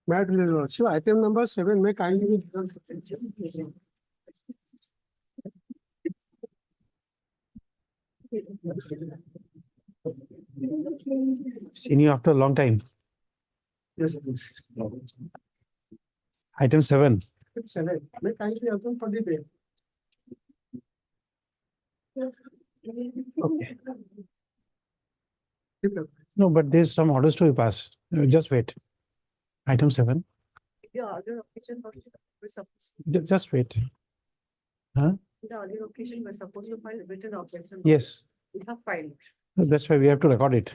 So item number 7 may kindly be given for attention. Seen you after a long time. Yes. Item 7. 7 may kindly open for the day. Okay. No, but there's some orders to be passed. Just wait. Item 7. The other occasion we're supposed Just wait. Huh? the earlier occasion we're supposed to file written objection. Yes. We have filed. That's why we have to record it.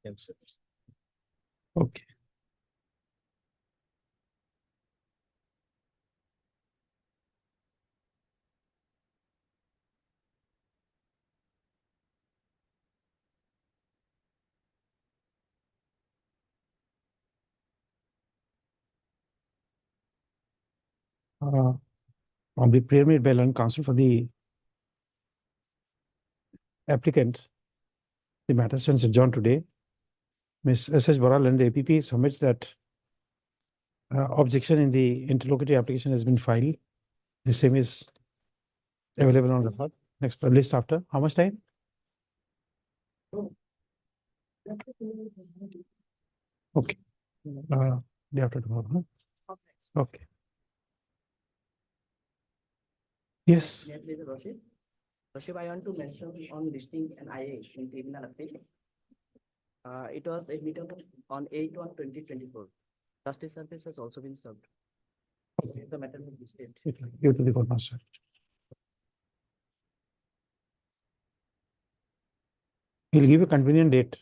Yes. Okay. On the preliminary bail and counsel for the applicant, the matter stands adjourned today. Ms. S.H. Baral and the APP submits that objection in the interlocutory application has been filed. The same is available on record. Next list after. How much time? Okay. Day after tomorrow. Huh? Okay. Yes. Rashid, I want to mention on listing an IA in criminal appeal. It was admitted on 8/1/2024. Justice service has also been served. Okay. The matter will be listed. Give to the court master. He'll give a convenient date.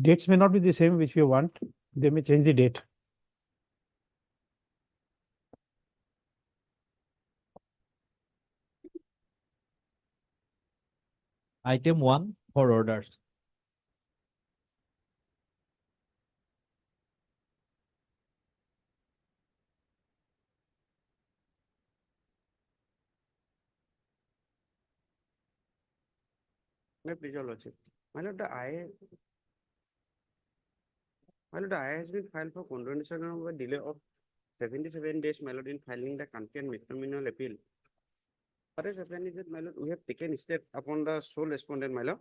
Dates may not be the same which you want. They may change the date. Item 1 for orders. May please your lordship. My lord, the IA has been filed for condonation of a delay of 77 days, my lord, in filing the concurrent misdemeanor appeal. What has happened is that, my lord, we have taken step upon the sole respondent, my lord.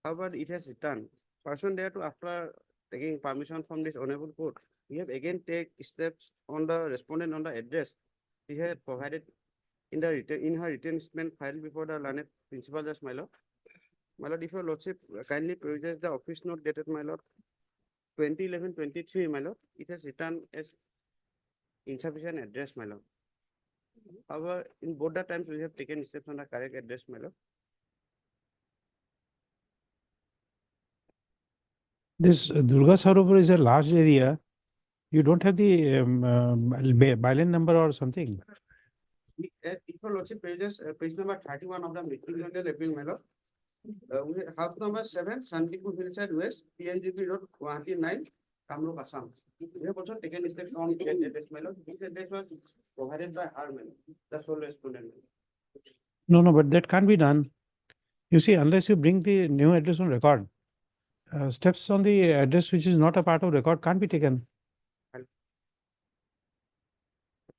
However, it has returned. Pursuant thereto, after taking permission from this honorable court, we have again take steps on the respondent on the address she had provided in her written statement filed before the learned principal judge, my lord. My lord, if your lordship kindly produces the office note dated, my lord, 2011-23, my lord, it has written as insufficient address, my lord. However, in both the times we have taken steps on the correct address, my lord. This Durga Sarovar is a large area. You don't have the byline number or something. If your lordship produces page number 31 of the misdemeanor appeal, my lord. We have house number 7, Santipur Hillside West, PNGP Road, Guwahati 9, Kamrup, Assam. We have also taken steps on that address, my lord. This address was provided by our, my lord, the sole respondent. No, but that can't be done. You see, unless you bring the new address on record, steps on the address which is not a part of record can't be taken.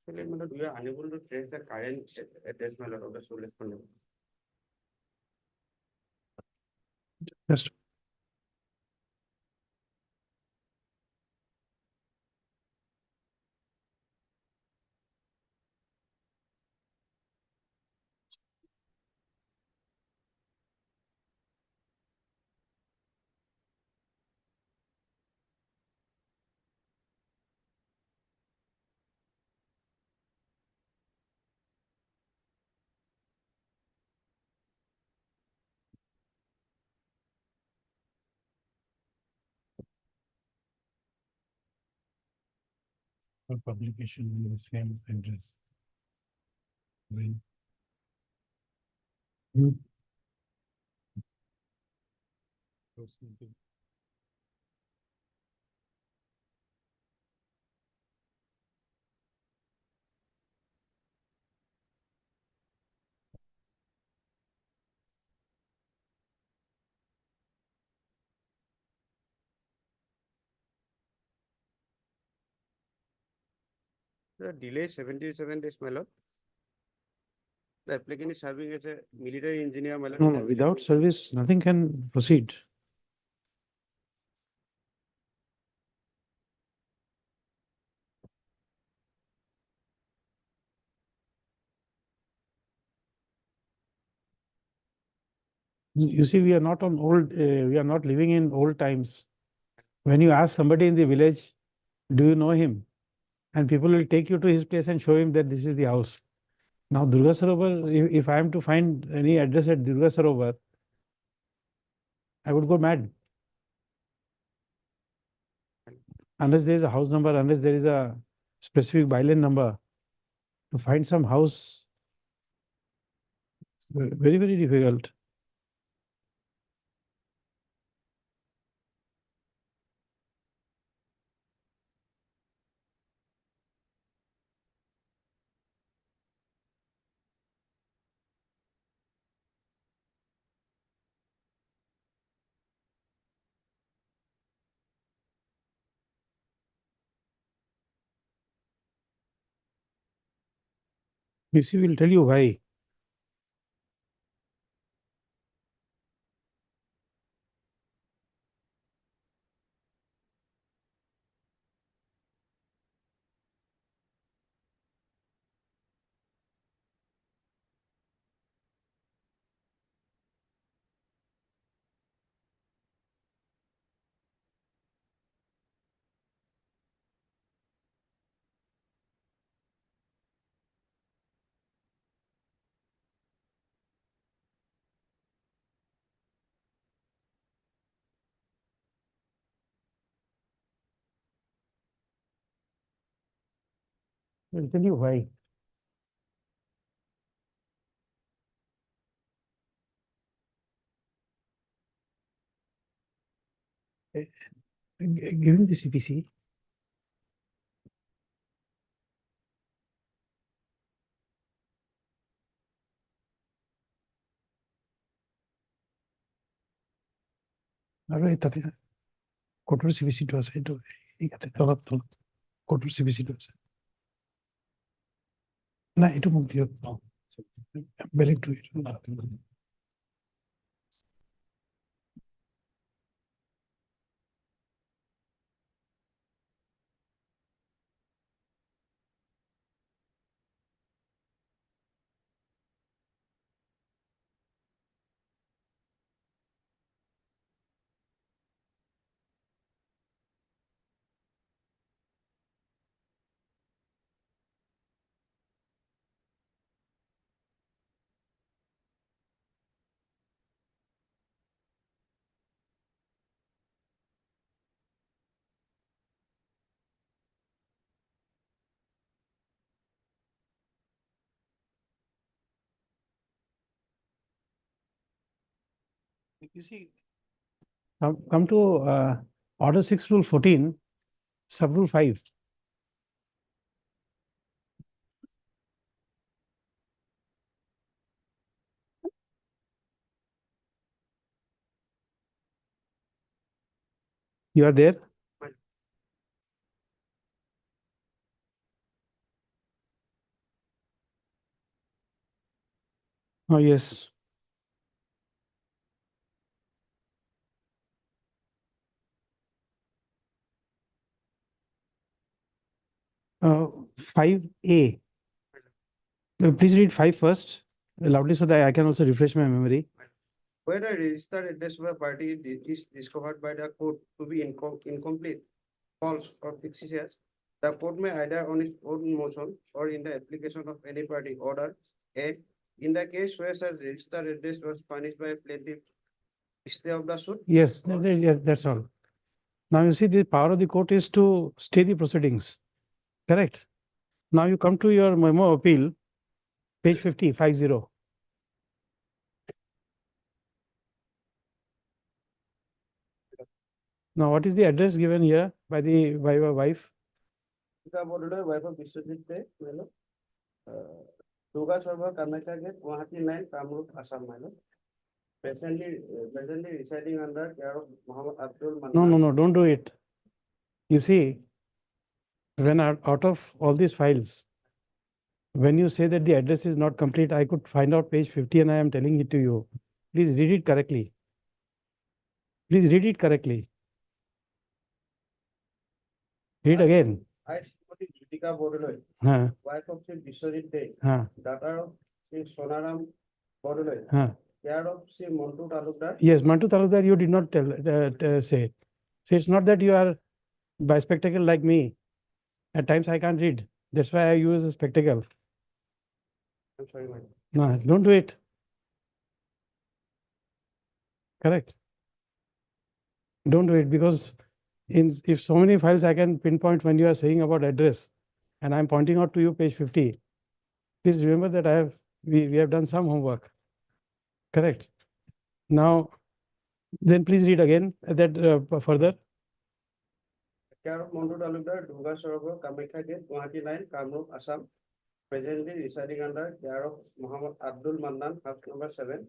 Actually, my lord, we are unable to trace the current address, my lord, of the sole respondent. Just for publication in the same address. When The delay 77 days, my lord. The applicant is serving as a military engineer, my lord. No, no, without service, nothing can proceed. You see, we are not on old, we are not living in old times. When you ask somebody in the village, do you know him? And people will take you to his place and show him that this is the house. Now, Durga Sarovar, if I am to find any address at Durga Sarovar, I would go mad. Unless there is a house number, unless there is a specific byline number, to find some house, very, very difficult. You see, we'll tell you why. We'll tell you why. Give me the CPC. আরে তাতে কোটোর CPC টো আছে এইটো এইখানে তলত কোটোর CPC টো আছে না এইটো মোক দিয়ক বেলেগটো এইটো You see, come to Order 6, Rule 14, Sub Rule 5. You are there? Oh, yes. Uh, 5A. Please read 5 first, loudly, so that I can also refresh my memory. Where a registered address of a party is discovered by the court to be incomplete, false, or fictitious, the court may either on its own motion or in the application of any party order, A, in the case where such registered address was furnished by a plaintiff, stay of the suit. Yes, yes, that's all. Now you see, the power of the court is to stay the proceedings. Correct. Now you come to your memo appeal, page 50, 50. Now, what is the address given here by your wife? The border wife of Biswajit Day, Durga Sarovar, Kamakya Gate, Guwahati 9, Kamrup, Assam, presently residing under care of Muhammad Abdul Mannan. No, don't do it. You see, when out of all these files, when you say that the address is not complete, I could find out page 50 and I am telling it to you. Please read it correctly. Please read it correctly. Read again. I Srimati Jyotika Boroloi, Huh, wife of Sri Biswajit De, huh, daughter of Sri Sonaram Boroloi, huh. care of Sri Montu Talukdar. Yes, Mantu Talukdar, you did not say. So it's not that you are by spectacle like me. At times I can't read. That's why I use a spectacle. I'm sorry, madam. No, don't do it. Correct. Don't do it because if so many files I can pinpoint when you are saying about address and I'm pointing out to you page 50, please remember that we have done some homework. Correct. Now, then please read again further. Care of Montu Talukdar, Durga Sorogo, Kamakya Gate, Guwahati 9, Kamrup, Assam. Presently residing under care of Muhammad Abdul Mannan, house number 7,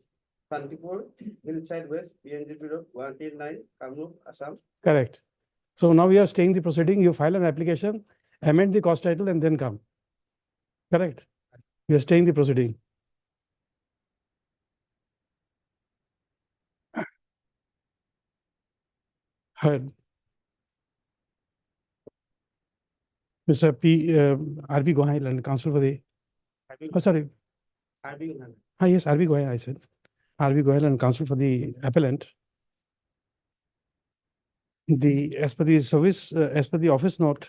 Santipur, Hillside West, PNGP Road, Guwahati 9, Kamrup, Assam. Correct. So now we are staying the proceeding. You file an application, amend the cost title, and then come. Correct. We are staying the proceeding. Heard. Mr. R.B. Gohail and counsel for the. Oh, sorry. Yes, R.B. Gohail, I said. R.B. Gohail and counsel for the appellant. As per the service, as per the office note,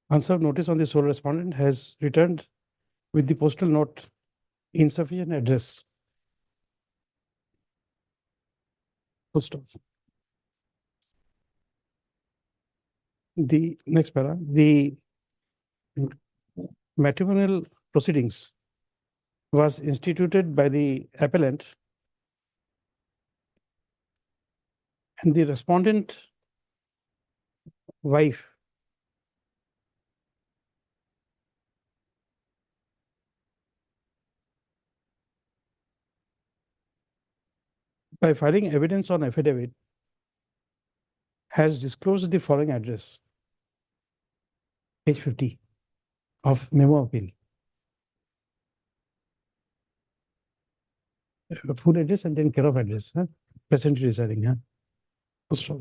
unserved notice on the sole respondent has returned with the postal note insufficient address. Full stop. The next para, the matrimonial proceedings was instituted by the appellant and the respondent wife by filing evidence on affidavit has disclosed the following address. Page 50 of memo appeal. Full address and then care of address, presently residing.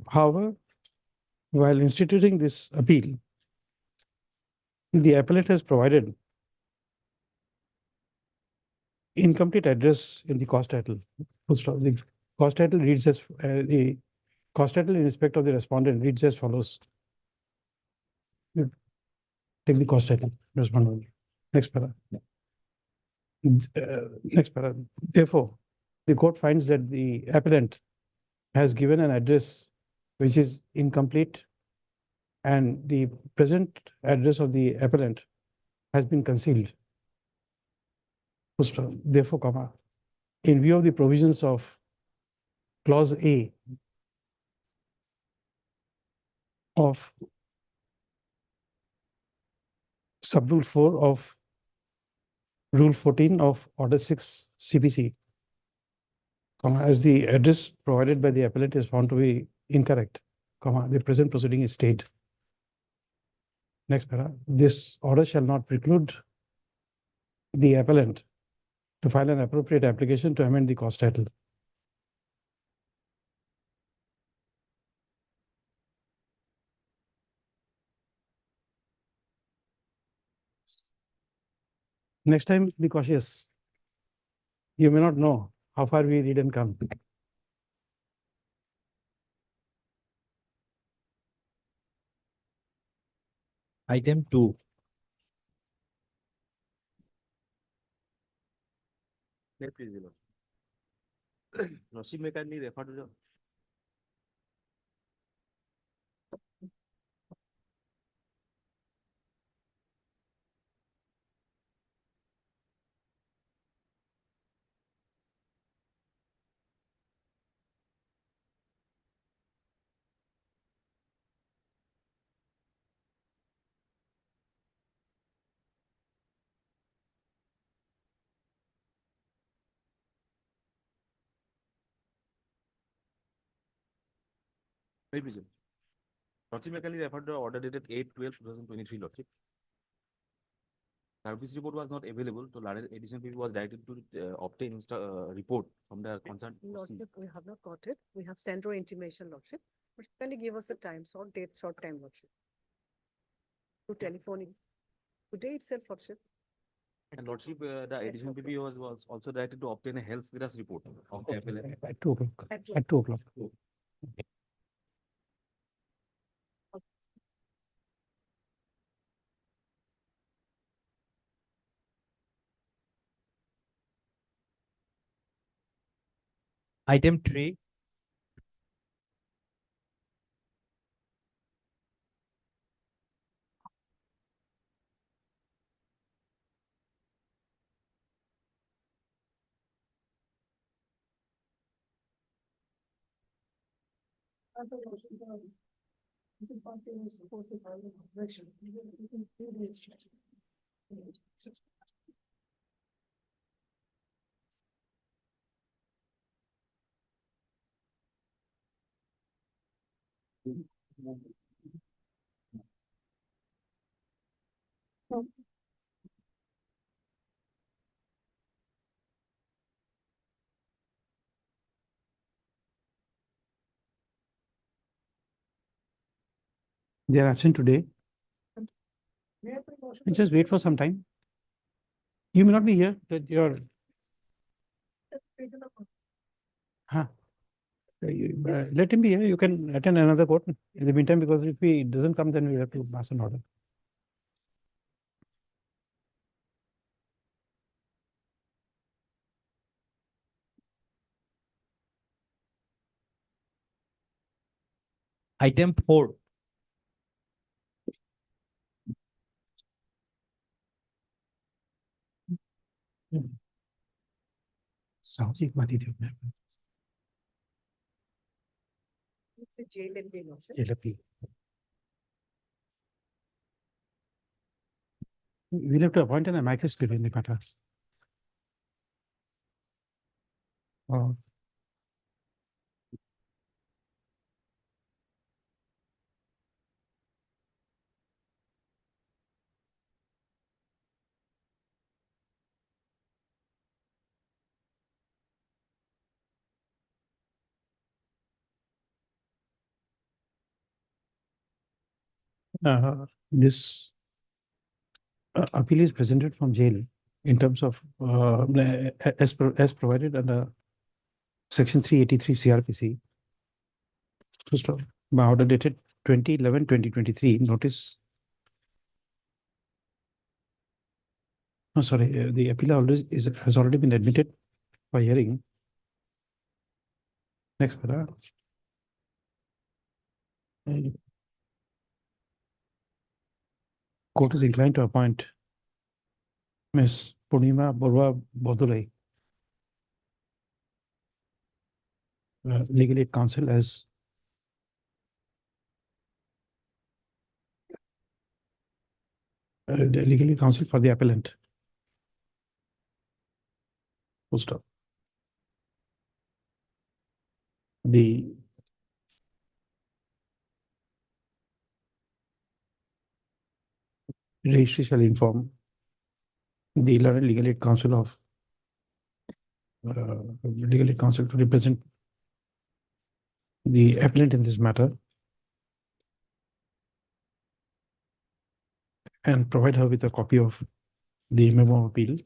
However, while instituting this appeal, the appellant has provided incomplete address in the cost title. The cost title reads as the cost title in respect of the respondent reads as follows. Take the cost title, respondent. Next para. Next para. Therefore, the court finds that the appellant has given an address which is incomplete and the present address of the appellant has been concealed. Therefore, comma, in view of the provisions of clause A of subrule 4 of rule 14 of order 6 CPC, as the address provided by the appellant is found to be incorrect, the present proceeding is stayed. Next para, this order shall not preclude the appellant to file an appropriate application to amend the cost title. Next time, be cautious. You may not know how far we read and come. Item 2. Receive mechanically refer to the Very busy. Lordship may kindly refer to the order dated 8/12/2023, Lordship. Service report was not available, so additional people was directed to obtain report from the concerned. Lordship, we have not got it. We have sent our intimation, Lordship. But can you give us the time, short date, short time, Lordship? To telephoning. Today itself, Lordship. And Lordship, the additional PP was also directed to obtain a health status report of the appellant. At 2 o'clock. At At 2 o'clock. Item 3. They are absent today. And just wait for some time. You may not be here, but you're. Huh. Let him be here. You can attend another court in the meantime, because if he doesn't come, then we have to pass an order. Item 4. साहब माती थी अपने It's a jail and day, Lordship. jail appeal. We'll have to appoint an amicus curiae in the matter. Oh. This appeal is presented from jail in terms of as provided under Section 383 CRPC. First of by order dated 2011-2023, notice. No, sorry, the appeal has already been admitted for hearing. Next para. Court is inclined to appoint Ms. Purnima Borwa Bodulai, legal aid counsel, as the legal aid counsel for the appellant. Full stop. The registry shall inform the legal aid counsel of legal aid counsel to represent the appellant in this matter and provide her with a copy of the memo of appeal.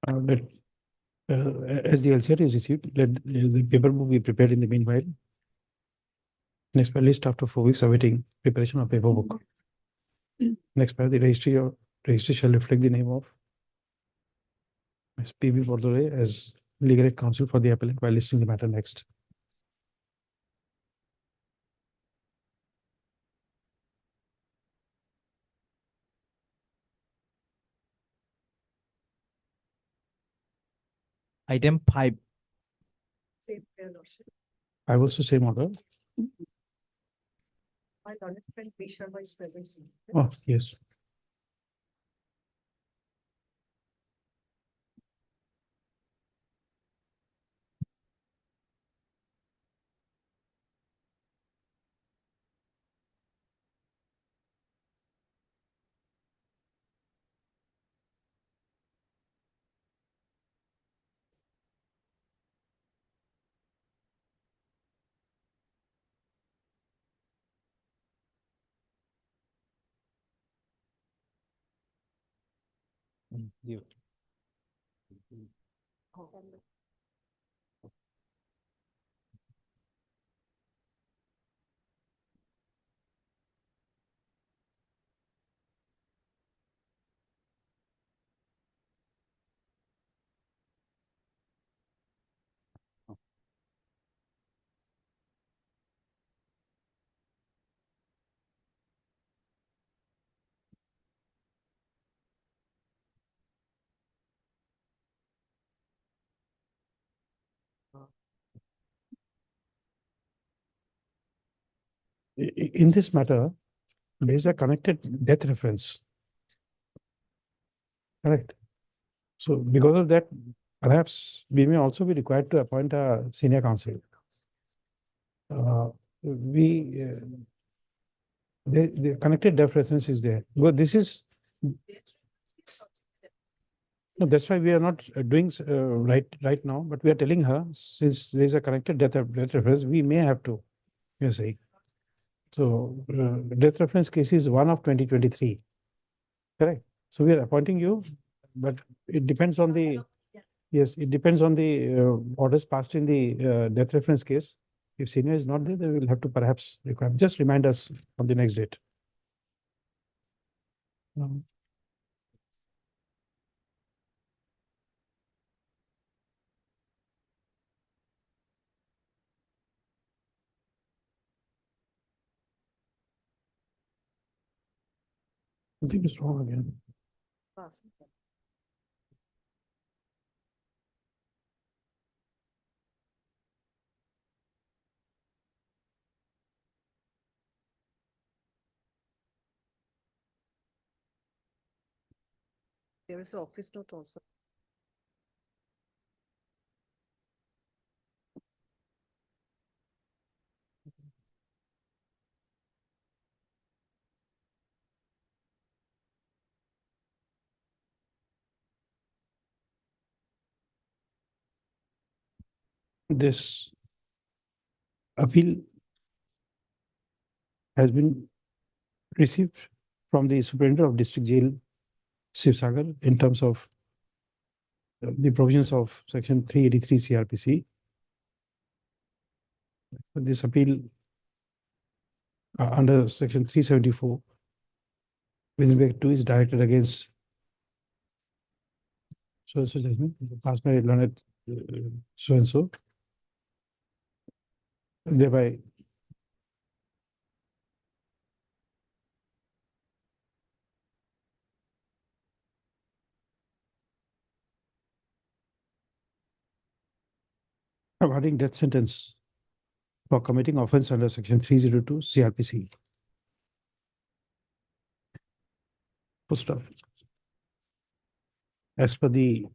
As the LCR is received, let the paper book be prepared in the meanwhile. Next, by list after 4 weeks awaiting preparation of paper book. Next, by the registry shall reflect the name of Ms. P.B. Bordore as legal aid counsel for the appellant while listing the matter next. Item 5. Same, Your Lordship. I will also same order. My learned friend P. Sharma is present. Oh, yes. In this matter, there is a connected death reference. Correct. So because of that, perhaps we may also be required to appoint a senior counsel. The connected death reference is there. But this is no, that's why we are not doing right now. But we are telling her since there is a connected death reference, we may have to. You say. So death reference case is 1 of 2023. Correct. So we are appointing you, but it depends on the yes, it depends on the orders passed in the death reference case. If senior is not there, then we will have to perhaps require. Just remind us on the next date. I think it's wrong again. Pass. There is an office note also. This appeal has been received from the Superintendent of District Jail, Sivsagar, in terms of the provisions of Section 383 CRPC. This appeal under Section 374 with respect to is directed against so judgment passed by learned so and so. Thereby awarding death sentence for committing offense under Section 302 CRPC. Full stop. As per the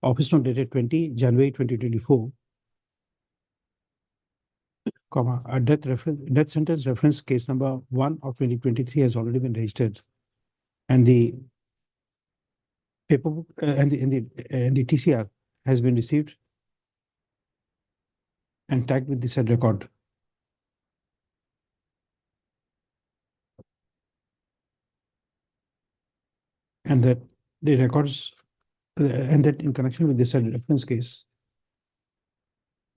office note dated 20 January 2024, comma, a death sentence reference case number 1 of 2023 has already been registered, and the paperwork and the TCR has been received and tagged with the said record. And that the records, and that in connection with this reference case,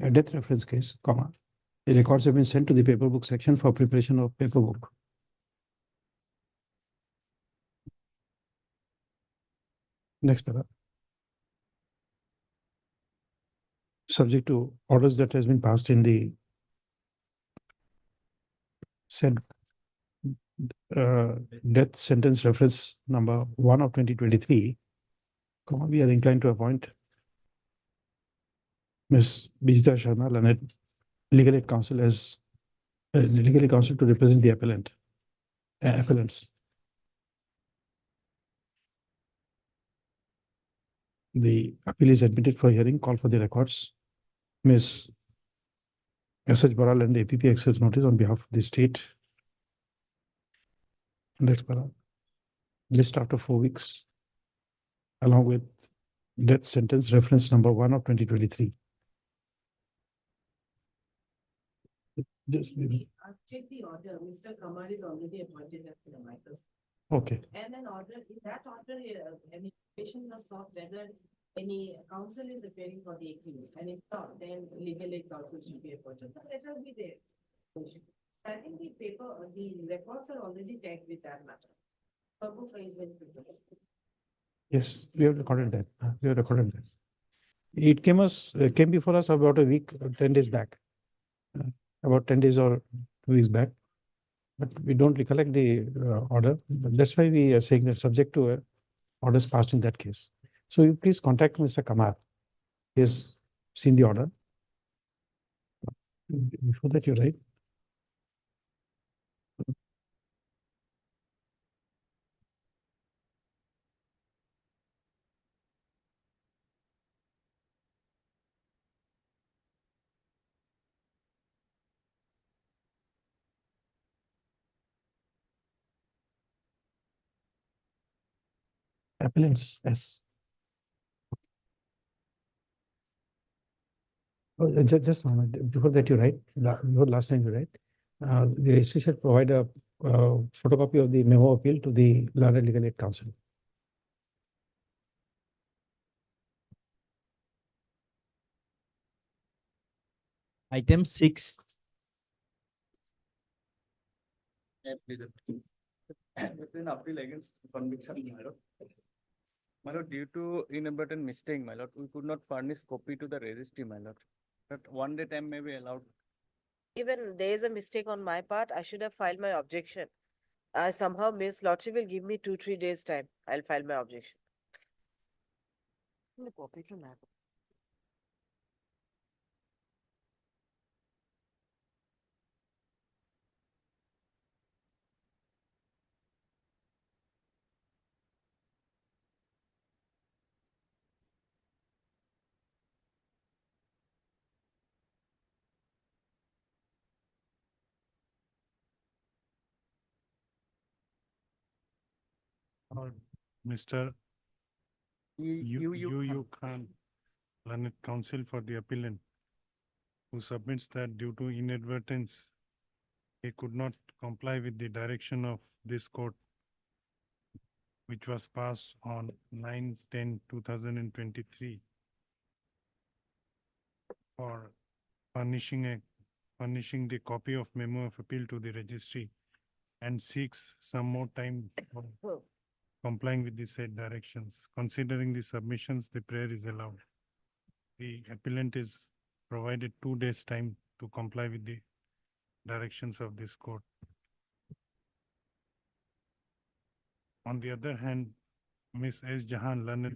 a death reference case, comma, the records have been sent to the paper book section for preparation of paper book. Next paragraph. Subject to orders that has been passed in the said death sentence reference number 1 of 2023, comma, we are inclined to appoint Ms. Bijda Sharma, Lanet, legal aid counsel as legal aid counsel to represent the appellants. The appeal is admitted for hearing. Call for the records. Ms. S.H. Baral and the APP accepts notice on behalf of the state. Next paragraph. List after 4 weeks, along with death sentence reference number 1 of 2023. Just I've checked the order. Mr. Kamar is already appointed as the amicus. okay. And an order, in that order, an information was sought whether any counsel is appearing for the accused. And if not, then legal aid counsel should be appointed. But let us be there. I think the paper, the records are already tagged with that matter. Purple is in. Yes, we have recorded that. We have recorded that. It came before us about a week, 10 days back. About 10 days or 2 weeks back. But we don't recollect the order. But that's why we are saying that subject to orders passed in that case. So you please contact Mr. Kamar. He has seen the order. Before that, you're right. Appellants, yes. Oh, just a moment. Before that, you write. Before last time, you write. The registry should provide a photocopy of the memo appeal to the learned legal aid counsel. Item 6. Within appeal against conviction, my lord, due to inadvertent mistake, my lord, we could not furnish copy to the registry, my lord. But 1 day time may be allowed. Even there is a mistake on my part, I should have filed my objection. I somehow missed. Lordship will give me 2-3 days time. I'll file my objection. Or Mr. You can learned counsel for the appellant who submits that due to inadvertence, he could not comply with the direction of this court, which was passed on 9/10/2023 for furnishing the copy of memo of appeal to the registry and seeks some more time for complying with the said directions. Considering the submissions, the prayer is allowed. The appellant is provided 2 days time to comply with the directions of this court. On the other hand, Ms. S. Jahan, learned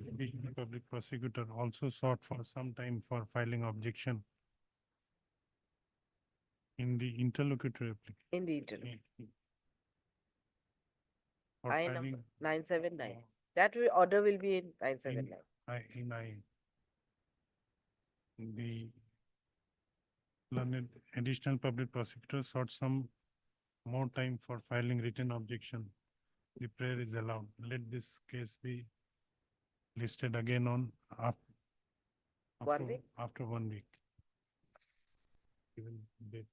public prosecutor, also sought for some time for filing objection in the interlocutory application. In the interview. For I number filing 979. That order will be in 979. the learned additional public prosecutor sought some more time for filing written objection. The prayer is allowed. Let this case be listed again on after 1 week? After 1 week. Given date.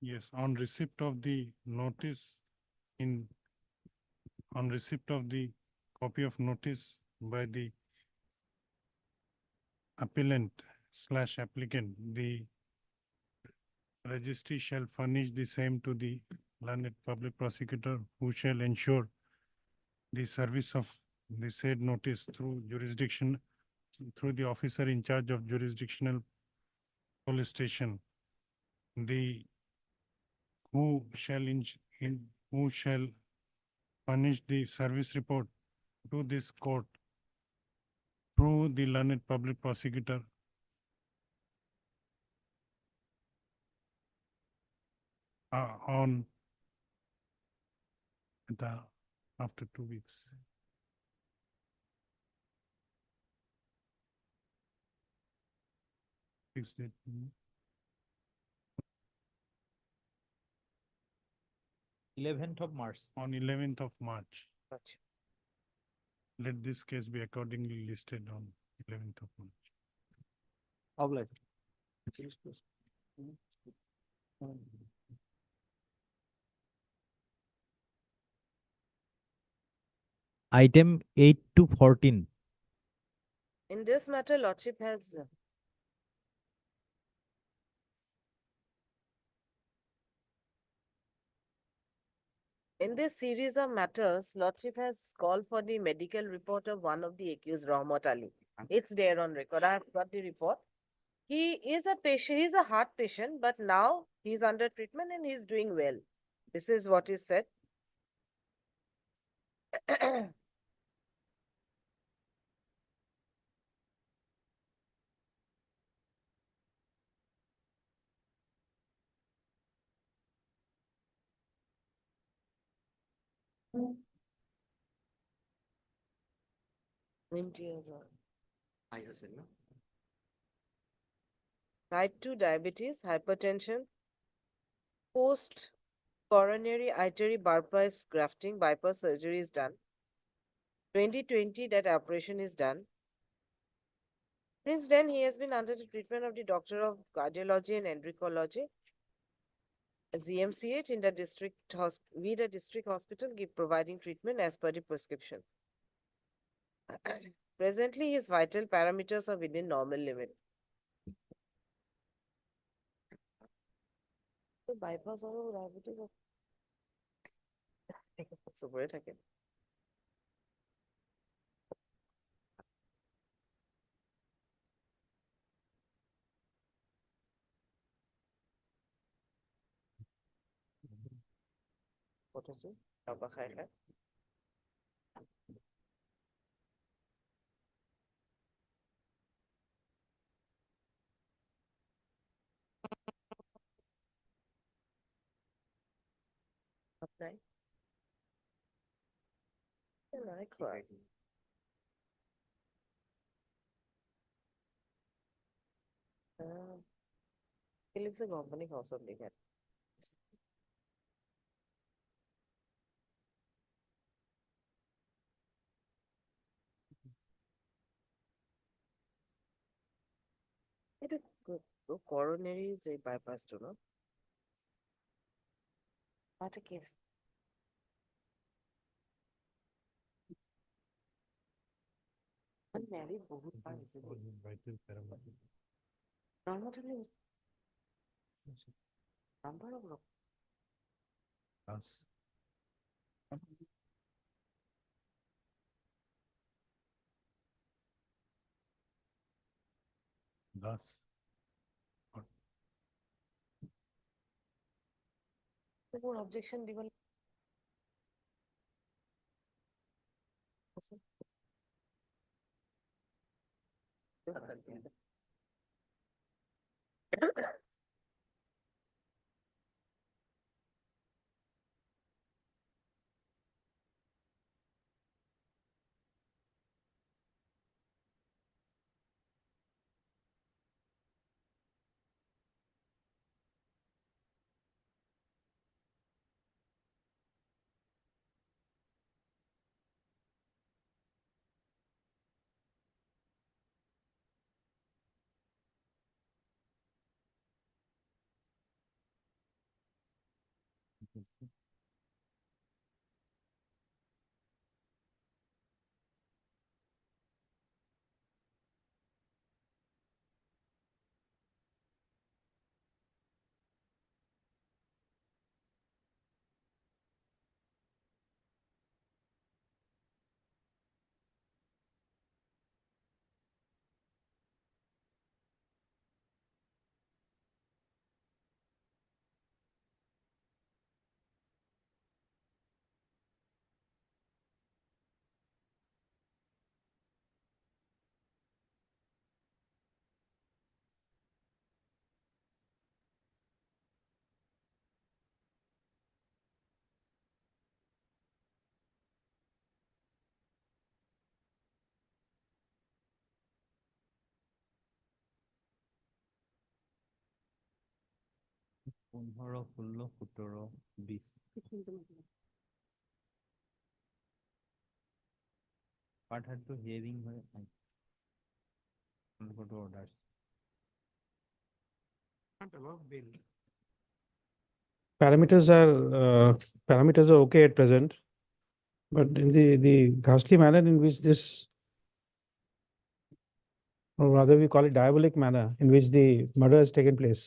Yes, on receipt of the notice in, on receipt of the copy of notice by the appellant slash applicant, the registry shall furnish the same to the learned public prosecutor, who shall ensure the service of the said notice through jurisdiction, through the officer in charge of jurisdictional police station. The who shall who shall furnish the service report to this court through the learned public prosecutor on the, after 2 weeks. Fixed date. 11th of March. On 11th of March. Gotcha. Let this case be accordingly listed on 11th of March. Obliged. Item 8 to 14. In this matter, Lordship has in this series of matters, Lordship has called for the medical report of one of the accused, Rahmat Ali. It's there on record. I have got the report. He is a patient, he's a heart patient, but now he's under treatment and he's doing well. This is what is said. Type 2 diabetes, hypertension, post coronary artery bypass grafting, bypass surgery is done. 2020 that operation is done. Since then, he has been under the treatment of the doctor of cardiology and endocrinology. ZMCH in the district hospital give providing treatment as per the prescription. Presently, his vital parameters are within normal limit. So bypass or diabetes so wait again. What is it? Apply. I cried. He lives in company house only. It is good. So coronary is a bypass too, no? What a case. Unmarried, बहुत बार इसे Vital parameters. normal number of लोग Thus. Thus. कोई objection given. পোন্ধৰ, ষোল্ল, 17, 20 Part had to hearing go to orders. Parameters are okay at present. But in the ghastly manner in which this, or rather we call it diabolic manner in which the murder has taken place,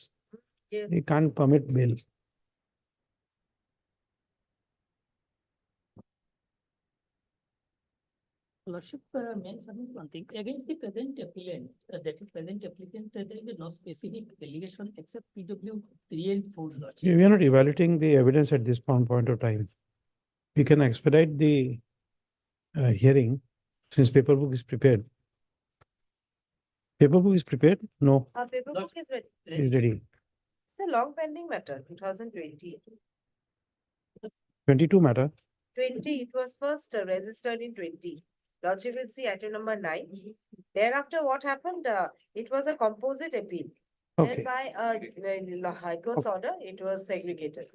Yes. we can't permit bail. Lordship, may I submit one thing against the present applicant, that is present applicant, there will be no specific allegation except PW 3 and 4, Lordship. We are not evaluating the evidence at this point of time. We can expedite the hearing since paper book is prepared. Paper book is prepared? No, Our paper book is ready. is ready. It's a long pending matter, 2020. 22 matter. 20, it was first registered in 20. Lordship will see item number 9. Thereafter, what happened? It was a composite appeal. Okay. Then by High Court's order, it was segregated.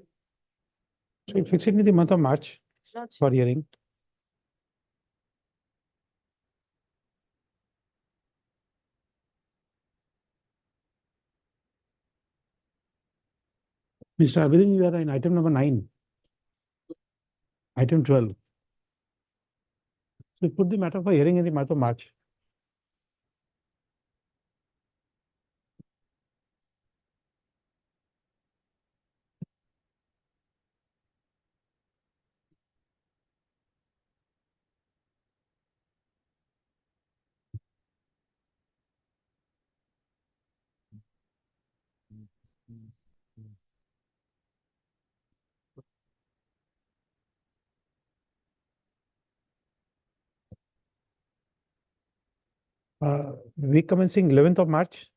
So we fix it in the month of March Lordship. for hearing. Mr. Abidin, you are in item number 9. Item 12. So put the matter for hearing in the month of March. Week commencing 11th of March.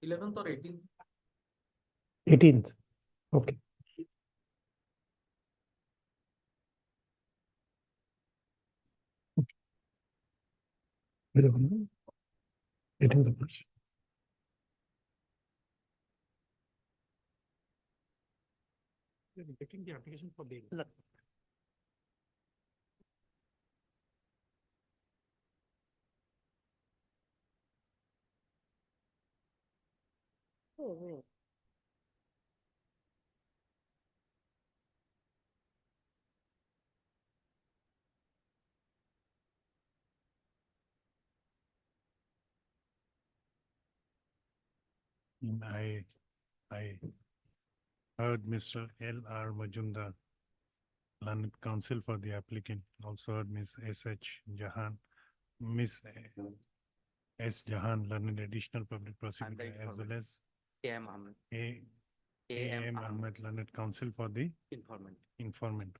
11th or 18th? 18th. Okay. Wait a minute. 18th of March. We are rejecting the application for bail. Oh, I heard Mr. L.R. Majumdar, learned counsel for the applicant, also heard Ms. S.H. Jahan, Ms. S. Jahan, learned additional public prosecutor, as well as A.M. Ahmed. A.M. Ahmed, learned counsel for the informant.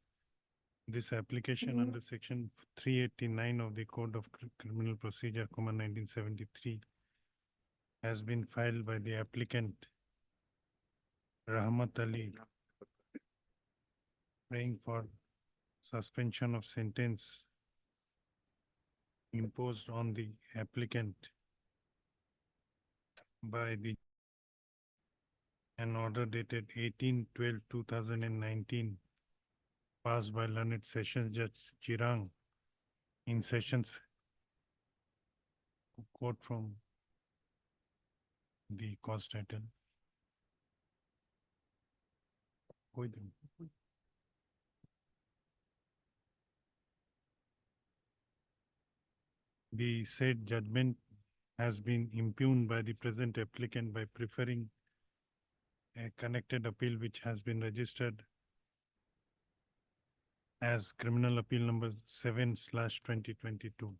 This application under section 389 of the Code of Criminal Procedure, 1973, has been filed by the applicant Rahmat Ali, praying for suspension of sentence imposed on the applicant by the an order dated 18/12/2019 passed by learned Sessions Judge Chirang in Sessions quote from the cause title. with him. The said judgment has been impugned by the present applicant by preferring a connected appeal which has been registered as criminal appeal number 7/2022.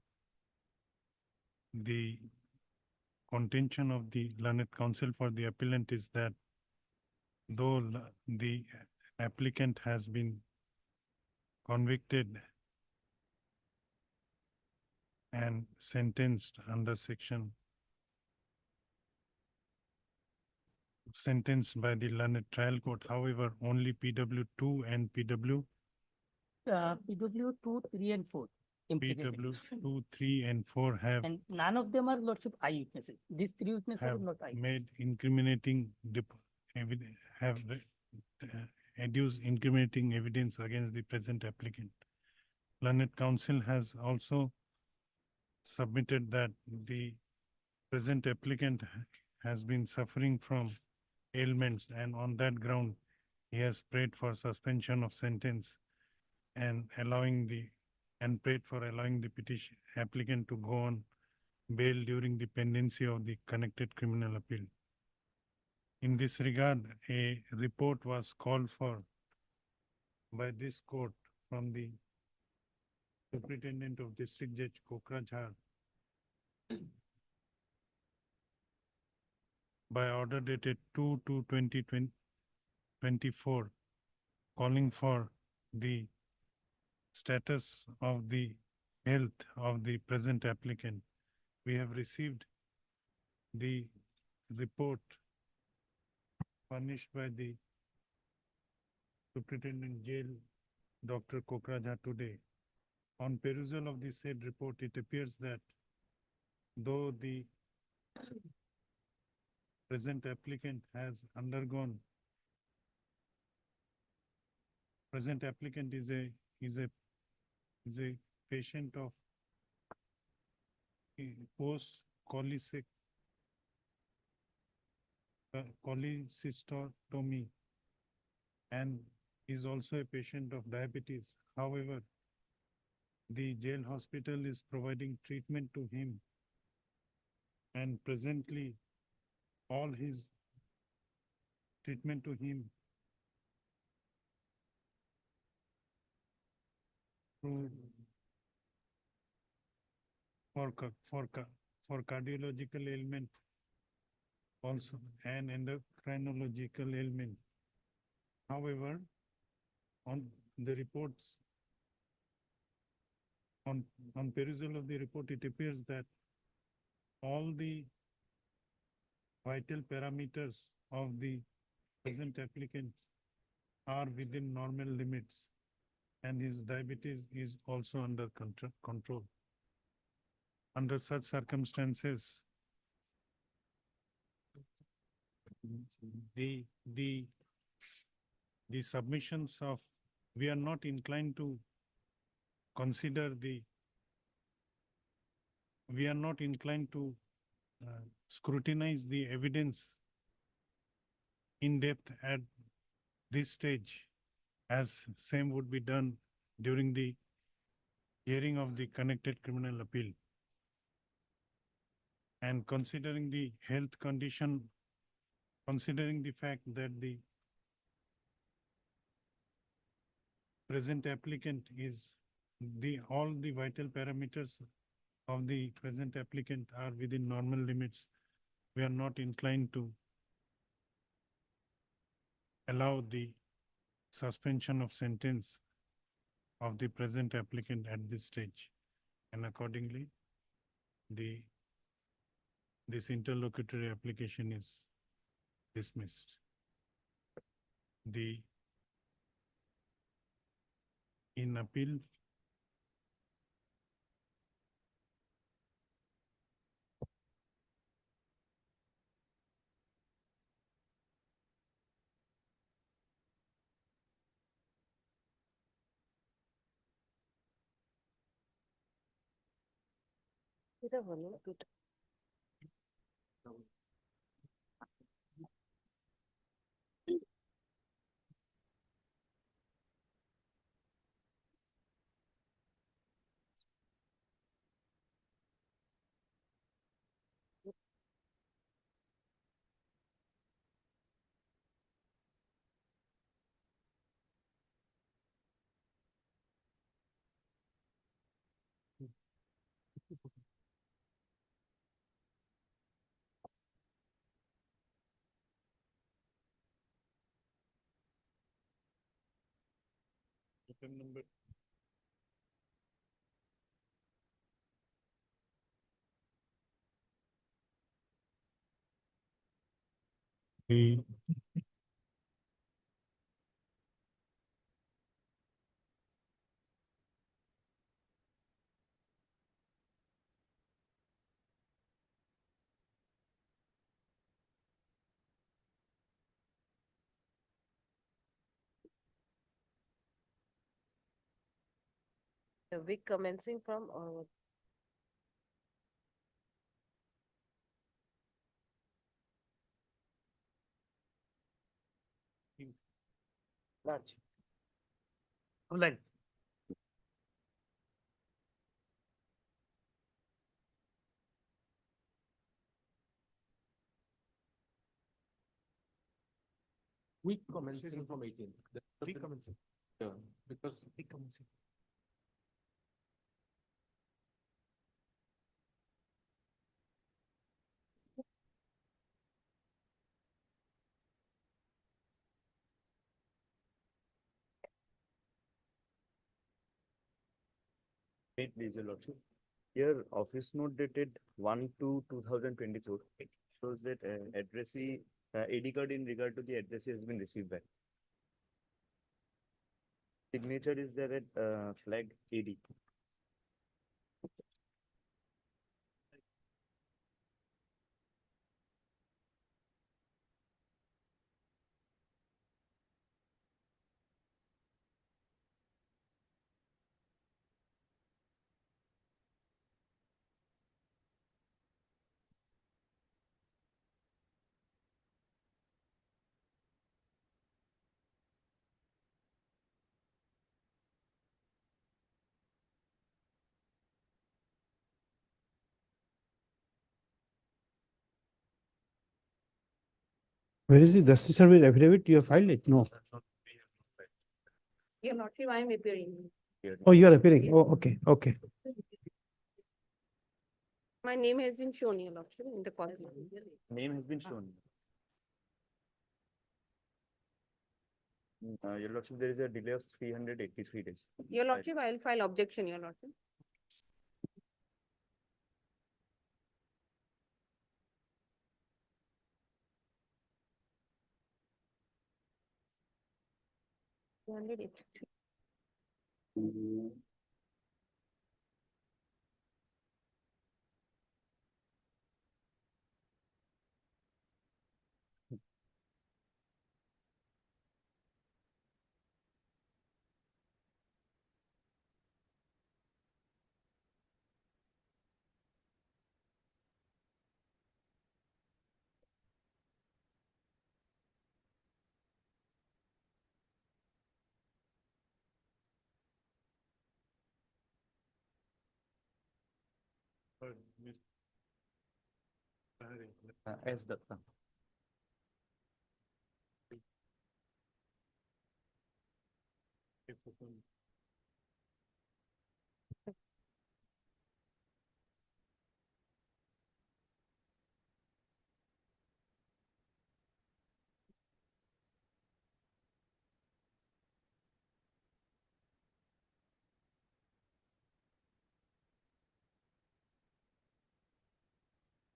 The contention of the learned counsel for the appellant is that though the applicant has been convicted and sentenced under sentenced by the learned trial court, however, only PW2 and PW 2, 3 and 4 implicated. PW2, 3 and 4 have And none of them are lordship eyewitnesses. These three witnesses are have not eyewitnesses. made incriminating have adduced incriminating evidence against the present applicant. Learned counsel has also submitted that the present applicant has been suffering from ailments, and on that ground, he has prayed for suspension of sentence and prayed for allowing the petition applicant to go on bail during the pendency of the connected criminal appeal. In this regard, a report was called for by this court from the Superintendent of District Judge Kokrajhar by order dated 2/2/2024, calling for the status of the health of the present applicant. We have received the report furnished by the Superintendent Jail, Dr. Kokrajhar, today. On perusal of the said report, it appears that though the present applicant is a patient of cholecystomy and is also a patient of diabetes. However, the jail hospital is providing treatment to him, and presently all his treatment to him for cardiological ailment also and endocrinological ailment. However, on the reports, on perusal of the report, it appears that all the vital parameters of the present applicant are within normal limits, and his diabetes is also under control. Under such circumstances, the submissions of, we are not inclined to consider we are not inclined to scrutinize the evidence in depth at this stage, as same would be done during the hearing of the connected criminal appeal. And considering the health condition, considering the fact that the present applicant is all the vital parameters of the present applicant are within normal limits, we are not inclined to allow the suspension of sentence of the present applicant at this stage. And accordingly, this interlocutory application is dismissed. In appeal, এটা হলো দুটো। item number the The week commencing from or what? Large. Online. Week commencing from 18. Week commencing. Yeah, because week commencing. Wait, please, your lordship. Here, office note dated 1/2/2024 shows that addressee, AD card in regard to the addressee has been received back. Signature is there at flag AD. Where is the justice service affidavit? You have filed it? No. Your lordship, I am appearing. Oh, you are appearing. Oh, okay, okay. My name has been shown, your lordship, in the call. Name has been shown. Your lordship, there is a delay of 383 days. Your lordship, I will file objection, your lordship. As Datta.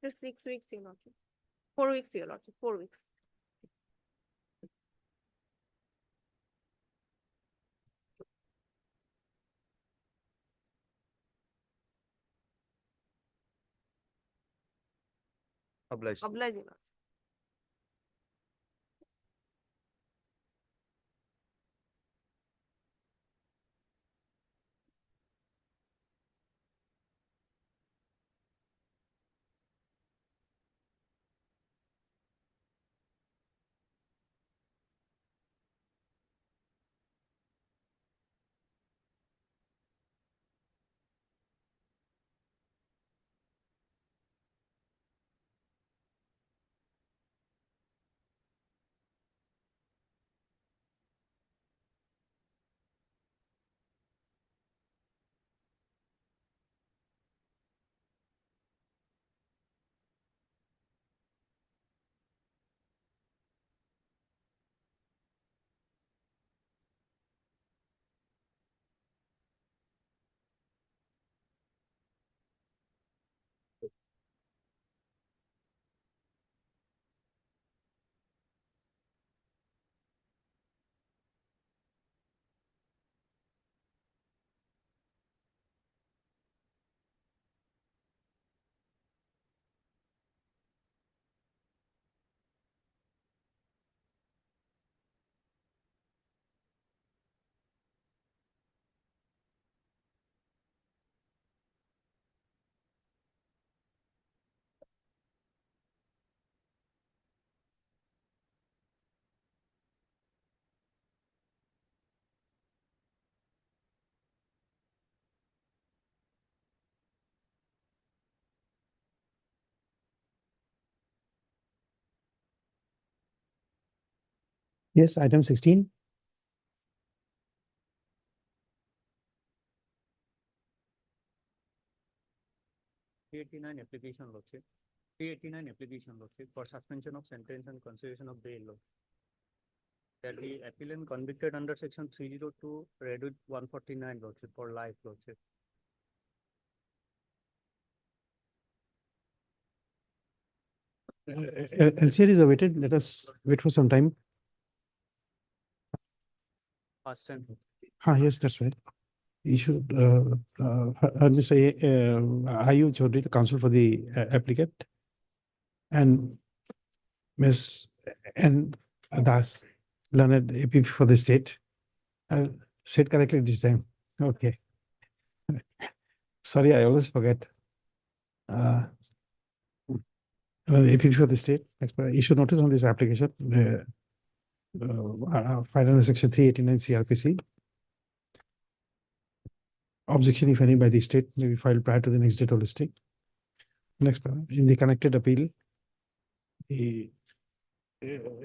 After 6 weeks, your lordship. 4 weeks, your lordship, 4 weeks. Obliged. Oblige, your lordship. Yes, item 16. 389 application lordship. 389 application lordship for suspension of sentence and consideration of bail law. That the appellant convicted under section 302 read with 149 lordship for life lordship. LCR is awaited. Let us wait for some time. First time. Yes, that's right. You should, Mr. Ayu Chaudhary, the counsel for the applicant, and Ms. N. Das, learned APP for the state. I'll say it correctly this time. Okay. Sorry, I always forget. APP for the state. Issue notice on this application. Filed under section 389 CRPC. Objection, if any, by the state may be filed prior to the next date of listing. Next, in the connected appeal, the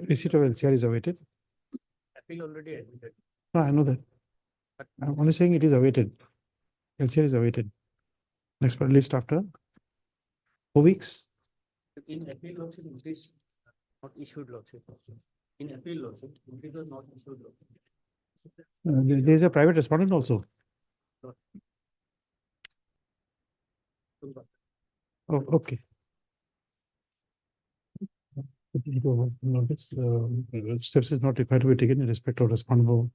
receipt of LCR is awaited. Appeal already admitted. No, I know that. I'm only saying it is awaited. LCR is awaited. Next list after 4 weeks. In appeal lordship, notice not issued lordship. In appeal lordship, notice was not issued lordship. There is a private respondent also. Oh, okay. Notice, steps is not required to be taken in respect of respondent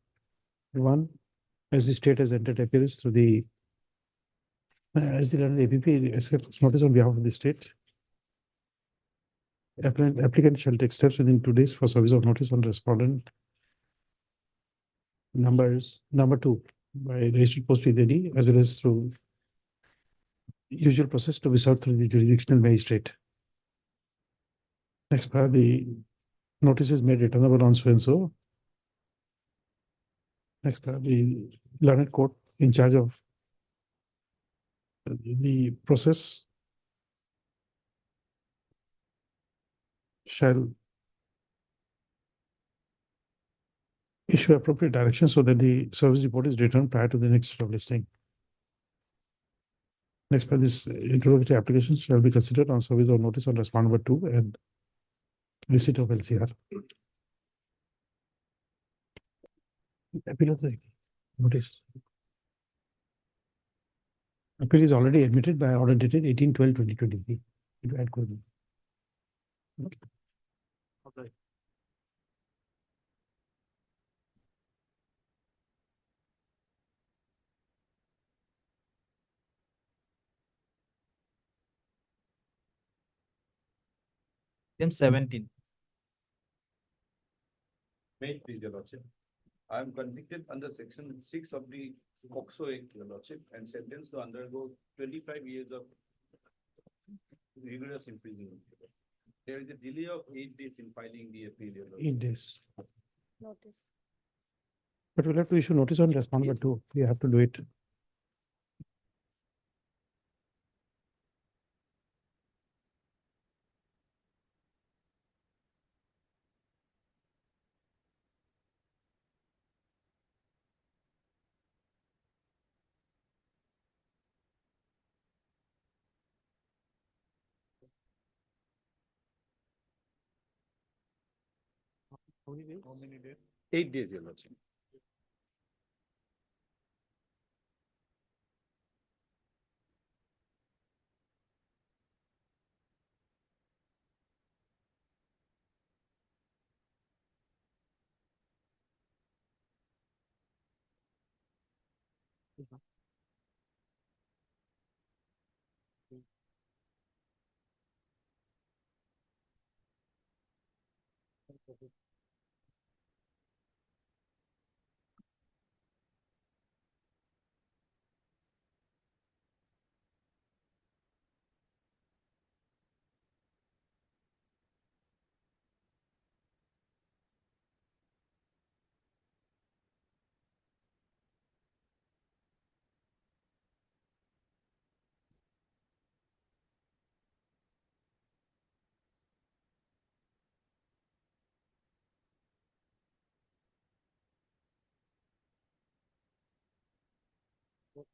one, as the state has entered appearance through the as the APP accepts notice on behalf of the state. Applicant shall take steps within 2 days for service of notice on respondent number 2 by registered post PDD as well as through usual process to be served through the jurisdictional magistrate. Next part, the notice is made returnable on so and so. Next part, the learned court in charge of the process shall issue appropriate direction so that the service report is returned prior to the next date of listing. Next part, this interlocutory application shall be considered on service of notice on respondent number 2 and receipt of LCR. Appeal of the notice. Appeal is already admitted by order dated 18/12/2023. Okay. Okay. Item 17. May please, your lordship. I am convicted under section 6 of the POCSO Act, your lordship, and sentenced to undergo 25 years of rigorous imprisonment. There is a delay of 8 days in filing the appeal, your lordship. 8 days. Notice. But we'll have to issue notice on respondent number 2. We have to do it. How many days? 8 days, your lordship. Go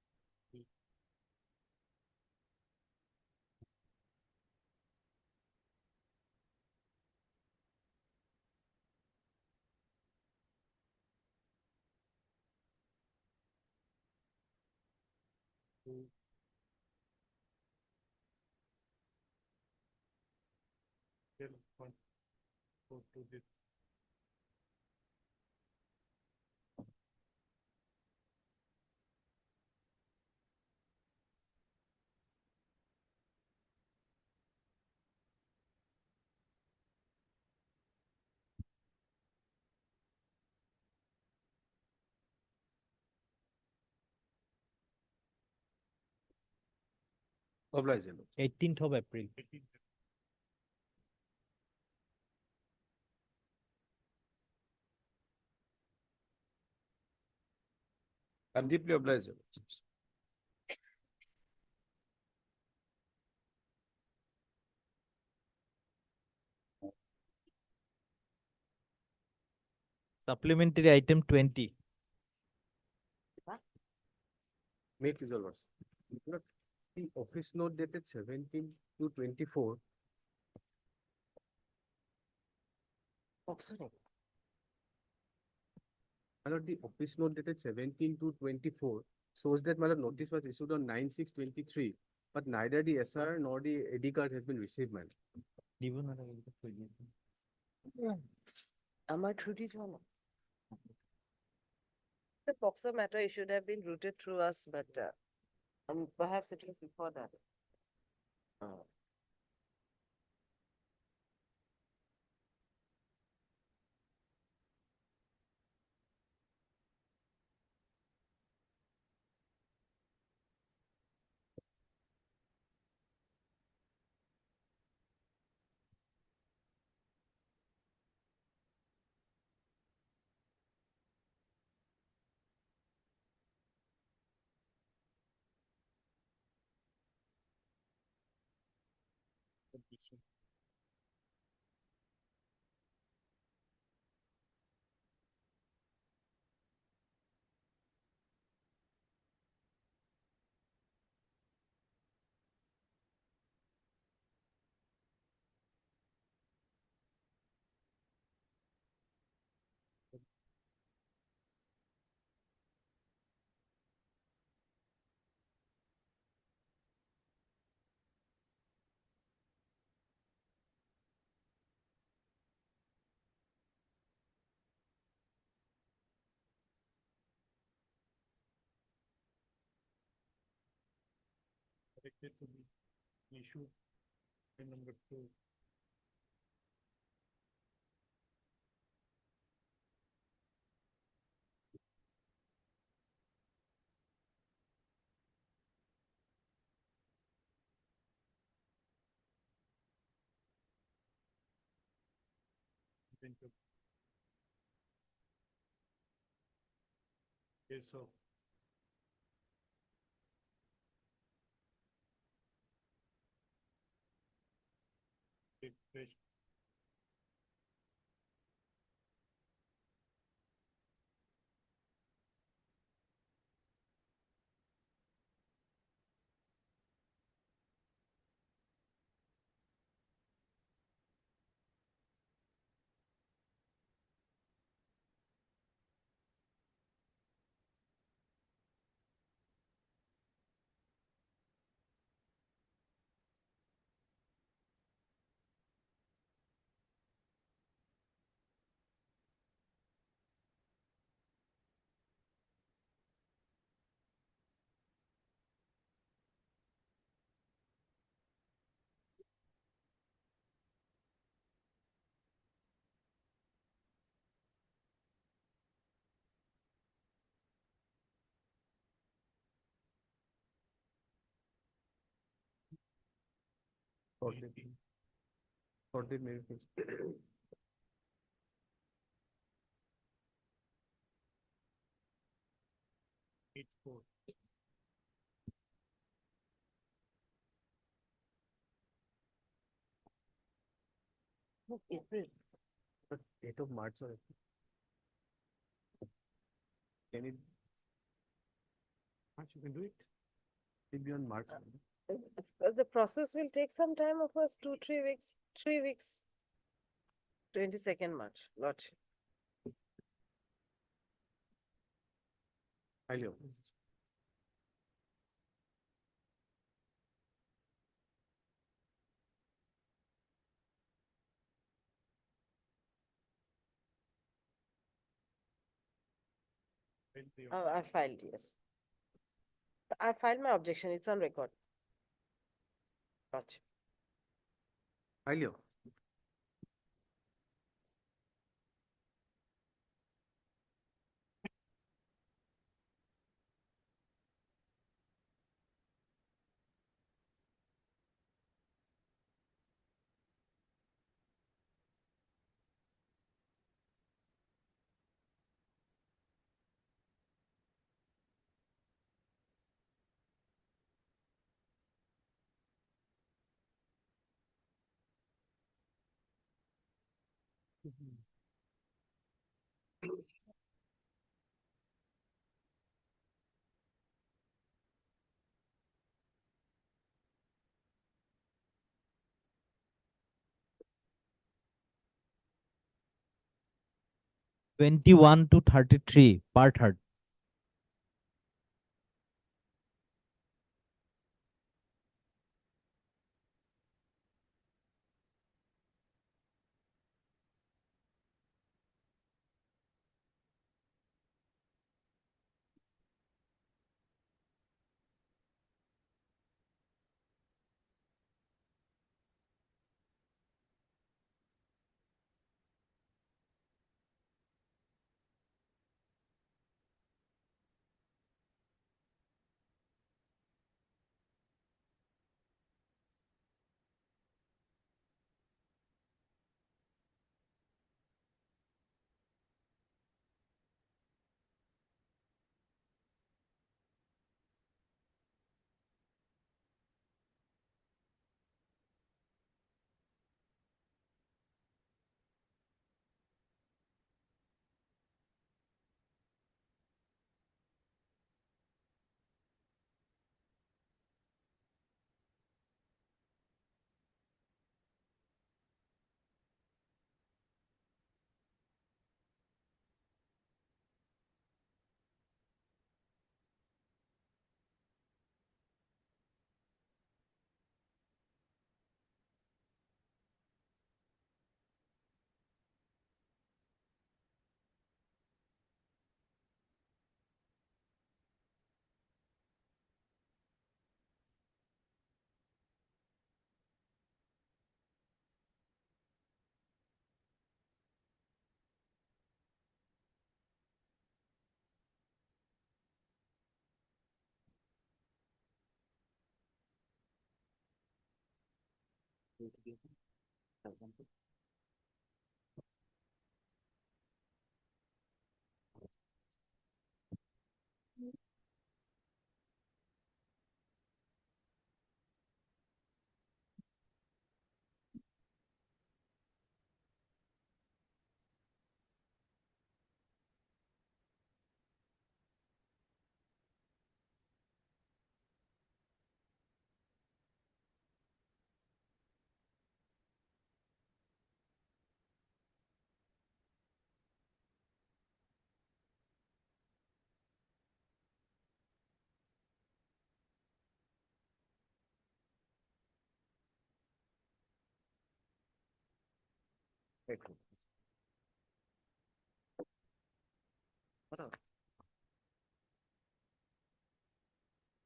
to this. Oblige. 18th of April. I'm deeply obliged. Supplementary item 20. Make resolvers. Look, the office note dated 17/2/24. The office note dated 17/2/24 shows that my notice was issued on 9/6/23, but neither the SR nor the AD card has been received, man. Am I true to you? The Boxer matter, it should have been routed through us, but perhaps it was before that. Directed to be issued in number 2. Case of fresh Sorted maybe. 8/4. April. But 8 of March or April. Can it You can do it. Maybe on March. The process will take some time of us, 2, 3 weeks, 3 weeks. 22nd March, Lordship. Highly opposed. I filed, yes. I filed my objection, it's on record. Lordship. Highly opposed. Twenty-one to 33, part heard.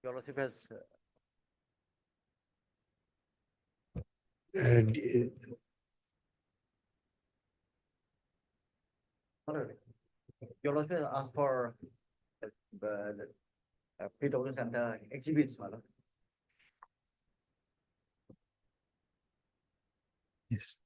Your Lordship has Your Lordship has asked for the PW Center exhibits, madam. Yes.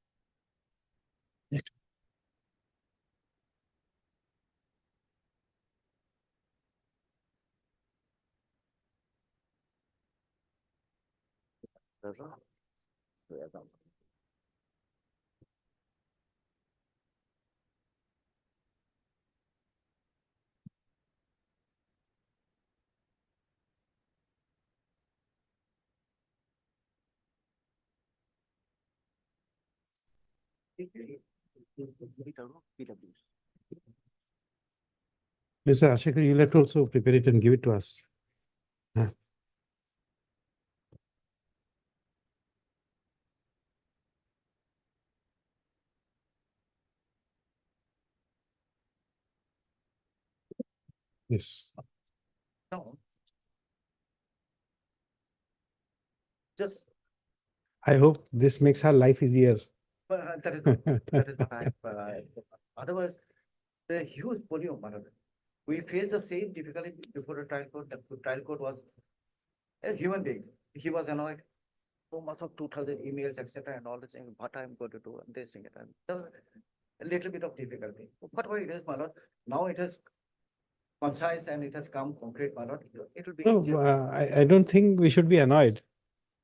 Mr. Ashikar, you'll have to also prepare it and give it to us. Yes. No. Just, I hope this makes our life easier. that is, that is what I, otherwise, the huge volume, we faced the same difficulty before the trial court. The trial court was a human being. He was annoyed. So much of 2,000 emails, etc., and all the things. What I'm going to do and this thing, and there was a little bit of difficulty. Whatever it is, my lord, now it is concise and it has come concrete, my lord. It will be No, easier. I don't think we should be annoyed.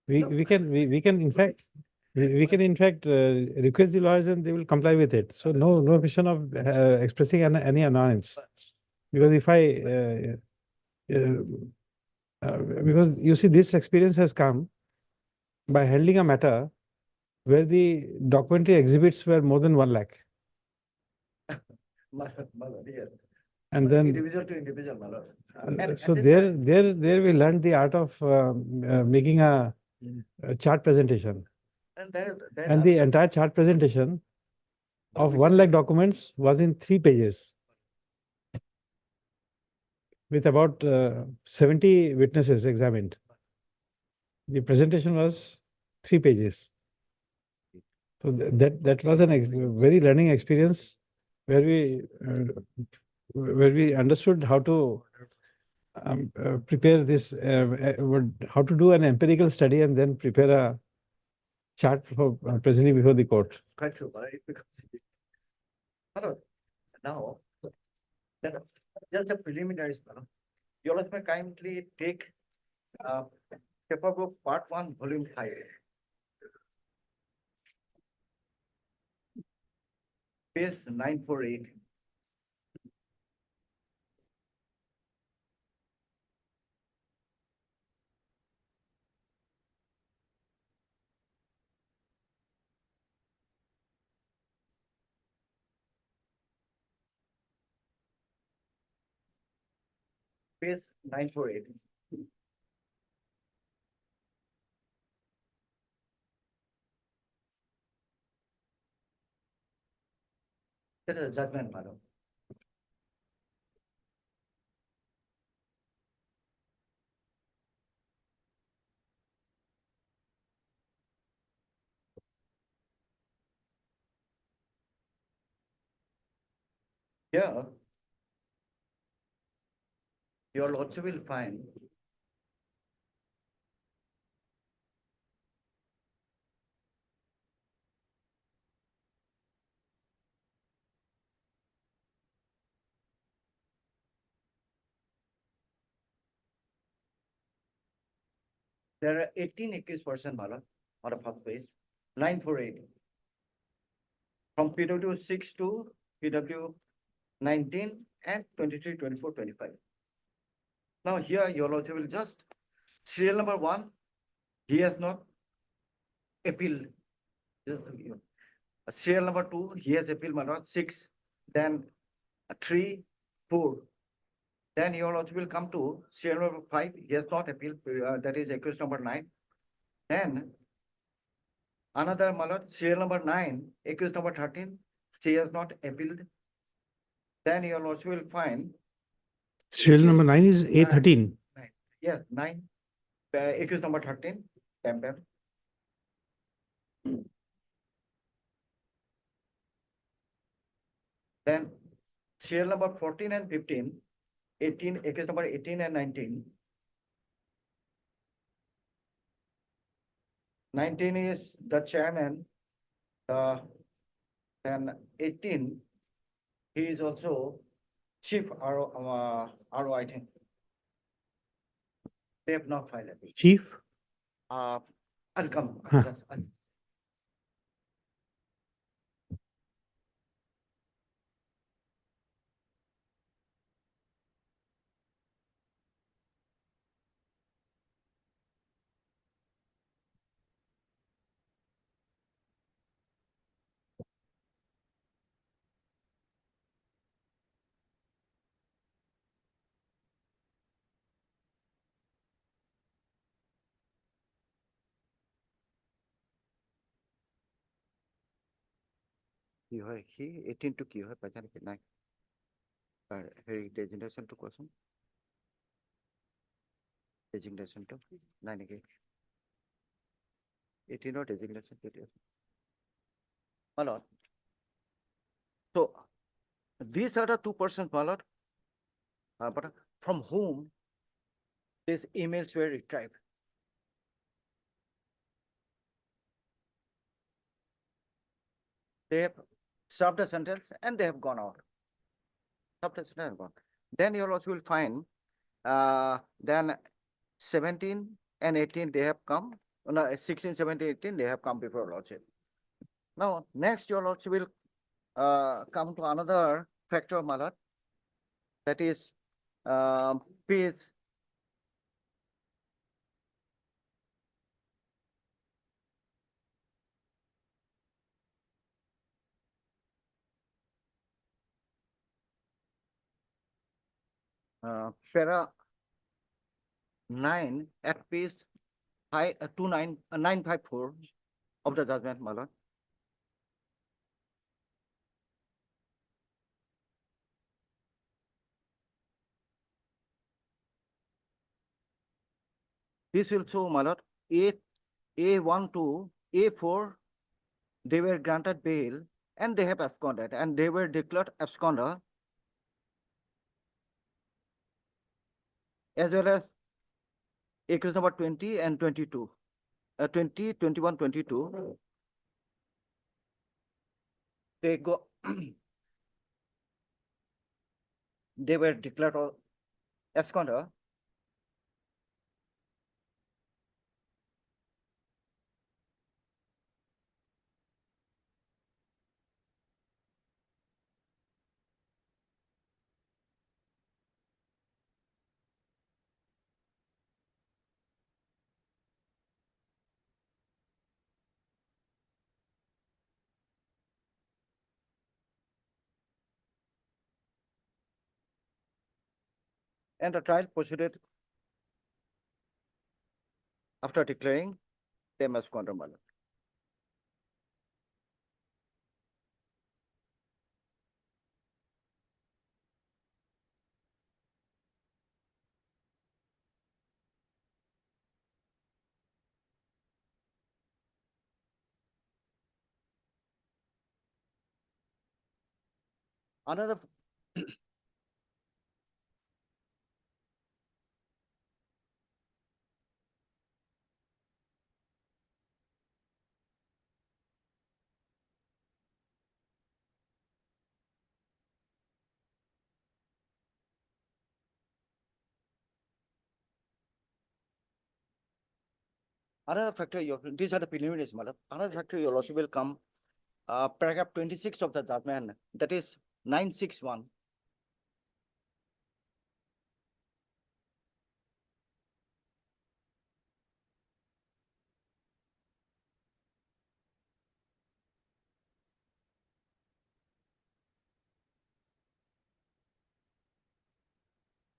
We No. we can in fact we can in fact request the lawyers and they will comply with it. So no question of expressing any annoyance. Because if I because you see this experience has come by handling a matter where the documentary exhibits were more than 1 lakh. My lord, yes. And then Individual to individual, my lord. so at there we learned the art of making a chart presentation. And then And the entire chart presentation of 1 lakh documents was in 3 pages with about 70 witnesses examined. The presentation was 3 pages. So that was an very learning experience where we understood how to prepare this, how to do an empirical study and then prepare a chart for presenting before the court. Quite true, right? Because my lord, now that just a preliminary, my lord. You all may kindly take paper book part 1, volume 5. Page 948. Page 948. That is a judgment, madam. Here, you all also will find there are 18 accused person, madam, on the first page, 948. From PW 6 to PW 19 and 23, 24, 25. Now here your lordship will just serial number 1, he has not appealed. Serial number 2, he has appealed, my lord, 6, then 3, 4. Then your lordship will come to serial number 5, he has not appealed, that is accused number 9. Then another, my lord, serial number 9, accused number 13, she has not appealed. Then your lordship will find Serial number 9 is A13. yes, 9, accused number 13, bam, bam. Then serial number 14 and 15, 18, accused number 18 and 19. 19 is the chairman, then 18, he is also chief RO, I think. They have not filed appeal. Chief? I'll come. Huh. কি হয় C 18 টো কি হয় পাইছা নেকি নাই হেৰি ডেজিগনেশ্যনটো কোৱাচোন ডেজিগনেশ্যনটো নাই নেকি 18 ৰ ডেজিগনেশ্যন কেতিয়া my lord so these are the two persons my lord but from whom these emails were retrieved they have served a sentence and they have gone out served a sentence and gone then you also will find then 17 and 18 they have come no 16 17 18 they have come before lordship now next your lordship will come to another factor my lord that is page para 9 at page 954 of the judgment, my lord. This will show, my lord, A1 to A4, they were granted bail and they have absconded and they were declared absconder as well as accused number 20 and 22. 20, 21, 22. They go, they were declared absconder. And the trial proceeded after declaring them absconder, my lord. Another another factor, these are the preliminaries, madam. Another factor you also will come, paragraph 26 of the judgment, that is 961.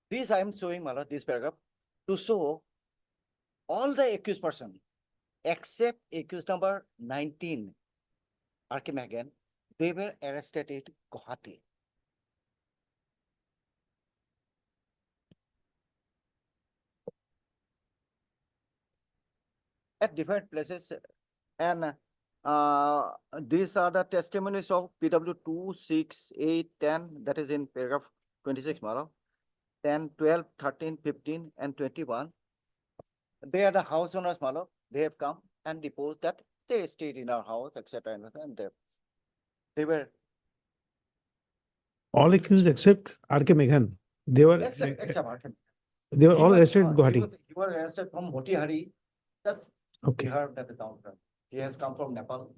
This I am showing, my lord, this paragraph to show all the accused person except accused number 19, R.K. Magan, they were arrested at Guwahati. At different places, and these are the testimonies of PW 2, 6, 8, 10, that is in paragraph 26, Mala, 10, 12, 13, 15, and 21. They are the house owners, Mala. They have come and deposed that they stayed in our house, etc. And they were All accused except R.K. Meghan. They were except RK. they were He all was, arrested in Guwahati. He was arrested from Motihari. That's Okay. Bihar, that is down. He has come from Nepal.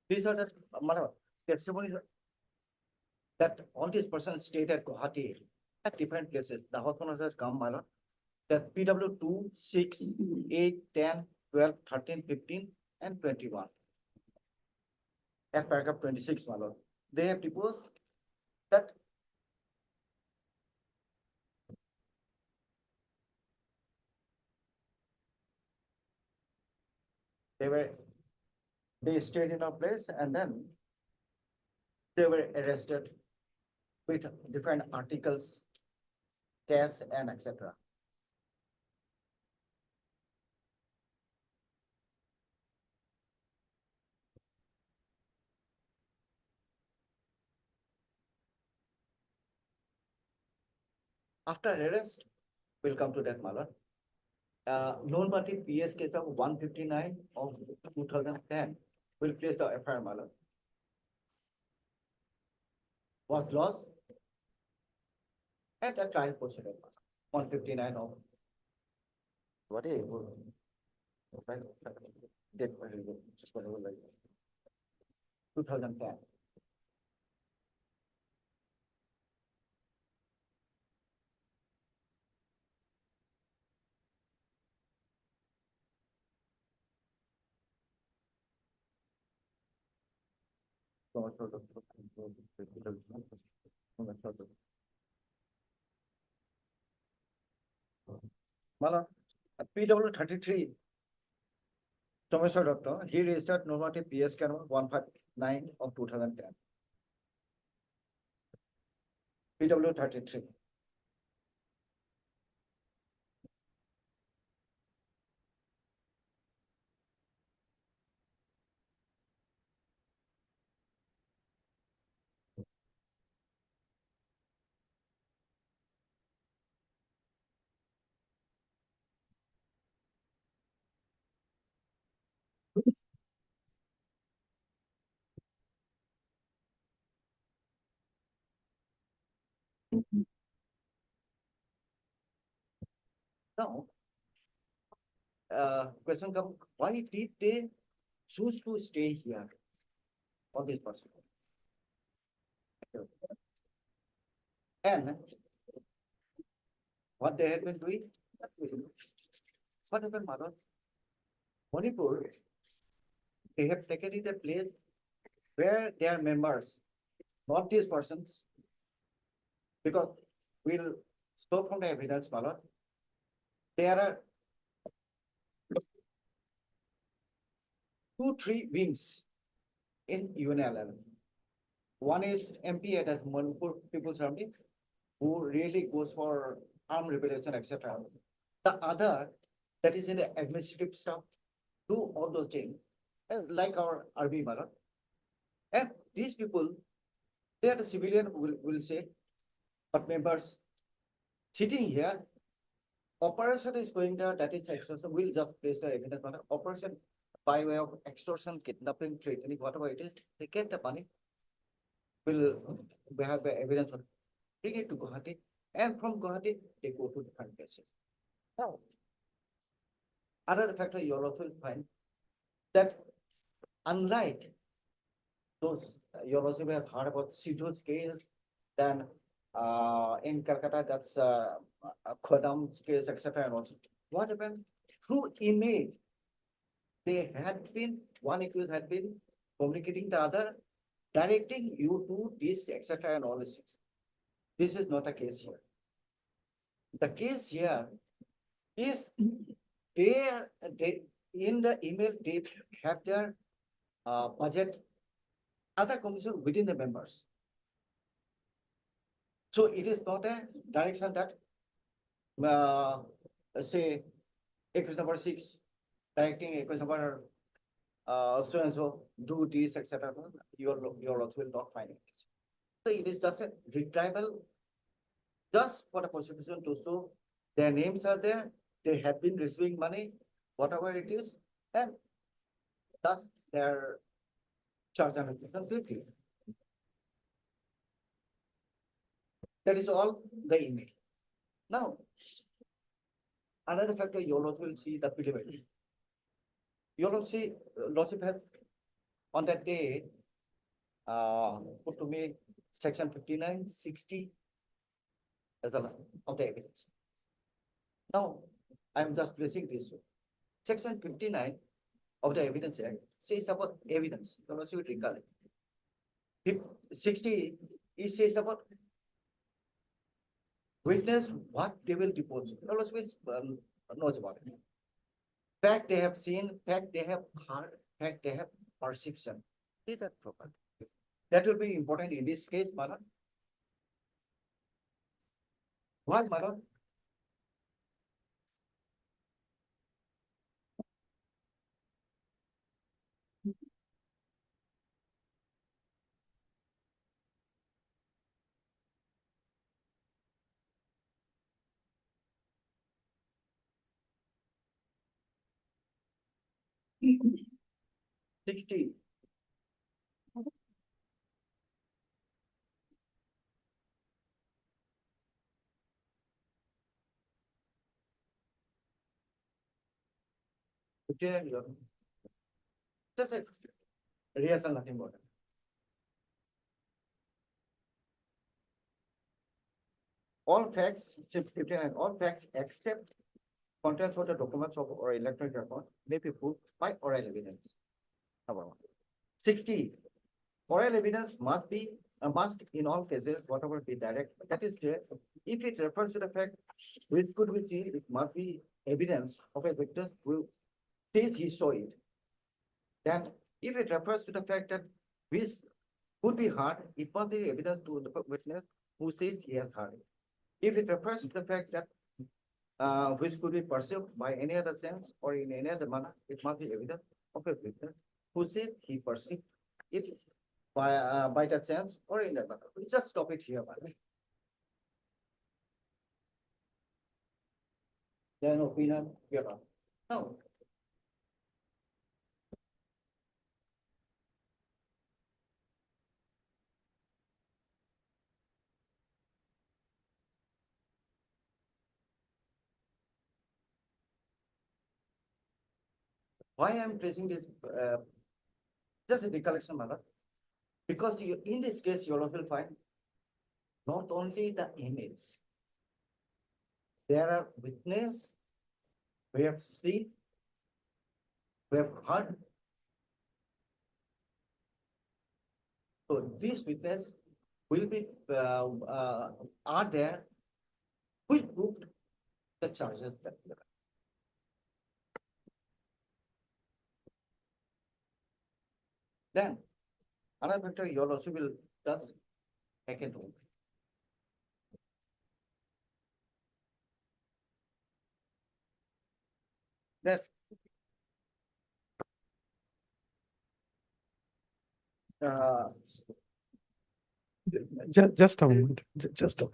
These are the testimonies that all these persons stayed at Guwahati at different places. The house has come, my lord. That PW 2, 6, 8, 10, 12, 13, 15, and 21. At paragraph 26, my lord. They have deposed that they stayed in our place and then they were arrested with different articles, cash and etc. After arrest, we'll come to that, Mala. Known party PS case of 159 of 2010 will place the FIR, Mala. Was lost at a trial procedure, 159 of what is date, 2010. Mala, PW 33. Commissioner Doctor, he registered normative PS Canon 159 of 2010. PW 33. Now, question comes, why did they choose to stay here on this person? And what they had been doing? What happened, mother? Manipur, they have taken it a place where their members, not these persons, because we'll show from the evidence, mother, there are 2-3 wings in UNLL. One is MP as Manipur People's Army, who really goes for armed rebellion, etc. The other, that is in the administrative stuff, do all those things, like our army, mother. And these people, they are the civilian, will say, but members sitting here, operation is going there, that is extortion, we'll just place the evidence, mother. Operation by way of extortion, kidnapping, threatening, whatever it is, they get the money. We have the evidence, bring it to Guwahati, and from Guwahati, they go to different places. Now, another factor you also will find that unlike those, you also have heard about Sidhu's case, then in Calcutta, that's Khodam's case, etc. And also, what happened? Through email, they had been, one accused had been communicating the other, directing you to this, etc. and all this. This is not a case here. The case here is they in the email, they have their budget, other conditions within the members. So it is not a direction that, say, accused number 6, directing accused number so and so, do this, etc. Your also will not find it. So it is just a retrieval, just for the prosecution to show their names are there, they have been receiving money, whatever it is, and thus their charge and quickly. That is all the email. Now, another factor you also will see the preliminary. You also see, Lordship has on that day, put to me section 59, 60 as a of the evidence. Now, I'm just placing this one. Section 59 of the Evidence Act says about evidence. You also recall it. 60, it says about witness what they will depose. Always knows about it. Fact they have seen, fact they have heard, fact they have perception. These are proper. That will be important in this case, Madam. Why, Madam? Mm-hmm. 60. Okay, just a rehearsal, nothing more. All facts, 59, all facts except contents of the documents of or electronic record may be proved by oral evidence. Number one. 60. Oral evidence must be must in all cases, whatever be direct. That is there. If it refers to the fact which could be seen, it must be evidence of a witness who says he saw it. Then, if it refers to the fact that which could be heard, it must be evidence to the witness who says he has heard it. If it refers to the fact that which could be perceived by any other sense or in any other manner, it must be evidence of a witness who says he perceived it by that sense or in that manner. We just stop it here, man. Then opinion, here. No. Why I'm placing this, just a recollection matter, because you, in this case, you will find not only the image, there are witness, we have seen, we have heard. So these witness will be, are there, which proved the charges that we have. Then another factor you also will just make it home. That's Just a moment, just a.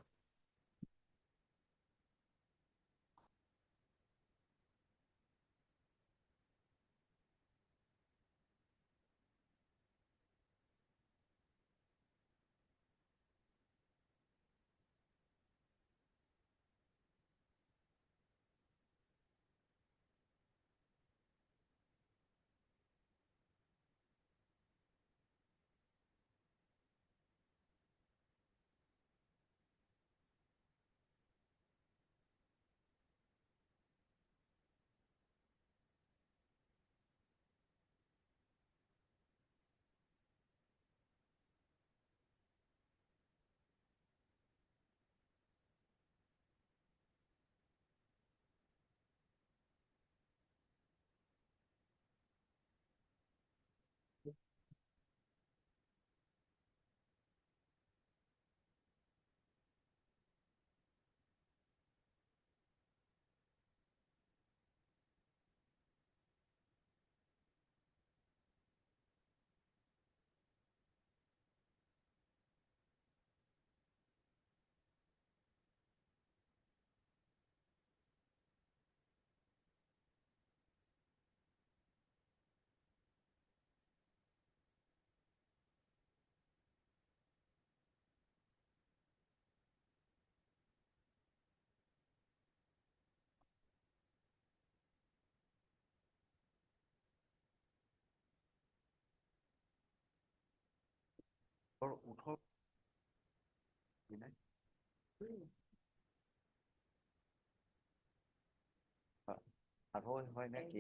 হয় না কি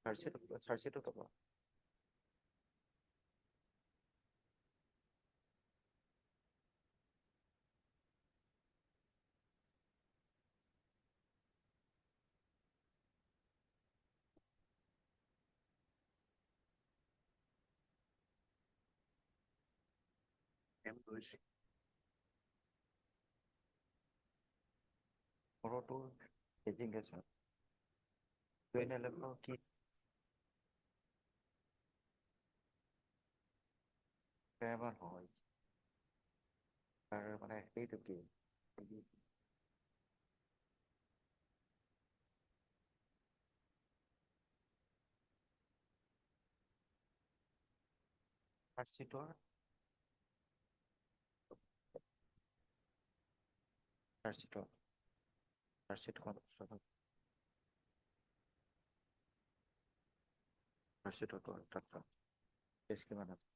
চাৰ্জশ্বিটত পাব। ঘৰতো এজিংগেছন কি এবাৰ হয় তাৰ মানে সেইটো কি চাৰ্জশ্বিটৰ চাৰ্জশ্বিটখন চাৰ্জশ্বিটতো তাত পেজ কিমান আছে?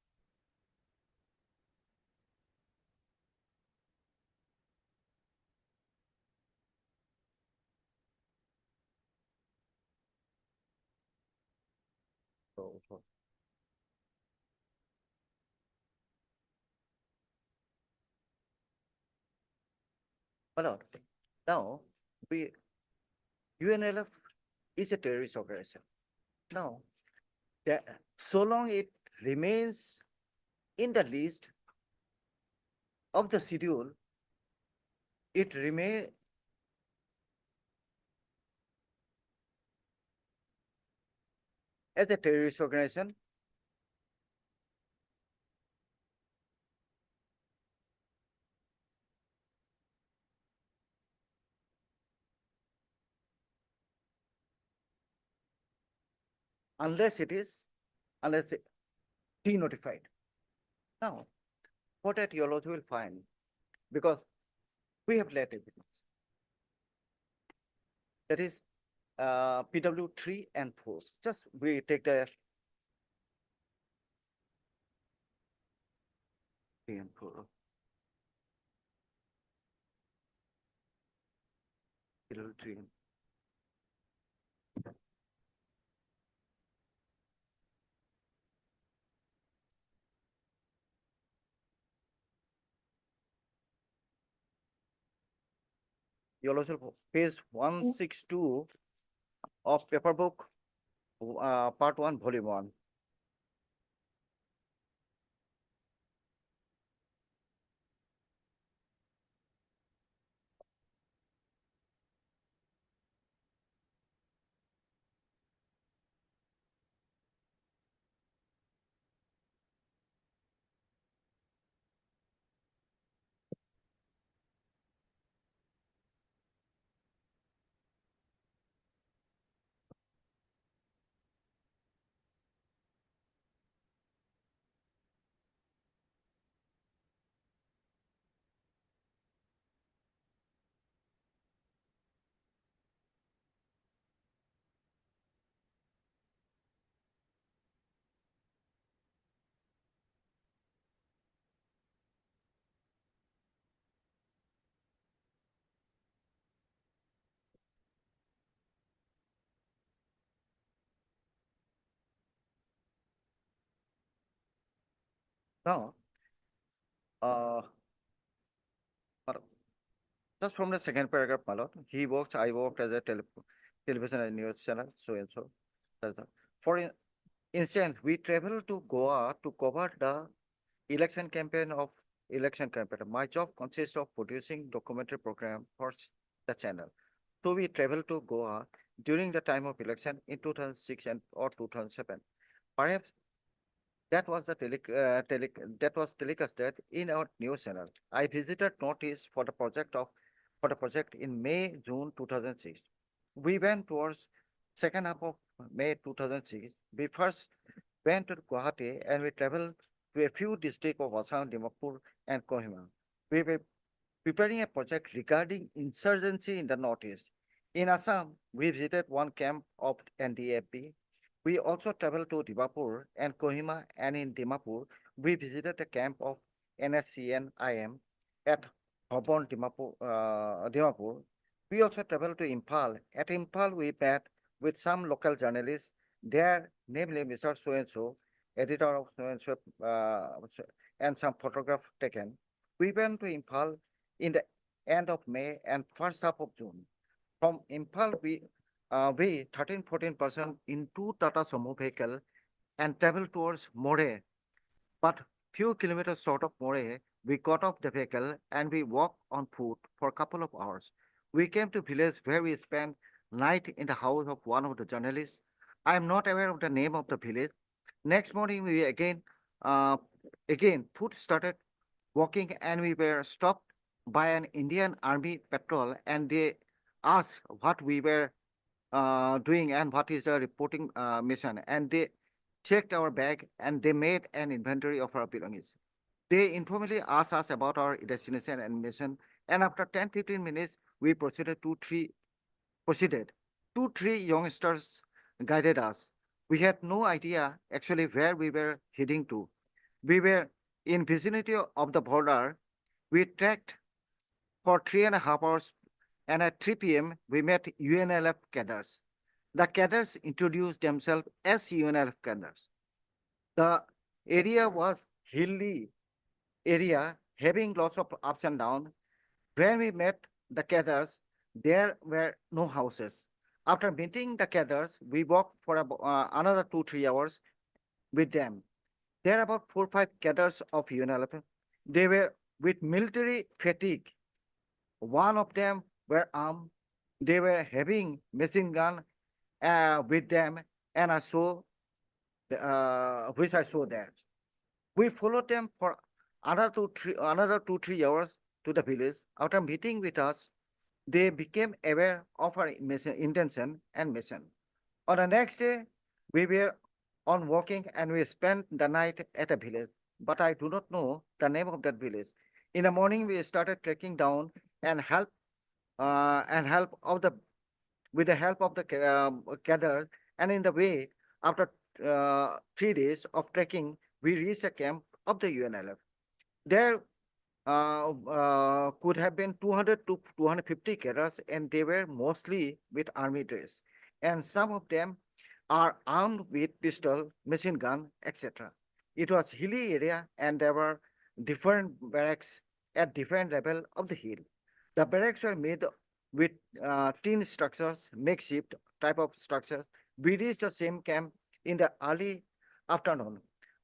Well, now UNLF is a terrorist organization. Now, so long it remains in the list of the schedule, it remain as a terrorist organization. Unless it de-notified. Now, what at your will find, because we have let evidence. That is PW 3 and 4. Just we take the 3 and 4. PW 3 and you'll also page 162 of paper book, part 1, volume 1. Now, just from the second paragraph, my lord, I worked as a television and news channel, so and so. For instance, we traveled to Goa to cover the election campaign. My job consists of producing documentary program for the channel. So we traveled to Goa during the time of election in 2006 or 2007. Perhaps that was telecasted in our news channel. I visited Northeast for the project in May, June 2006. We went towards second half of May 2006. We first went to Guwahati and we traveled to a few districts of Assam, Dimapur, and Kohima. We were preparing a project regarding insurgency in the Northeast. In Assam, we visited one camp of NDAP. We also traveled to Dimapur and Kohima, and in Dimapur, we visited a camp of NSCN IM at Hobon, Dimapur. We also traveled to Impal. At Impal, we met with some local journalists there, namely Mr. So-and-so, editor of so-and-so, and some photograph taken. We went to Impal in the end of May and first half of June. From Impal, we 13-14% in two Tata Sumo vehicle and traveled towards More. But few kilometers short of More, we got off the vehicle and we walked on foot for a couple of hours. We came to village where we spent night in the house of one of the journalists. I am not aware of the name of the village. Next morning, we again, foot started walking and we were stopped by an Indian Army patrol and they asked what we were doing and what is the reporting mission. And they checked our bag and they made an inventory of our belongings. They informally asked us about our destination and mission. And after 10-15 minutes, we proceeded. Two, three youngsters guided us. We had no idea actually where we were heading to. We were in vicinity of the border. We trekked for 3.5 hours and at 3 p.m. we met UNLF cadres. The cadres introduced themselves as UNLF cadres. The area was hilly area having lots of ups and downs. When we met the cadres, there were no houses. After meeting the cadres, we walked for another 2-3 hours with them. There are about 4-5 cadres of UNLF. They were with military fatigue. One of them were armed. They were having machine gun with them, and I saw which I saw there. We followed them for another 2-3 hours to the village. After meeting with us, they became aware of our intention and mission. On the next day, we were on walking and we spent the night at a village, but I do not know the name of that village. In the morning, we started trekking down and with the help of the cadre, and in the way, after 3 days of trekking, we reached a camp of the UNLF. There could have been 200 to 250 cadres, and they were mostly with army dress. And some of them are armed with pistol, machine gun, etc. It was hilly area, and there were different barracks at different level of the hill. The barracks were made with tin structures, makeshift type of structures. We reached the same camp in the early afternoon.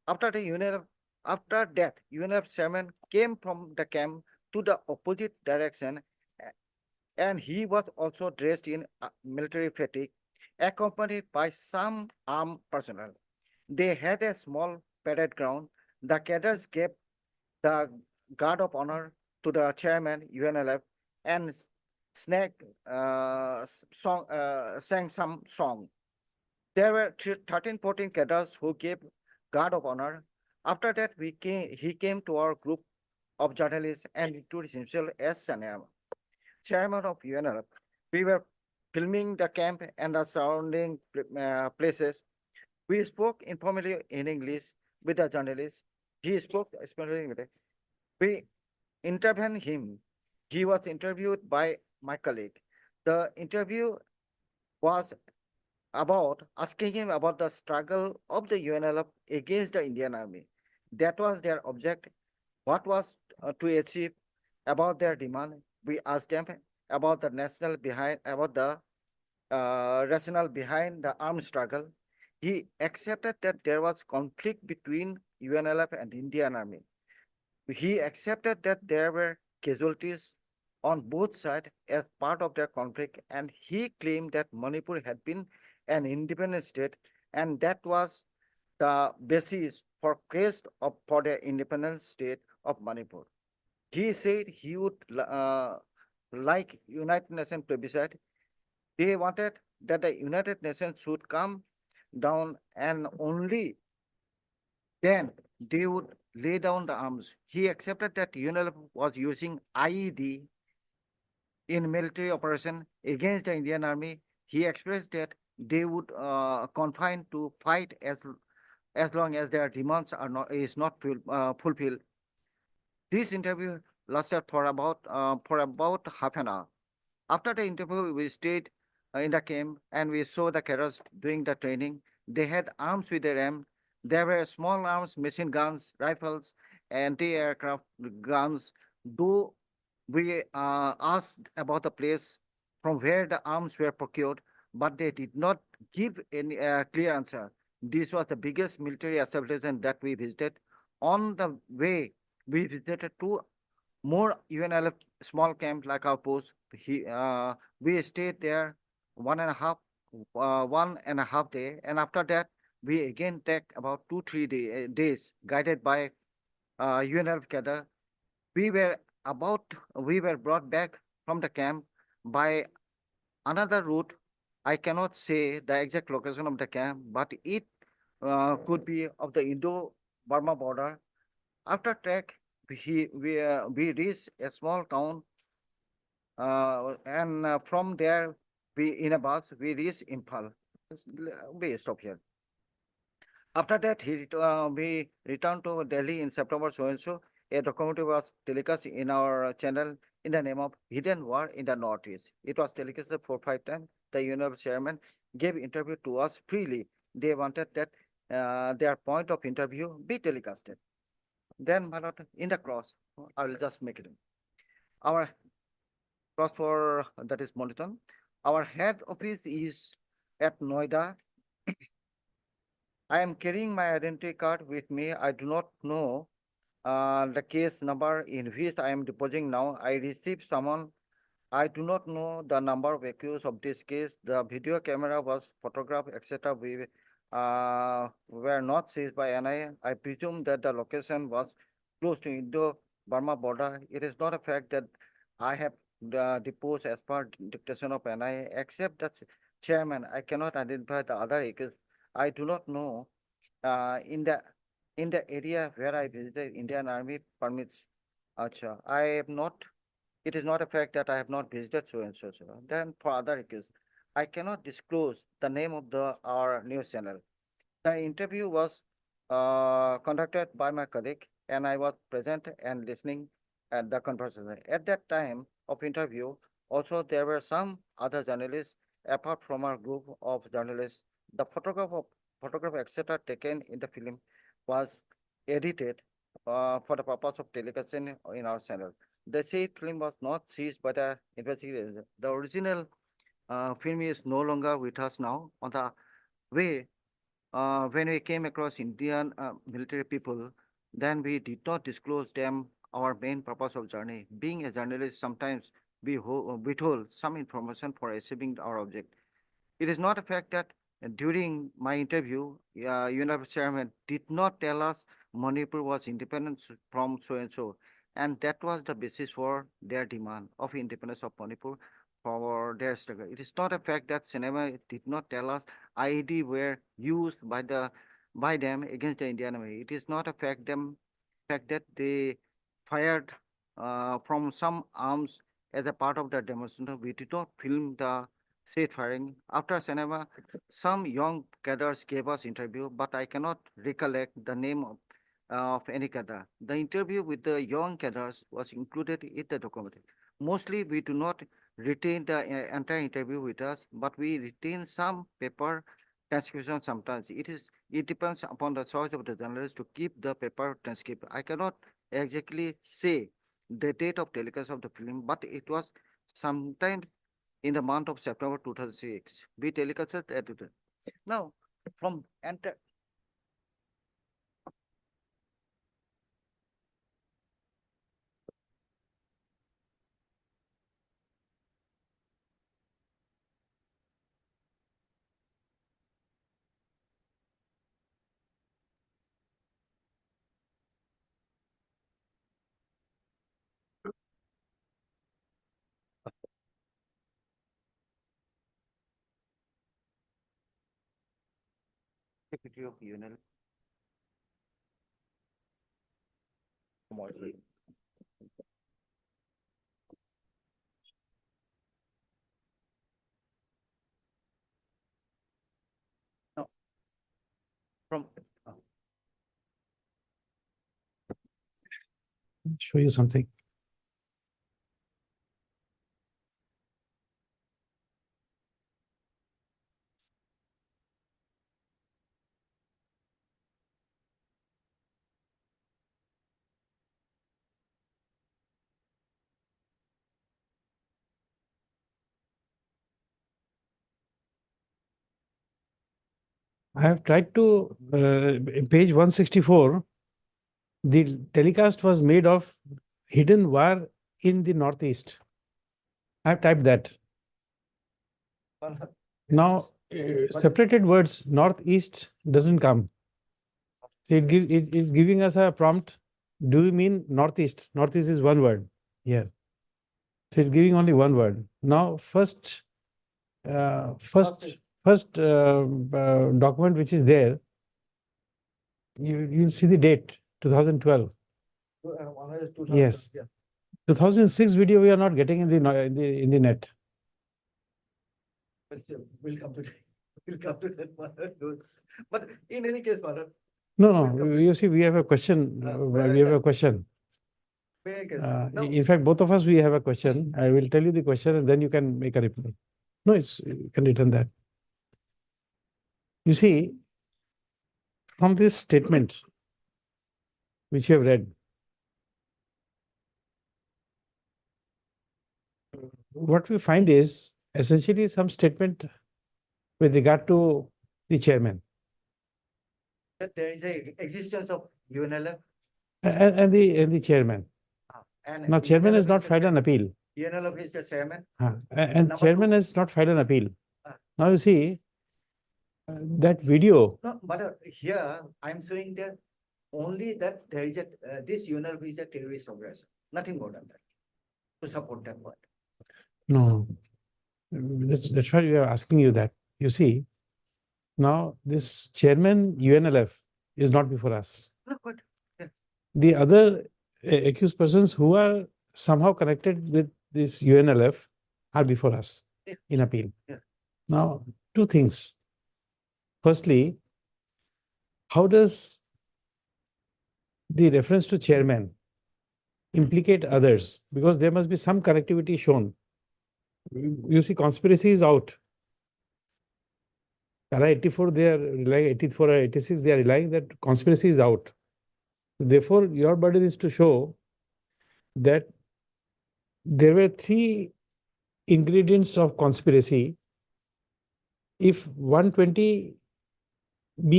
After that, UNLF chairman came from the camp to the opposite direction, and he was also dressed in military fatigue, accompanied by some armed personnel. They had a small parade ground. The cadres gave the guard of honor to the chairman, UNLF, and sang some song. There were 13-14 cadres who gave guard of honor. After that, he came to our group of journalists and introduced himself as chairman of UNLF. We were filming the camp and the surrounding places. We spoke informally in English with the journalists. He spoke Spanish. We interviewed him. He was interviewed by my colleague. The interview was about asking him about the struggle of the UNLF against the Indian Army. That was their object. What was to achieve about their demand? We asked them about the rationale behind the armed struggle. He accepted that there was conflict between UNLF and Indian Army. He accepted that there were casualties on both sides as part of their conflict, and he claimed that Manipur had been an independent state, and that was the basis for for the independent state of Manipur. He said he would like United Nations plebiscite. They wanted that the United Nations should come down and only then they would lay down the arms. He accepted that UNLF was using IED in military operation against the Indian Army. He expressed that they would confine to fight as long as their demands is not fulfilled. This interview lasted for about half an hour. After the interview, we stayed in the camp and we saw the cadets doing the training. They had arms with them. There were small arms, machine guns, rifles, anti-aircraft guns. Though we asked about the place from where the arms were procured, but they did not give any clear answer. This was the biggest military establishment that we visited. On the way, we visited two more UNLF small camp like our post. We stayed there 1.5 day, and after that we again take about 2-3 days guided by UNLF cadre. We were we were brought back from the camp by another route. I cannot say the exact location of the camp, but it could be of the Indo-Burma border. After trek, we reached a small town, and from there, in a bus, we reached Imphal. We stop here. After that, we returned to Delhi in September so and so. A documentary was telecast in our channel in the name of Hidden War in the Northeast. It was telecasted 4-5 times. The university chairman gave interview to us freely. They wanted that their point of interview be telecasted. Then, Bharat, in the cross, I will just make it. Our cross for that is Moniton. Our head office is at Noida. I am carrying my identity card with me. I do not know the case number in which I am depositing now. I received someone. I do not know the number of accused of this case. The video camera was photographed, etc. We were not seized by NIA. I presume that the location was close to Indo-Burma border. It is not a fact that I have deposed as per dictation of NIA, except the chairman. I cannot identify the other accused. I do not know in the area where I visited Indian Army permits. Acha, I have not. It is not a fact that I have not visited so and so. Then for other accused, I cannot disclose the name of our news channel. The interview was conducted by my colleague, and I was present and listening at the conversation. At that time of interview, also there were some other journalists apart from our group of journalists. The photograph etc. taken in the film was edited for the purpose of telecasting in our channel. The said film was not seized by the investigators. The original film is no longer with us now. On the way, when we came across Indian military people, then we did not disclose them our main purpose of journey. Being a journalist, sometimes we withhold some information for achieving our object. It is not a fact that during my interview, University chairman did not tell us Manipur was independent from so and so, and that was the basis for their demand of independence of Manipur for their struggle. It is not a fact that cinema did not tell us IED were used by them against the Indian Army. It is not a fact that they fired from some arms as a part of the demonstration. We did not film the said firing. After cinema, some young cadres gave us interview, but I cannot recollect the name of any cadre. The interview with the young cadres was included in the document. Mostly, we do not retain the entire interview with us, but we retain some paper transcription sometimes. It depends upon the choice of the journalist to keep the paper transcript. I cannot exactly say the date of telecast of the film, but it was sometime in the month of September 2006. We telecasted at it. Now, from enter. Secretary of UNL. No. From show you something. I have tried to, page 164, the telecast was made of hidden wire in the northeast. I have typed that. Now, separated words, northeast doesn't come. So it's giving us a prompt. Do you mean northeast? Northeast is one word here. So it's giving only one word. Now, first document which is there, you'll see the date, 2012. Yes. 2006 video we are not getting in the net. But still, we'll come to that. We'll come to that one. But in any case, Madam, No, you see, we have a question. We have a question. in any case, no, In fact, both of us, we have a question. I will tell you the question and then you can make a reply. No, you can return that. You see, from this statement, which you have read, what we find is essentially some statement with regard to the chairman that there is a existence of UNLF. and the chairman. And Now, chairman has UNLF not is the filed an appeal. UNLF is the chairman. And Number chairman two. has not filed an appeal. Ah. Now you see, that video, No, but here I'm showing that only that there is a, this UNLF is a terrorist organization, nothing more than that, to support that point. no, that's why we are asking you that. You see, now this chairman UNLF is not before us. No, but The other accused persons who are somehow connected with this UNLF are before us Yeah. in appeal. Yeah. Now, two things. Firstly, how does the reference to chairman implicate others? Because there must be some connectivity shown. You see, conspiracy is out. Para 84, they are relying, 84 or 86, they are relying that conspiracy is out. Therefore, your burden is to show that there were three ingredients of conspiracy. If 120B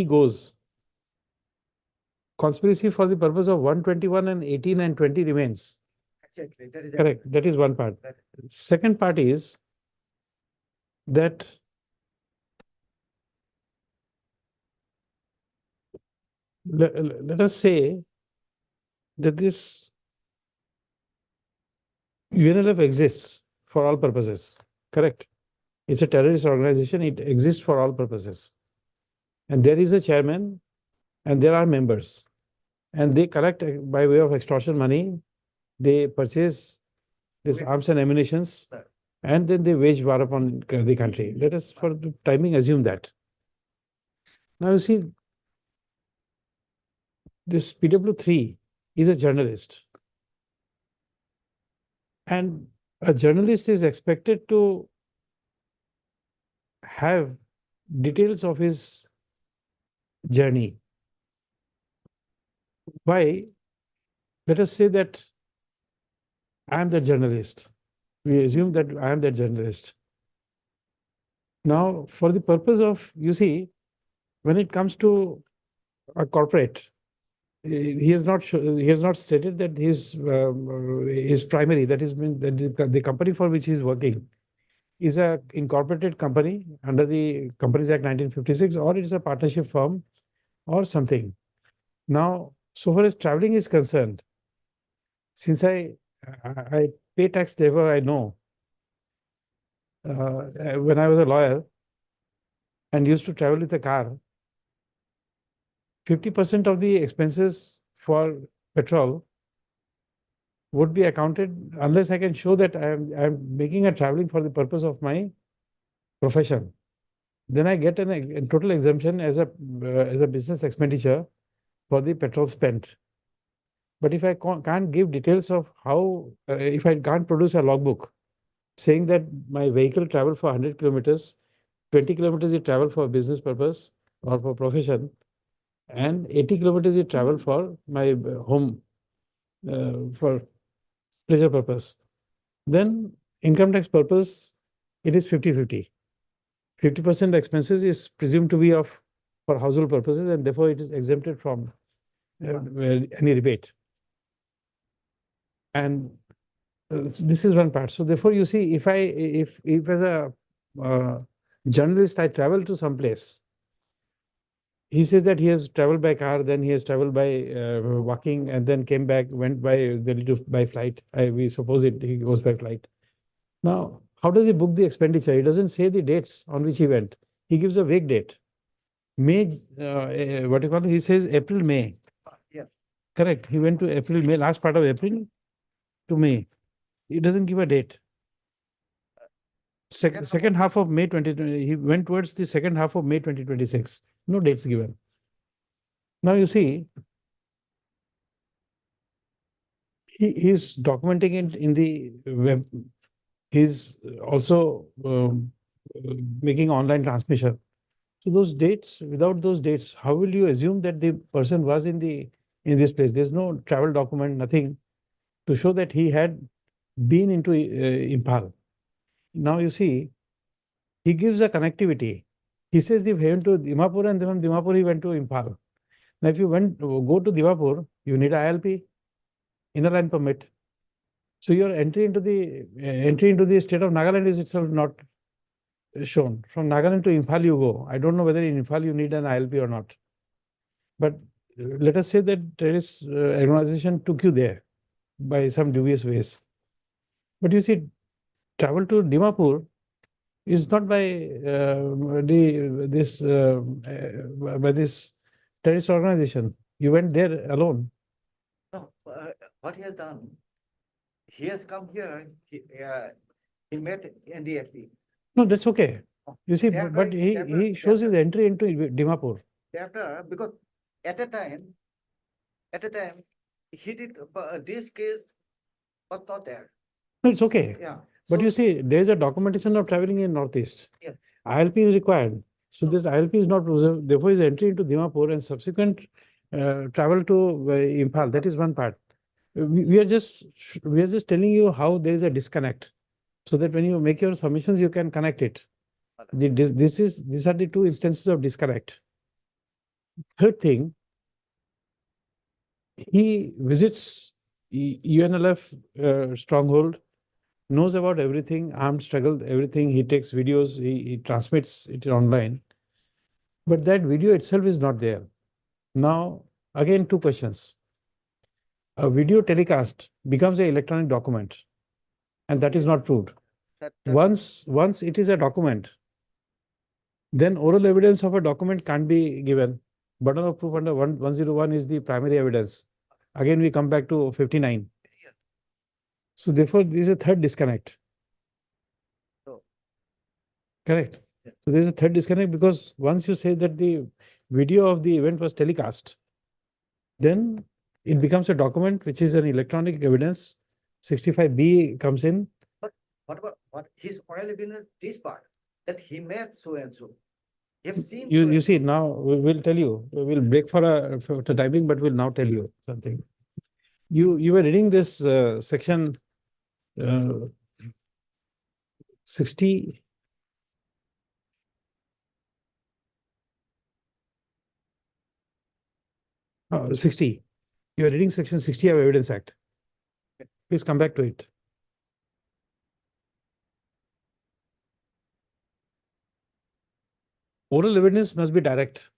goes, conspiracy for the purpose of 121 and 18 and 20 remains. exactly, that is Correct. That is one part. That- Second part is that let us say that this UNLF exists for all purposes. Correct. It's a terrorist organization. It exists for all purposes. And there is a chairman and there are members. And they collect by way of extortion money. They purchase this Okay. arms and ammunitions. Sir. And then they wage war upon the country. Let us, for the timing, assume that. Now you see, this PW3 is a journalist. And a journalist is expected to have details of his journey. Why? Let us say that I am the journalist. We assume that I am the journalist. Now, for the purpose of, you see, when it comes to a corporate, he has not stated that his primary, that is that the company for which he is working is a incorporated company under the Companies Act 1956, or it is a partnership firm or something. Now, so far as traveling is concerned, since I pay tax, therefore I know. When I was a lawyer and used to travel with a car, 50% of the expenses for petrol would be accounted unless I can show that I'm making a traveling for the purpose of my profession. Then I get a total exemption as a business expenditure for the petrol spent. But if I can't give details of how, if I can't produce a logbook saying that my vehicle traveled for 100 kilometers, 20 kilometers it traveled for business purpose or for profession, and 80 kilometers it traveled for my home for pleasure purpose, then income tax purpose, it is 50-50. 50% expenses is presumed to be of for household purposes, and therefore it is exempted from any rebate. And this is one part. So therefore, you see, if as a journalist I travel to some place, he says that he has traveled by car, then he has traveled by walking, and then came back, went by Delhi to by flight. We suppose it he goes by flight. Now, how does he book the expenditure? He doesn't say the dates on which he went. He gives a vague date. May, what you call it? He says April, May. Yeah. Correct. He went to April, May, last part of April to May. He doesn't give a date. Second half of May 2020, he went towards the second half of May 2026. No dates given. Now you see, he is documenting it in the web. He's also making online transmission. So those dates, without those dates, how will you assume that the person was in this place? There's no travel document, nothing to show that he had been into Impal. Now you see, he gives a connectivity. He says he went to Dimapur, and then from Dimapur he went to Impal. Now if you go to Dimapur, you need ILP, inner line permit. So your entry into the state of Nagaland is itself not shown. From Nagaland to Imphal you go. I don't know whether in Imphal you need an ILP or not. But let us say that there is organization took you there by some dubious ways. But you see, travel to Dimapur is not by this terrorist organization. You went there alone. No, what he has done, he has come here, he met NDFP. No, that's okay. You see, They are but trying- he shows his entry into Dimapur. After, because at a time, he did, this case was not there. No, it's okay. Yeah. But So- you see, there is a documentation of traveling in Northeast. Yeah. ILP is required. So this ILP is not preserved. Therefore, his entry into Dimapur and subsequent travel to Imphal, that is one part. We are just telling you how there is a disconnect, so that when you make your submissions, you can connect it. These are the two instances of disconnect. Third thing, he visits UNLF stronghold, knows about everything, armed struggle, everything. He takes videos, he transmits it online. But that video itself is not there. Now, again, two questions. A video telecast becomes an electronic document, and that is not proved. Once it is a document, then oral evidence of a document can't be given. Burden of proof under 101 is the primary evidence. Again, we come back to 59. So therefore, there is a third disconnect. Correct. So there is a third disconnect, because once you say that the video of the event was telecast, then it becomes a document which is an electronic evidence. 65B comes in. What about his oral evidence, this part, that he met so and so. You have seen. You see, now we will tell you, we will break for the timing, but we'll now tell you something. You were reading this section 60. Oh, 60. You are reading section 60 of Evidence Act. Please come back to it. Oral evidence must be direct.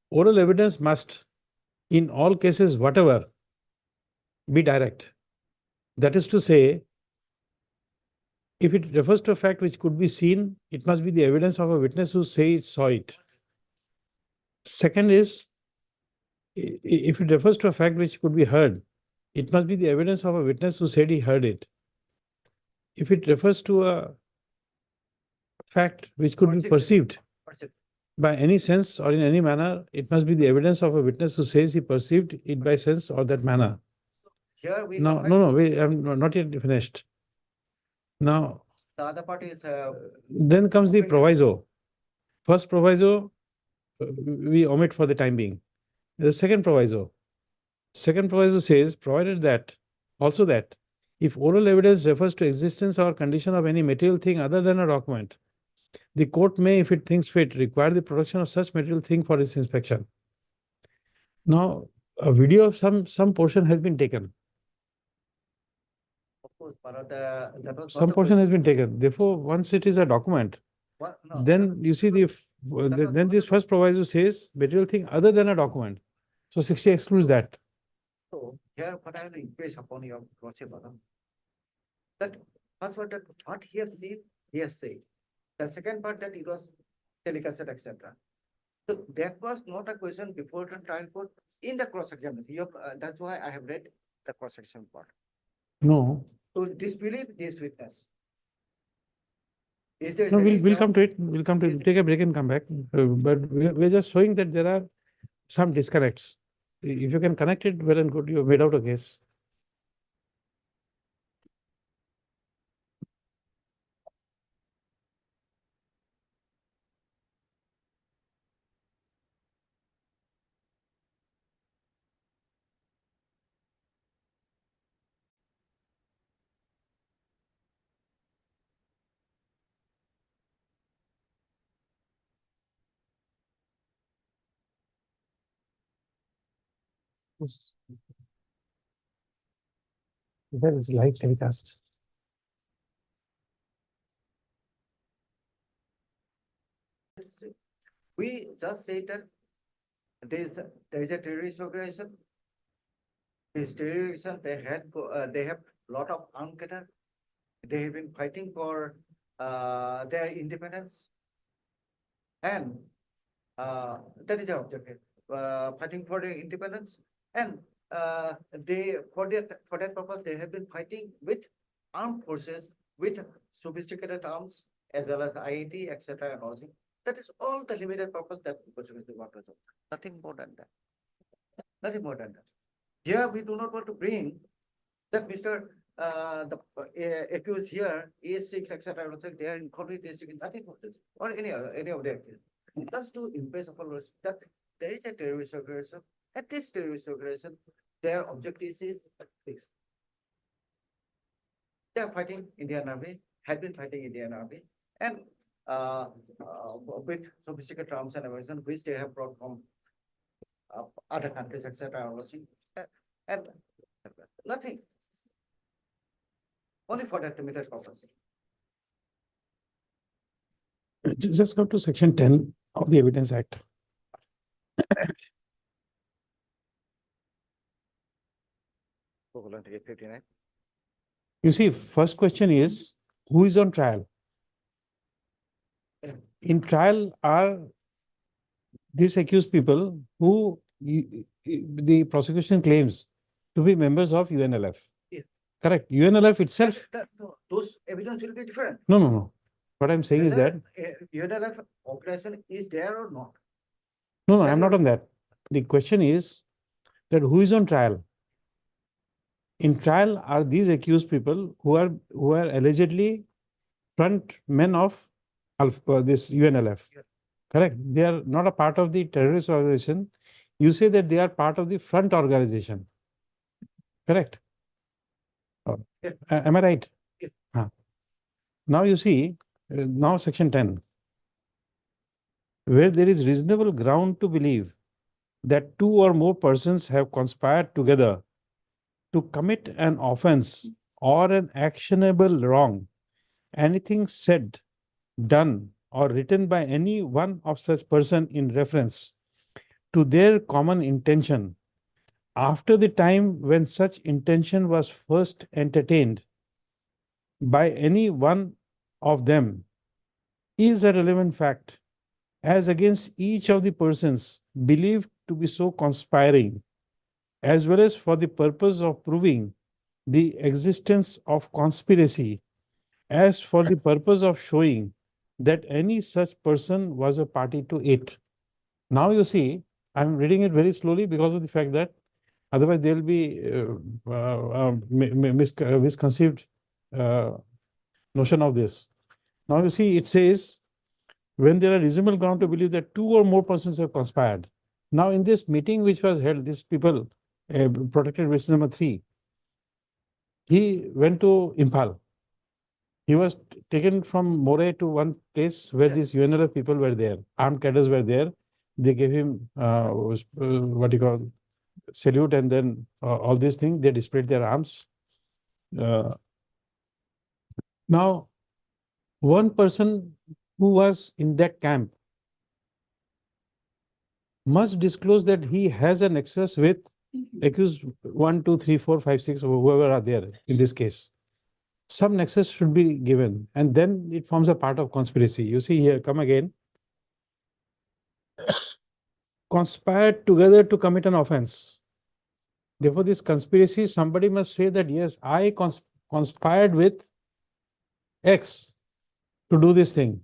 Oral evidence must, in all cases, whatever, be direct. That is to say, if it refers to a fact which could be seen, it must be the evidence of a witness who saw it. Second is, if it refers to a fact which could be heard, it must be the evidence of a witness who said he heard it. If it refers to a fact which could be perceived by any sense or in any manner, it must be the evidence of a witness who says he perceived it by sense or that manner. here we. No, combine- no, no, I'm not yet finished. Now, The other part is, then comes the opinion. proviso. First proviso, we omit for the time being. The second proviso. Second proviso says, provided that, also that, if oral evidence refers to existence or condition of any material thing other than a document, the court may, if it thinks fit, require the production of such material thing for its inspection. Now, a video of some portion has been taken. Of course, but that was. not Some a portion has question. been taken. Therefore, once it is a document, What? No, then you see then this first proviso says material thing other than a document. So 60 excludes that. So here, what I will impress upon your lordship, madam, that first what he has seen, he has said. The second part that it was telecassette, etc. So that was not a question before the trial court in the cross examination. That's why I have read the cross section part. No, To disbelieve this witness. Is there? no, any we'll come ground- to it. We'll come to Is it. it- Take a break and come back. But we're just showing that there are some disconnects. If you can connect it, well and good, you have made out a case. That is live telecast. We just say that there is a terrorist organization. This terrorism, they have lot of armed cattle. They have been fighting for their independence. And that is their objective, fighting for their independence. And for that purpose, they have been fighting with armed forces, with sophisticated arms, as well as IIT, etc. and all things. That is all the limited purpose that we want to do. Nothing more than that. Nothing more than that. Here, we do not want to bring that Mr. The accused here, A6, etc. They are in conflict, nothing for this, or any of the activities. Just to impress upon us that there is a terrorist organization. At this terrorist organization, their objective is this. They are fighting Indian Army, had been fighting Indian Army, and with sophisticated arms and everything, which they have brought from other countries, etc. And nothing. Only for that limited purpose. Just go to section 10 of the Evidence Act. Equivalent to 59. You see, first question is, who is on trial? In trial are these accused people who the prosecution claims to be members of UNLF. Yeah. Correct. UNLF itself. No, those evidence will be different. No, no, no. What I'm saying is that, UNLF operation is there or not? no, no, That I'm not you- on that. The question is that who is on trial? In trial are these accused people who are allegedly front men of this UNLF. Yeah. Correct. They are not a part of the terrorist organization. You say that they are part of the front organization. Correct. Yeah. Am I right? Yeah. Now you see, now section 10, where there is reasonable ground to believe that two or more persons have conspired together to commit an offense or an actionable wrong, anything said, done, or written by any one of such person in reference to their common intention after the time when such intention was first entertained by any one of them is a relevant fact as against each of the persons believed to be so conspiring, as well as for the purpose of proving the existence of conspiracy, as for the purpose of showing that any such person was a party to it. Now you see, I'm reading it very slowly because of the fact that Otherwise, there will be misconceived notion of this. Now you see, it says, when there are reasonable ground to believe that two or more persons have conspired. Now in this meeting which was held, these people, protected witness number 3, he went to Imphal. He was taken from More to one place where these UNLF people were there, armed cadres were there. They gave him what you call salute, and then all these things, they displayed their arms. Now, one person who was in that camp must disclose that he has an access with accused 1, 2, 3, 4, 5, 6, or whoever are there in this case. Some nexus should be given, and then it forms a part of conspiracy. You see here, come again. Conspired together to commit an offense. Therefore, this conspiracy, somebody must say that, yes, I conspired with X to do this thing.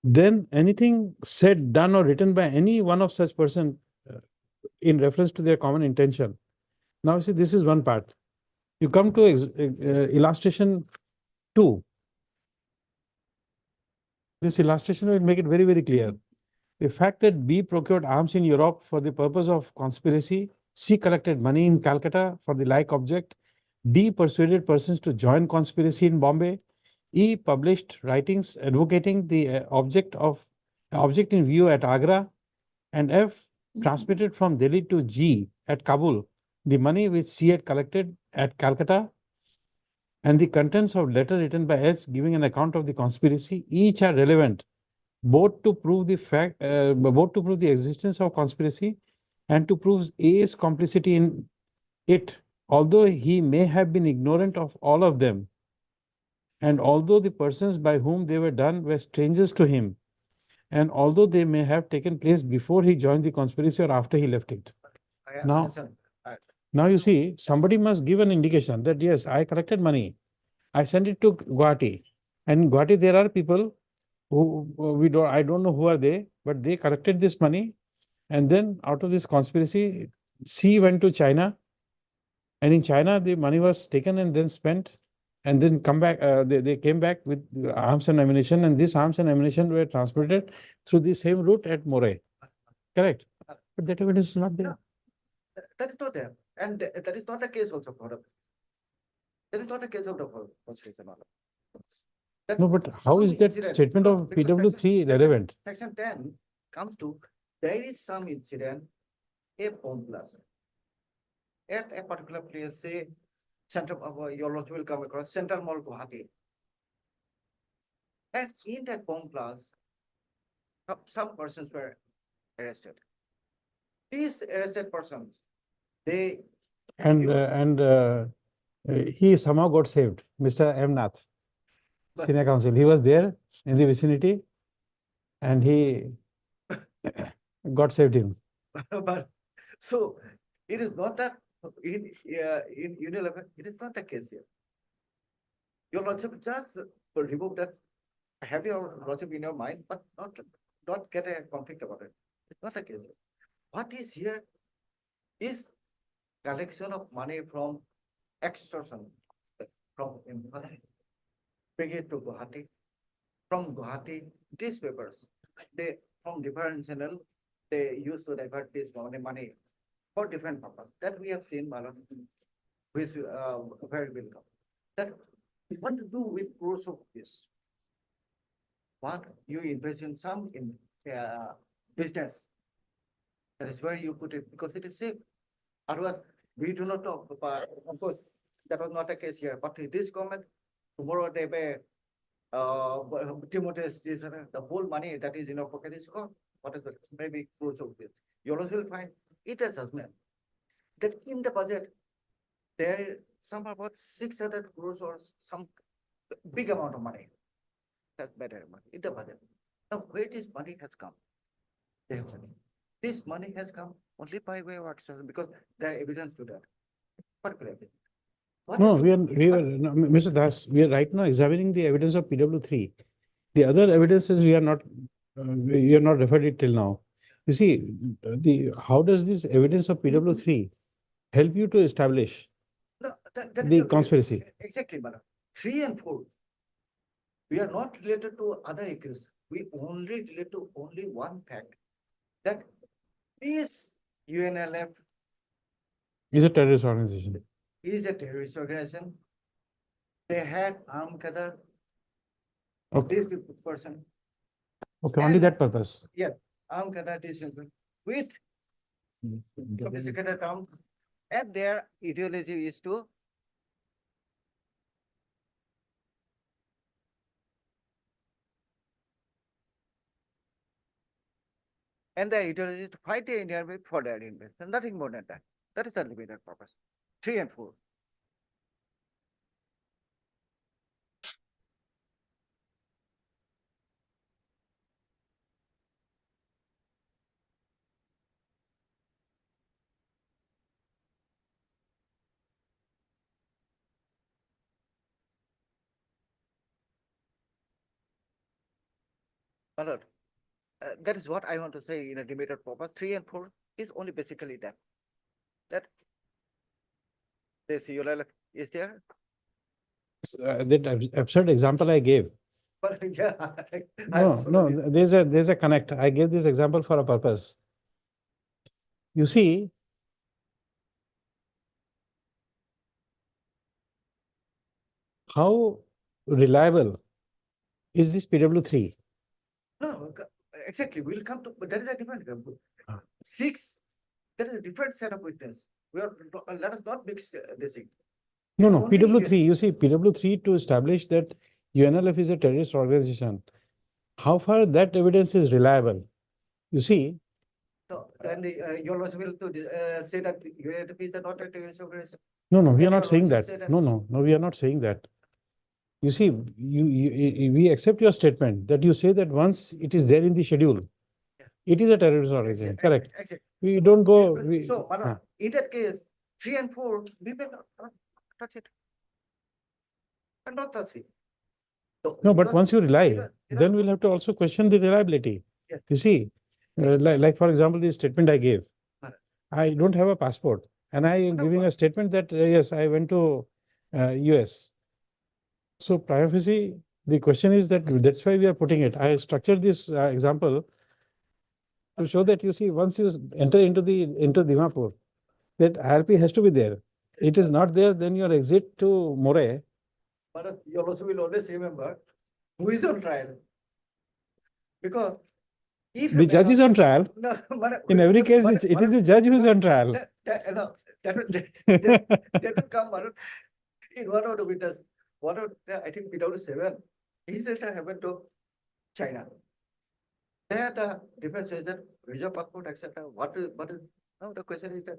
Then anything said, done, or written by any one of such person in reference to their common intention. Now, you see, this is one part. You come to illustration 2. This illustration will make it very, very clear. The fact that B procured arms in Europe for the purpose of conspiracy, C collected money in Calcutta for the like object, D persuaded persons to join conspiracy in Bombay, E published writings advocating the object in view at Agra, and F transmitted from Delhi to G at Kabul the money which C had collected at Calcutta, and the contents of letter written by H giving an account of the conspiracy. Each are relevant both to prove the existence of conspiracy and to prove A's complicity in it, although he may have been ignorant of all of them, and although the persons by whom they were done were strangers to him, and although they may have taken place before he joined the conspiracy or after he left it. Now you see, somebody must give an indication that, yes, I collected money, I sent it to Guwahati, and in Guwahati there are people who I don't know who are they, but they collected this money, and then out of this conspiracy, C went to China, and in China the money was taken and then spent, and then come back. They came back with arms and ammunition, and this arms and ammunition were transported through the same route at More. Correct, but that evidence is not there. That is not there, and that is not the case also for the. That is not the case of the conspiracy. No, but how is that statement of PW3 relevant? Section 10 comes to, there is some incident, a bomb blast. At a particular place, say, your lot will come across Central Mall, Guwahati. And in that bomb blast, some persons were arrested. These arrested persons, they. He somehow got saved, Mr. M. Nath. Senior counsel, he was there in the vicinity, and he God saved him. But so it is not that in Unilever, it is not the case here. Your lordship just remove that, have your lordship in your mind, but not get a conflict about it. It's not the case here. What is here is collection of money from extortion from bring it to Guwahati. From Guwahati, these papers, they from different channel, they used to divert this money for different purpose. That we have seen, Malan, which very welcome. That what to do with crores of this? What you invest in some in business. That is where you put it because it is safe. Otherwise, we do not know. But of course, that was not the case here. But this government, tomorrow they may Timothy's the whole money that is in your pocket is gone. What is it? Maybe close of this. You also will find it assessment that in the budget there is some about 600 crores or some big amount of money. That's better money in the budget. Now where this money has come? This money has come only by way of extortion because there are evidence to that. Particular evidence. No, no, Mr. Das, we are right now examining the evidence of PW3. The other evidences we are not referred it till now. You see, how does this evidence of PW3 help you to establish No, that is the okay. conspiracy? Exactly, madam. 3 and 4. We are not related to other accused. We only relate to only one fact, that this UNLF Is a terrorist organization. is a terrorist organization. They had armed gather of Okay, this person, okay, only and- that purpose. armed gather this with sophisticated terms, and their ideology is to is to fight the Indian army for their investment, nothing more than that. That is the limited purpose. 3 and 4. My lord, that is what I want to say in a limited purpose. 3 and 4 is only basically that. That this ULL is there. That absurd example I gave. But yeah. No, no, there's a connect. I gave this example for a purpose. You see, how reliable is this PW3? No, exactly. We'll come to, but that is a different. Ah. 6, that is a different set of witness. We are, let us not mix this thing. No, It's no, only PW3, you see, PW3 to establish that UNLF is a terrorist organization. How far that evidence is reliable? You see, So, and you're also will to say that UNLF is not a terrorist organization. no, no, we are And not you're saying also that. say that- No, no, no, we are not saying that. You see, we accept your statement that you say that once it is there in the schedule, Yeah. it is a terrorist organization, correct? Exactly. We So, don't go, So, Manoj, huh. in that case, 3 and 4, we will not touch it. And not touch it. So, No, but because, once you rely, you know, then we'll have to also question the reliability. Yeah. You see, like for example, the statement I gave, Right. I don't have a passport and I am No, giving a statement that, yes, I went to US. So prima facie, the question is that that's why we are putting it. I structured this example to show that you see, once you enter into Dimapur, that IRP has to be there. It is not there, then your exit to More. But you also will always remember who is on trial. Because if The judge is on trial. No, In every case, it is the judge who is on trial. That will come, Manoj, in one of the witness, I think PW7, he said that happened to China. There the defense says that visa passport, etc. What is, now the question is that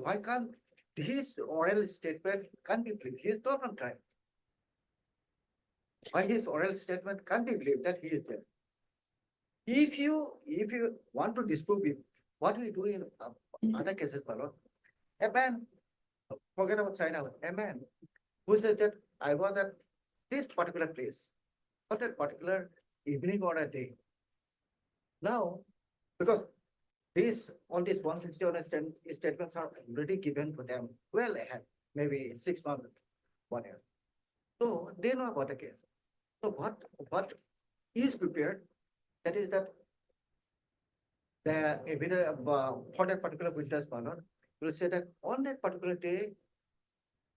why can't his oral statement can't be believed? He is not on trial. Why his oral statement can't be believed that he is there? If you want to disprove it, what we do in other cases, Manoj, a man, forget about China, a man who said that I was at this particular place, not a particular evening or a day. Now, because all these 160 honest statements are already given to them well ahead, maybe 6 months, 1 year. So they know about the case. So what is prepared, that is that the evidence for that particular witness, Manoj, will say that on that particular day,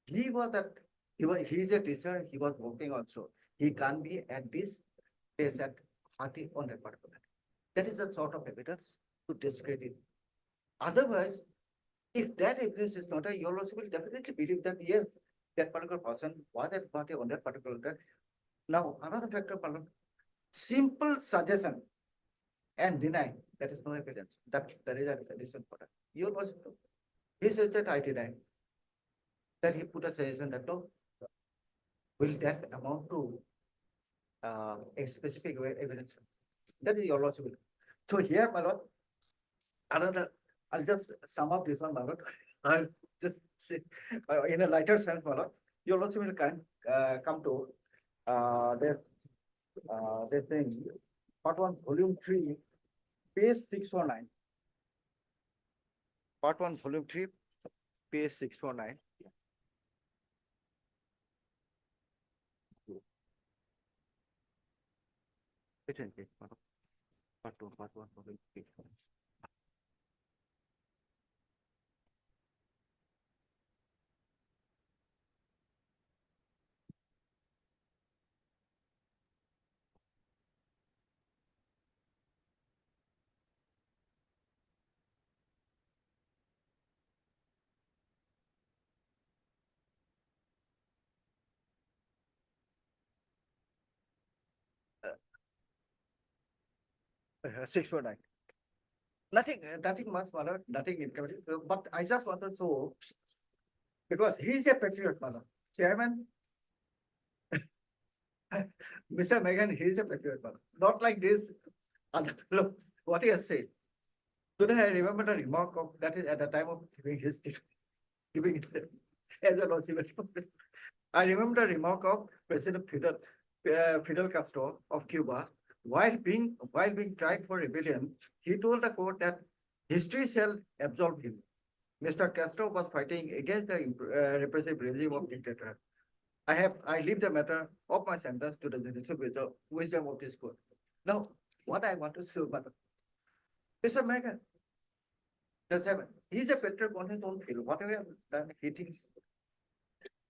he is a teacher, he was working also. He can't be at this place at party on that particular day. That is the sort of evidence to discredit. Otherwise, if that evidence is not there, you also will definitely believe that yes, that particular person was at party on that particular day. Now, another factor, simple suggestion and deny, that is no evidence. That is important. You also, he says that I deny. That he put a suggestion that no, will that amount to a specific evidence? That is your logic. So here, my lord, I'll just sum up this one, my lord. I'll just say in a lighter sense, my lord, your logic will come to this thing, part 1, volume 3, page 649. Part 1, volume 3, page 649. Part one. Uh, 649. Nothing much, Mother, nothing incoming, but I just wanted to, because he's a patriot, Mother. Chairman, Mr. Megan, he's a patriot, Mother. Not like this other fellow, what he has said. Today I remember the remark of, that is at the time of giving his, giving it as a lordship. I remember the remark of President Fidel Castro of Cuba, while being tried for rebellion, he told the court that history shall absolve him. Mr. Castro was fighting against the repressive regime of dictator. I leave the matter of my sentence to the judicial wisdom of this court. Now, what I want to say about Mr. Megan, he's a patriot on his own field. Whatever done, he thinks,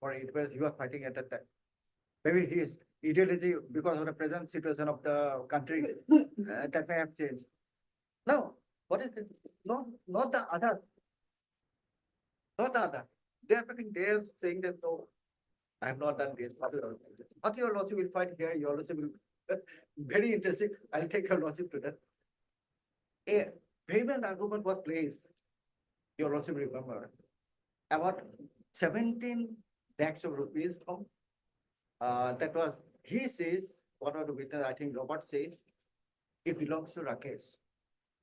or it was you are fighting at that time. Maybe his ideology, because of the present situation of the country, that may have changed. No, what is it? Not the other. Not the other. They are saying that no, I have not done this. What your lordship will fight here, your lordship will very interesting. I'll take your lordship to that. A payment argument was placed, your lordship remember, about 17 lakhs of rupees from that was, he says, one of the witness, I think Robert says, it belongs to Rakesh.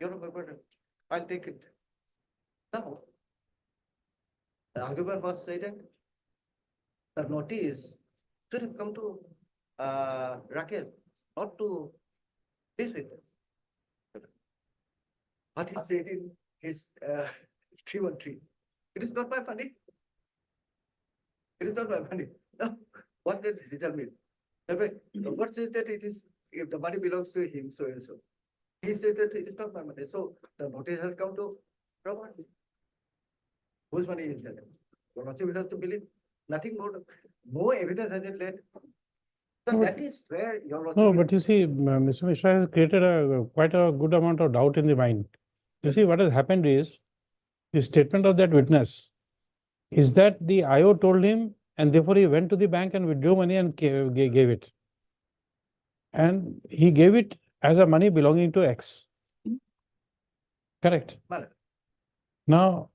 You remember, I'll take it. Now, the argument was said that the notice should have come to Rakesh, not to this witness. What he said in his 313, it is not my money. It is not my money. No. What did the decision mean? Robert says that it is, if the money belongs to him, so and so. He said that it is not my money. So the notice has come to Robert. Whose money is that? Your lordship has to believe. Nothing more. No evidence has been laid. So that is where your lordship. No, but you see, Mr. Mishra has created quite a good amount of doubt in the mind. You see, what has happened is, the statement of that witness is that the IO told him, and therefore he went to the bank and withdrew money and gave it. And he gave it as a money belonging to X. Correct. Now,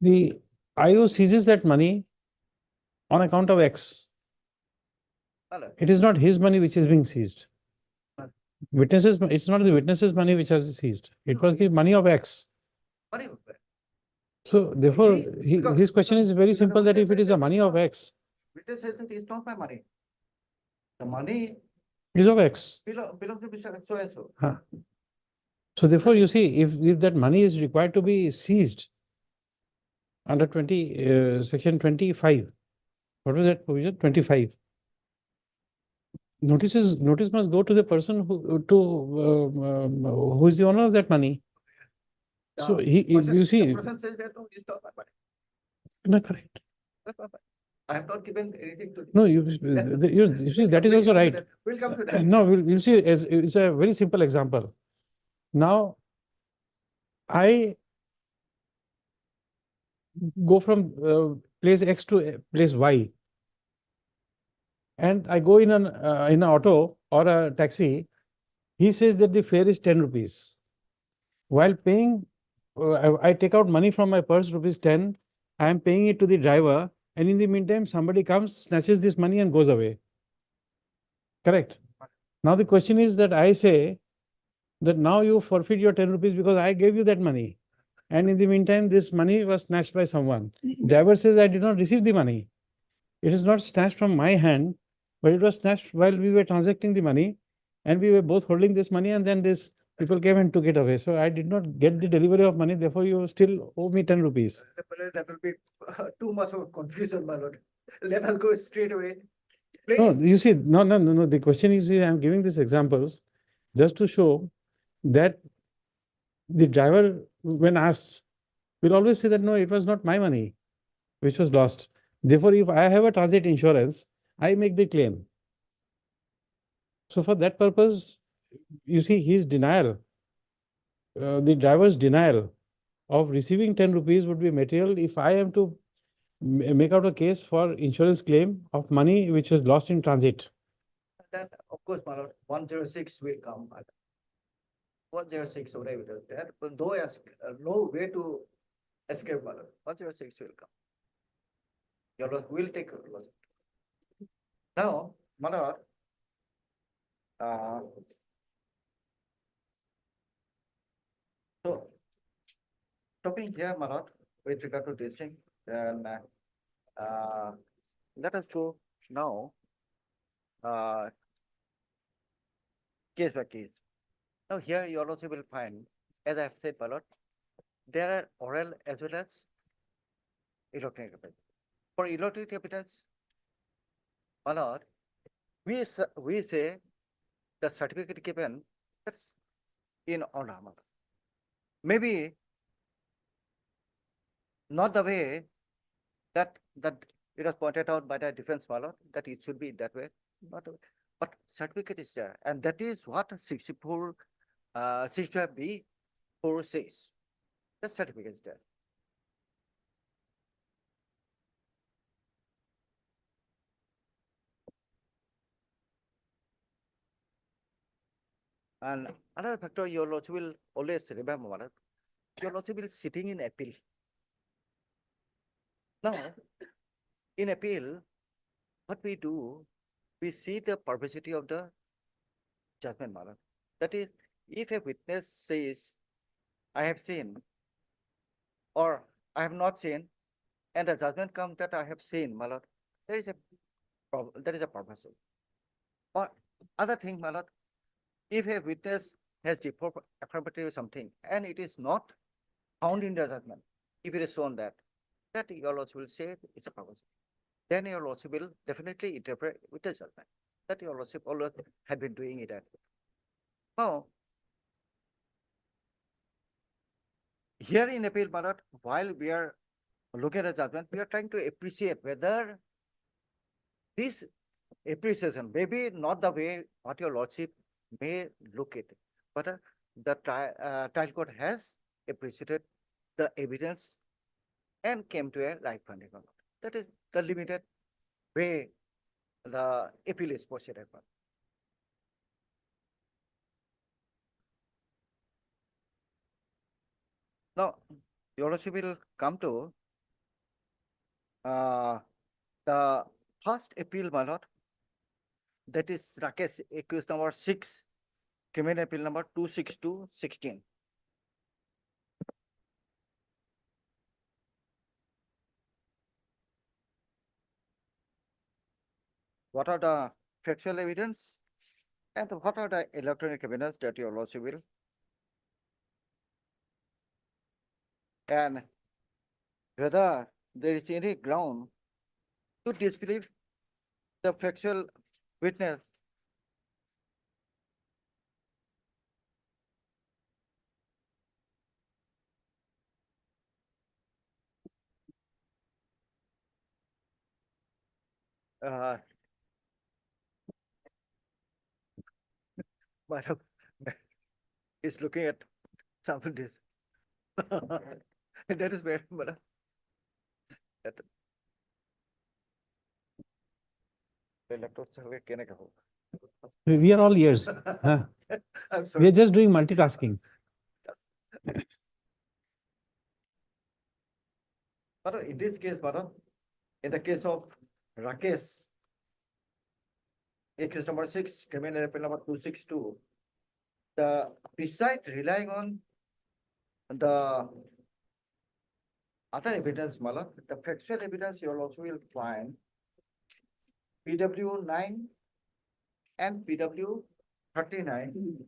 the IO seizes that money on account of X. It is not his money which is being seized. Witnesses, it's not the witness's money which has seized. It was the money of X. So therefore, his question is very simple, that if it is the money of X. Witness says that it's not my money. The money is of X. belongs to Mr. So and so. Huh. So therefore, you see, if that money is required to be seized under section 25, what was that provision? 25. Notice must go to the person who is the owner of that money. So you see. The person says that no, it's not my money. Not correct. That's not my money. I have not given anything to. No, you see, that is also right. We'll come to that. No, we'll see. It's a very simple example. Now, I go from place X to place Y, and I go in an auto or a taxi. He says that the fare is 10 rupees. While paying, I take out money from my purse, rupees 10. I am paying it to the driver, and in the meantime, somebody comes, snatches this money and goes away. Correct. Now the question is that I say that now you forfeit your 10 rupees because I gave you that money. And in the meantime, this money was snatched by someone. Driver says, I did not receive the money. It is not snatched from my hand, but it was snatched while we were transacting the money, and we were both holding this money, and then this People came and took it away. So I did not get the delivery of money. Therefore, you still owe me 10 rupees. That will be too much of confusion, my lord. Let us go straight away. No, Plain. you see, no. The question is, I'm giving these examples just to show that the driver, when asked, will always say that, no, it was not my money which was lost. Therefore, if I have a transit insurance, I make the claim. So for that purpose, you see, his denial, the driver's denial of receiving 10 rupees would be material if I am to make out a case for insurance claim of money which was lost in transit. Then, of course, my lord, 106 will come. 106, whatever it is there, but no way to escape, my lord. 106 will come. Your lord will take a loss. Now, my lord, so stopping here, my lord, with regard to this thing, then let us go now case by case. Now here you also will find, as I have said, my lord, there are oral as well as electronic evidence. For electronic evidence, my lord, we say the certificate given, that's in order. My lord. Maybe not the way that it was pointed out by the defense, my lord, that it should be that way, not, but certificate is there, and that is what 64, 65B 4 says. The certificate is there. And another factor your lordship will always remember, my lord, your lordship will sitting in appeal. Now, in appeal, what we do, we see the perversity of the judgment, my lord. That is, if a witness says, I have seen, or I have not seen, and the judgment comes that I have seen, my lord, there is a perversity. Or other thing, my lord, if a witness has affirmative something and it is not found in the judgment, if it is shown that your lordship will say it's a perversity, then your lordship will definitely interpret with the judgment. That your lordship always had been doing it at. Now, here in appeal, my lord, while we are looking at the judgment, we are trying to appreciate whether this appreciation, maybe not the way what your lordship may look at, but the trial court has appreciated the evidence and came to a right finding. That is the limited way the appeal is proceeded. Now, your lordship will come to the first appeal, my lord, that is Rakesh accused number 6, criminal appeal number 26216. What are the factual evidence and what are the electronic evidence that your lordship will? And whether there is any ground to disbelieve the factual witness. Madam is looking at some of this. That is where, madam. We are all ears. Huh? I'm We sorry. are just doing multitasking. But in this case, madam, in the case of Rakesh, case number 6, criminal appeal number 262, besides relying on the other evidence, madam, the factual evidence you also will find PW 9 and PW 39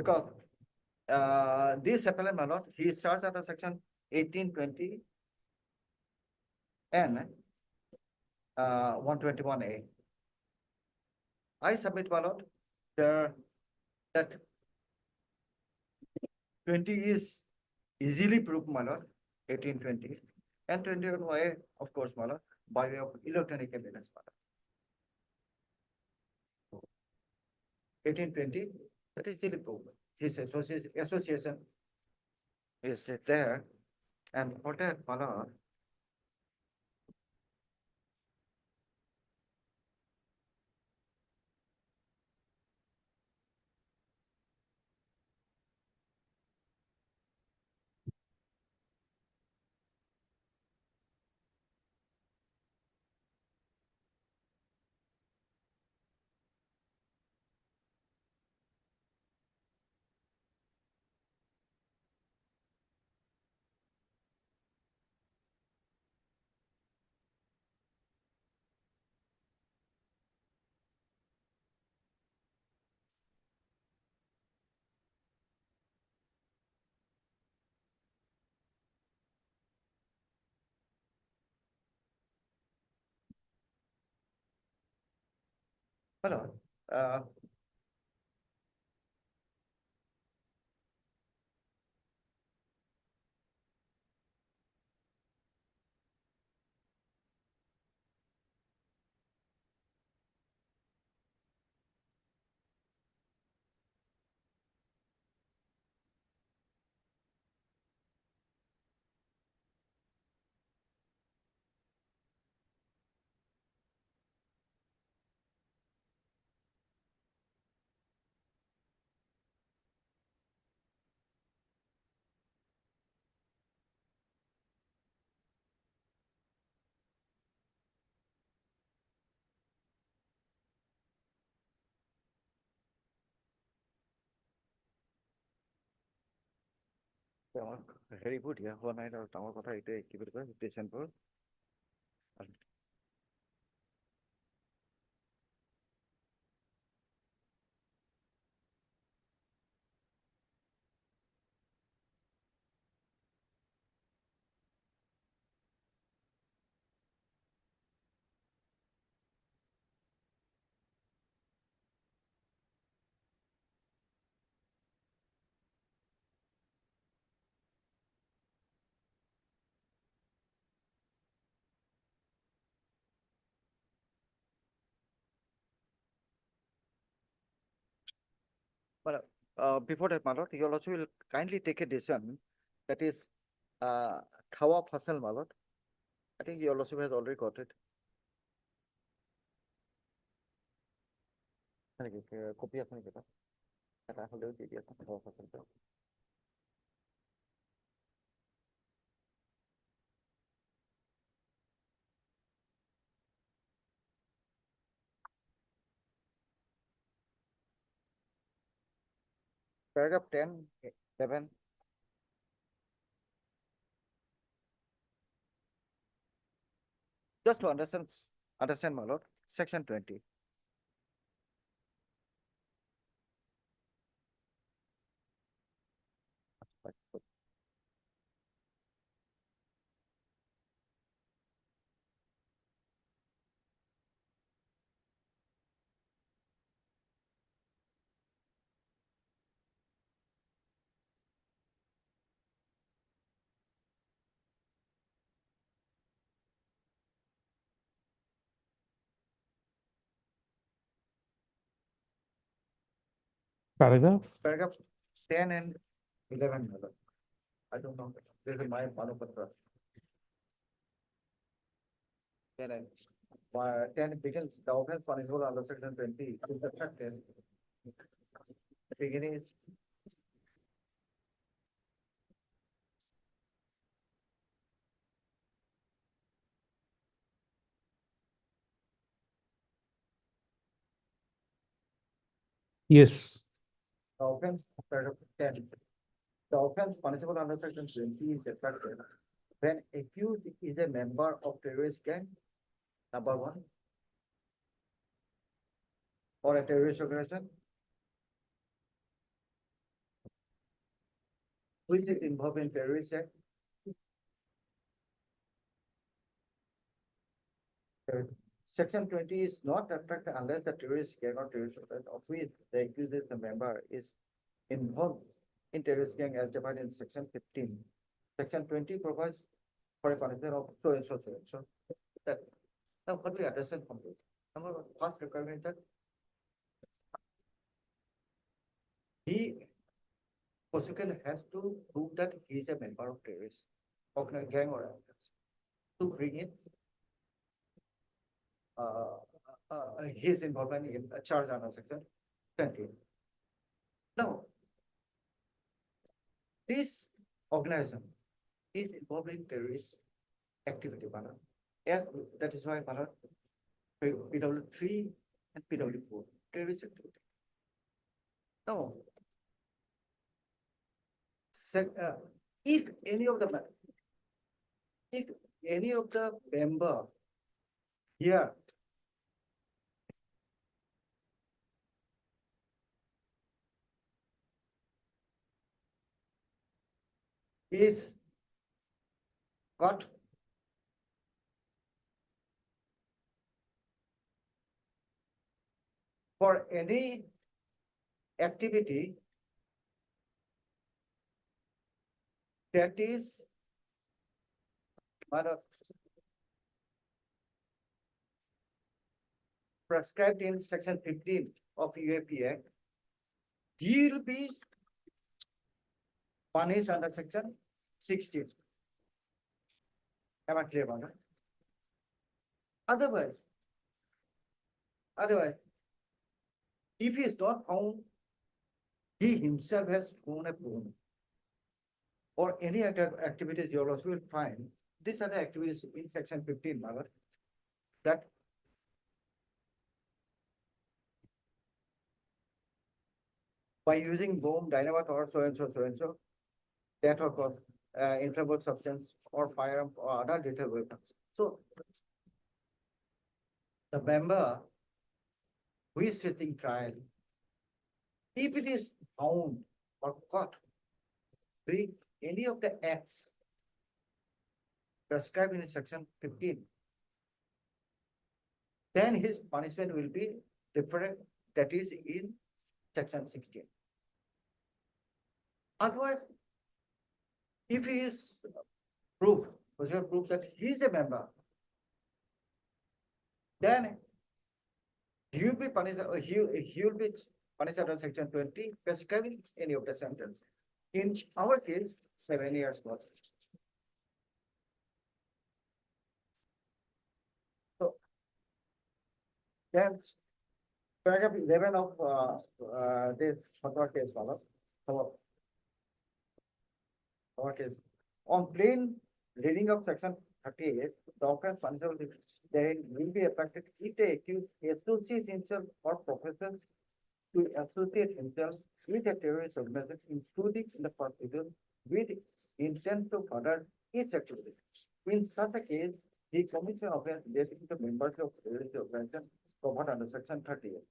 Because this appellant, my lord, he is charged under section 1820 and 121A. I submit, my lord, that 20 is easily proved, my lord, 1820, and 21A, of course, my lord, by way of electronic evidence, my lord. 1820, that is easily proved. His association is there, and for that, my lord, hello. Very good, yeah. One night or tower kotha ite ki boli koi patient for. But before that, my lord, you also will kindly take a decision that is Khawa Fasal, my lord. I think you also has already got it. Copy আছে নেকি এটা? এটা হলেও দি দিয়া Khawa Fasal টা। Paragraph 10, 11. Just to understand, my lord, section 20. Paragraph? Paragraph 10 and 11, my lord. I don't know. This is my Manupatra. 10 and 10 begins the offense punishable under section 20 is subtracted. The beginning is Yes. the offense, paragraph 10. The offense punishable under section 20 is subtracted when accused is a member of terrorist gang, number 1, or a terrorist organization, which is involved in terrorist act. Section 20 is not attracted unless the terrorist gang or terrorist offense of which the accused is the member is involved in terrorist gang as defined in section 15. Section 20 provides for a punishment of so and so, so and so. That, now what we understand from this? Number one, first requirement that prosecutor has to prove that he is a member of terrorist gang or others to bring in his involvement in a charge under section 20. Now, this organization is involved in terrorist activity, and that is why PW3 and PW4 terrorist activity. Now, if any of the member here is got for any activity that is prescribed in section 15 of UAP Act, he will be punished under section 16. Am I clear about that? Otherwise, if he is not found, he himself has thrown a bone or any other activities you also will find, these are the activities in section 15, that by using bomb, dynamite, or so and so, that or cause inflammable substance or firearm or other lethal weapons. So the member who is facing trial, if it is found or caught doing any of the acts prescribed in section 15, then his punishment will be different, that is in section 16. Otherwise, if he is proof that he is a member, then he will be punished, he will be punished under section 20, prescribing any of the sentence. In our case, 7 years was. So then paragraph 11 of this fatwa case follow. Our case on plain reading of section 38, the offense punishable therein will be affected if the accused associates himself or professes to associate himself with a terrorist organization, including in the proceeding with intent to further its activity. In such a case, the commission offense relating to membership of terrorist organization covered under section 38.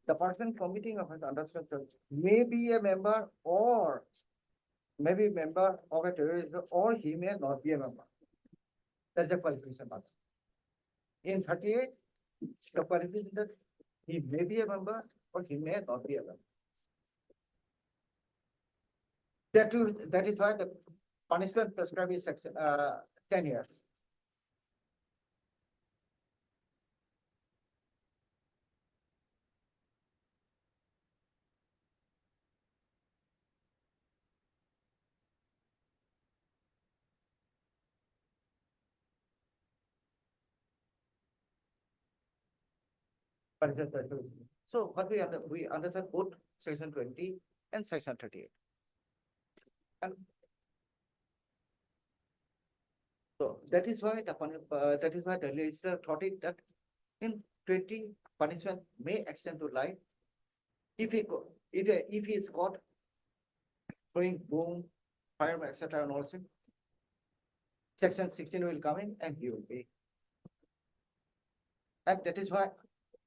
The person committing offense under section may be a member or may be a member of a terrorist or he may not be a member. That's the qualification. In 38, the qualification that he may be a member or he may not be a member. That is why the punishment prescribed is 10 years. So what we understand both section 20 and section 38. And so that is why the legislature thought it that in 20 punishment may extend to life if he is caught throwing boom, fire, etc. and also section 16 will come in and he will be. And that is why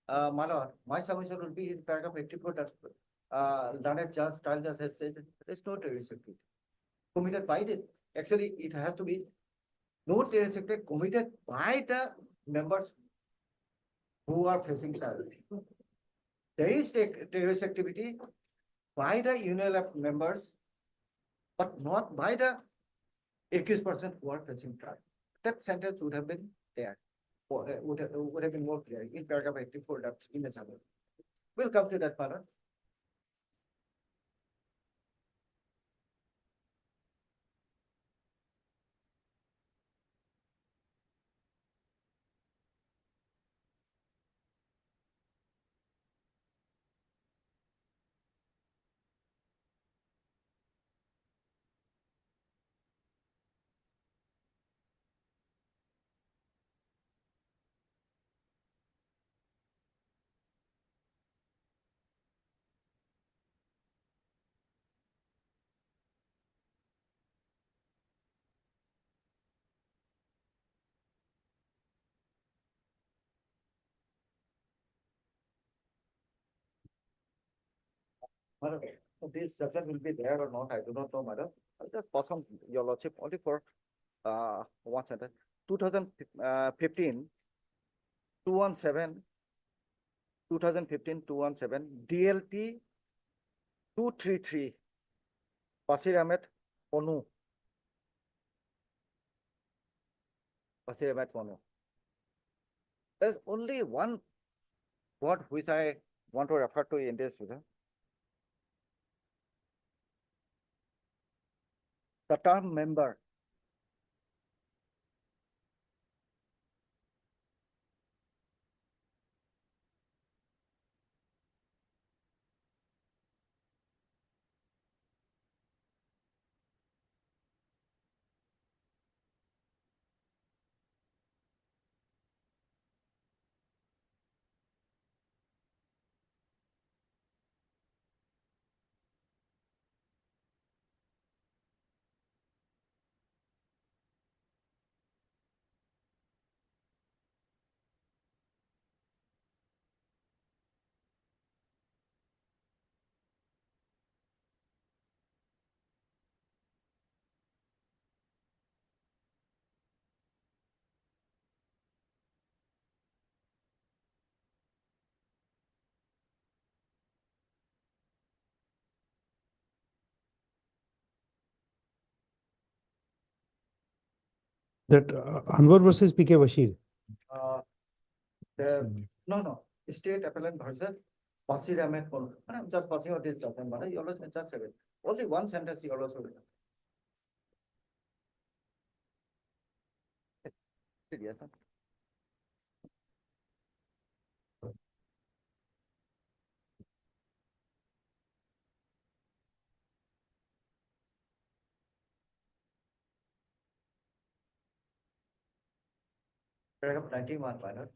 my lord, my submission will be in paragraph 84 that learned judge, trial judge has said there is no terrorist activity. committed by the, actually, it has to be no terrorist act committed by the members who are facing trial. There is terrorist activity by the UNLF members, but not by the accused person who are facing trial. That sentence would have been there, or would have been more clear in paragraph 84 that in the summary. We'll come to that part. Madam, this section will be there or not, I do not know, madam. I'll just pass on your lordship only for one sentence. 2015, 217, 2015, 217, DLT 233, Basir Ahmed Onu. Basir Ahmed Onu. There's only one word which I want to refer to in this. The term member. That Anwar versus PK Bashir. No, state appellant versus Basir Ahmed Onu. I'm just passing out this judgment, but you always just say it. Only one sentence you always will. Yes, sir. Paragraph 91, pilot.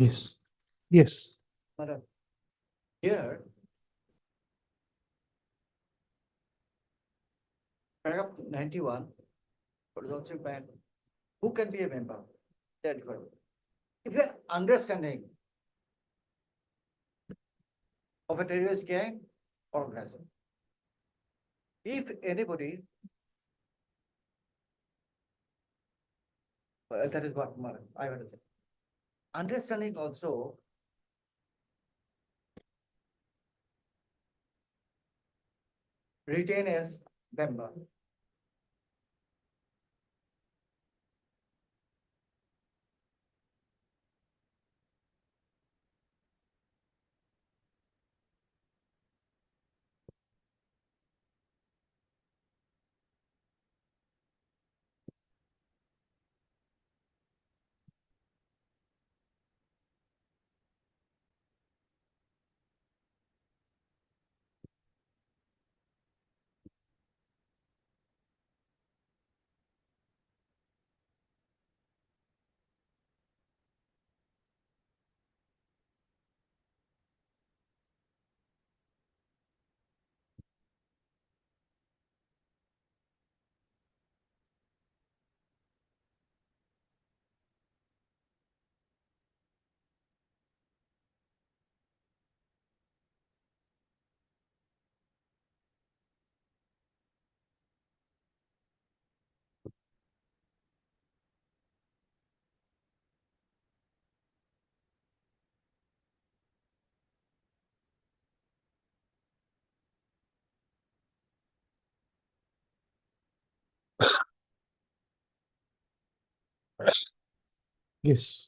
Yes. Yes. Madam, here, paragraph 91, for the also ban, who can be a member? That is correct. If you are understanding of a terrorist gang or organization. If anybody, well, that is what I want to say. Understanding also retain as member. Yes.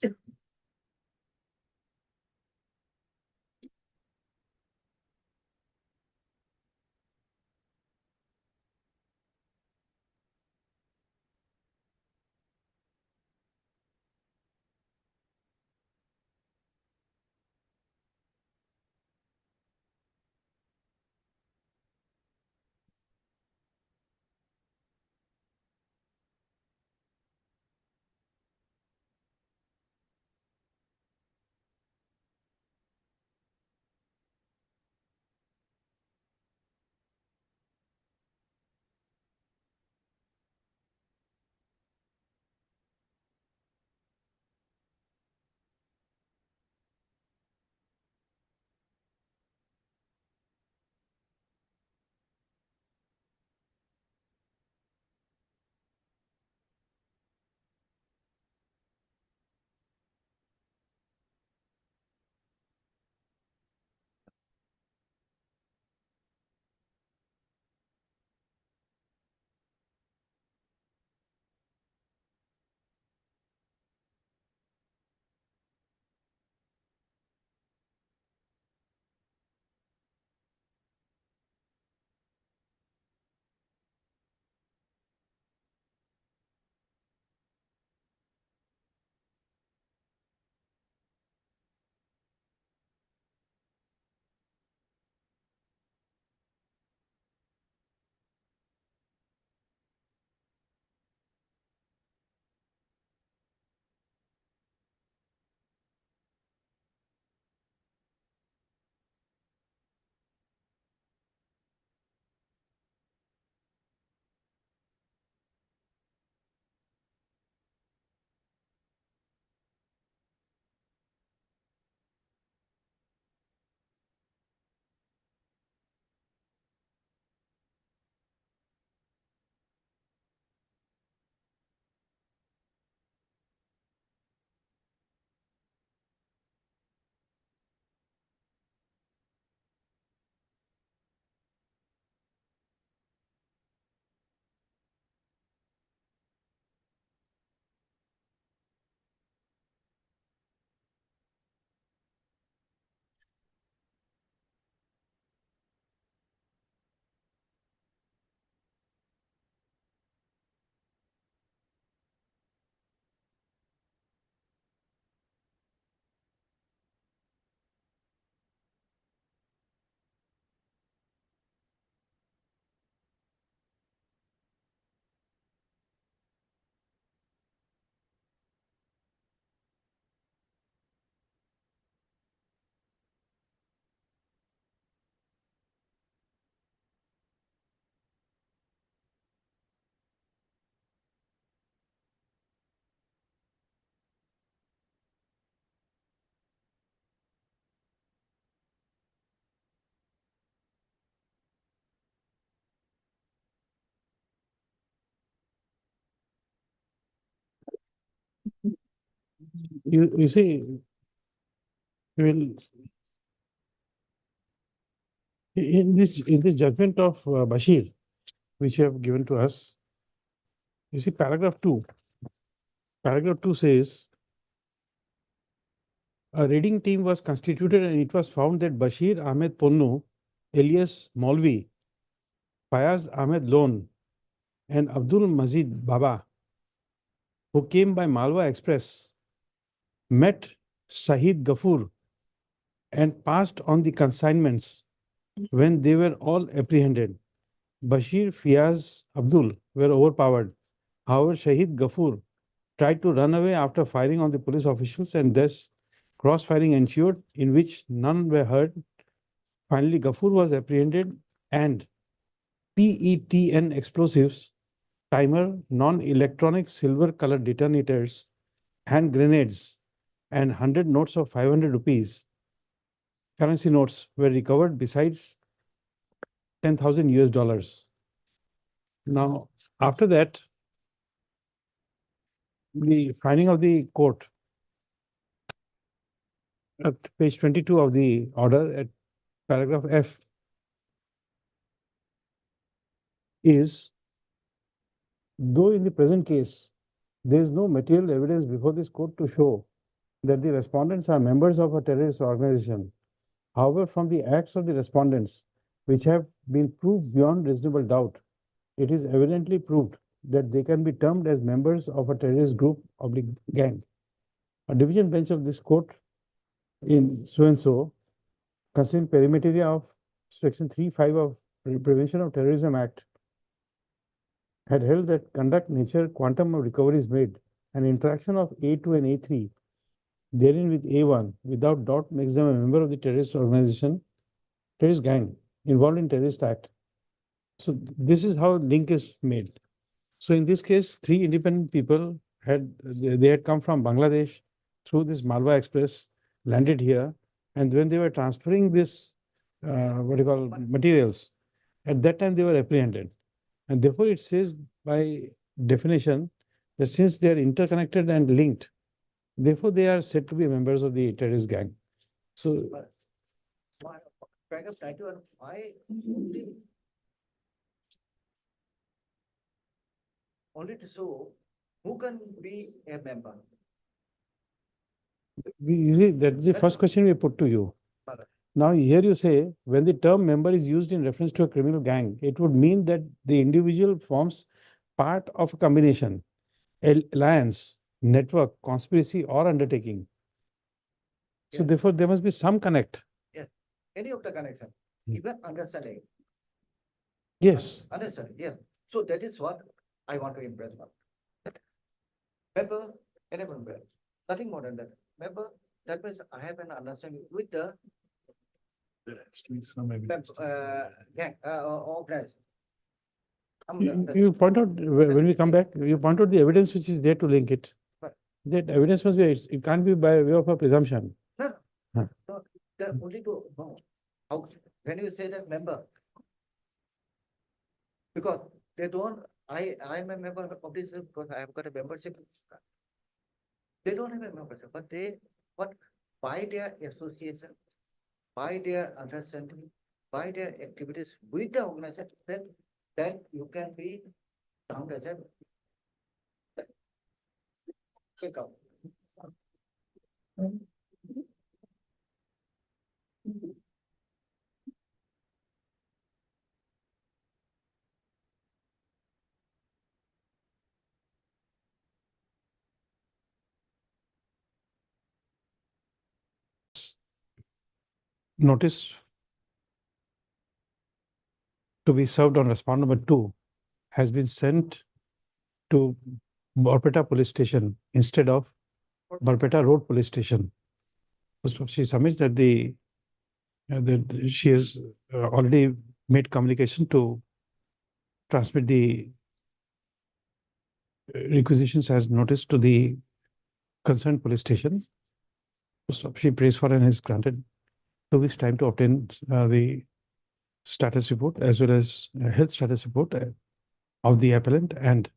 You see, we will in this judgment of Bashir, which you have given to us, you see paragraph 2. Paragraph 2 says, a reading team was constituted and it was found that Bashir Ahmed Ponnu, alias Maulvi, Fayaz Ahmed Lon, and Abdul Mazid Baba, who came by Malwa Express, met Shahid Ghafoor and passed on the consignments when they were all apprehended. Bashir, Fiaz, Abdul were overpowered. However, Shahid Ghafoor tried to run away after firing on the police officials, and thus cross-firing ensued, in which none were hurt. Finally, Ghafoor was apprehended and PETN explosives, timer, non-electronic silver-colored detonators, hand grenades, and 100 notes of 500 rupees currency notes were recovered, besides 10,000 US dollars. Now, after that, the finding of the court at page 22 of the order at paragraph F is, though in the present case, there is no material evidence before this court to show that the respondents are members of a terrorist organization. However, from the acts of the respondents, which have been proved beyond reasonable doubt, it is evidently proved that they can be termed as members of a terrorist group or gang. A division bench of this court in so-and-so, considering perimeter of section 3(5) of Prevention of Terrorism Act, had held that conduct, nature, quantum of recovery is made, and interaction of A2 and A3 therein with A1 without doubt makes them a member of the terrorist organization, terrorist gang involved in terrorist act. So this is how link is made. So in this case, 3 independent people they had come from Bangladesh through this Malwa Express, landed here, and when they were transferring this materials, at that time they were apprehended. And therefore it says by definition that since they are interconnected and linked, therefore they are said to be members of the terrorist gang. So Paragraph 91, only to show who can be a member. you see, that's the first question we put to you. Correct. Now here you say, when the term member is used in reference to a criminal gang, it would mean that the individual forms part of a combination, alliance, network, conspiracy, or undertaking. So Yeah. therefore there must be some connect. Any of the connection, even understanding. Yes. Understanding, yes. So that is what I want to impress on. Member, any member, nothing more than that. Member, that means I have an understanding with the gang, organized. You point out, when we come back, you point out the evidence which is there to link it. Right. That evidence must be, it can't be by way of a presumption. No, Huh. no, they're only to know. How, when you say that member? Because they don't, I'm a member of this because I have got a membership. They don't have a membership, but by their association, by their understanding, by their activities with the organization, then you can be termed as a pick up. Notice to be served on respondent number 2 has been sent to Barpeta Police Station instead of Barpeta Road Police Station. So she submits that that she has already made communication to transmit the requisitions as notice to the concerned police station. So she prays for and is granted 2 weeks time to obtain the status report as well as health status report of the appellant and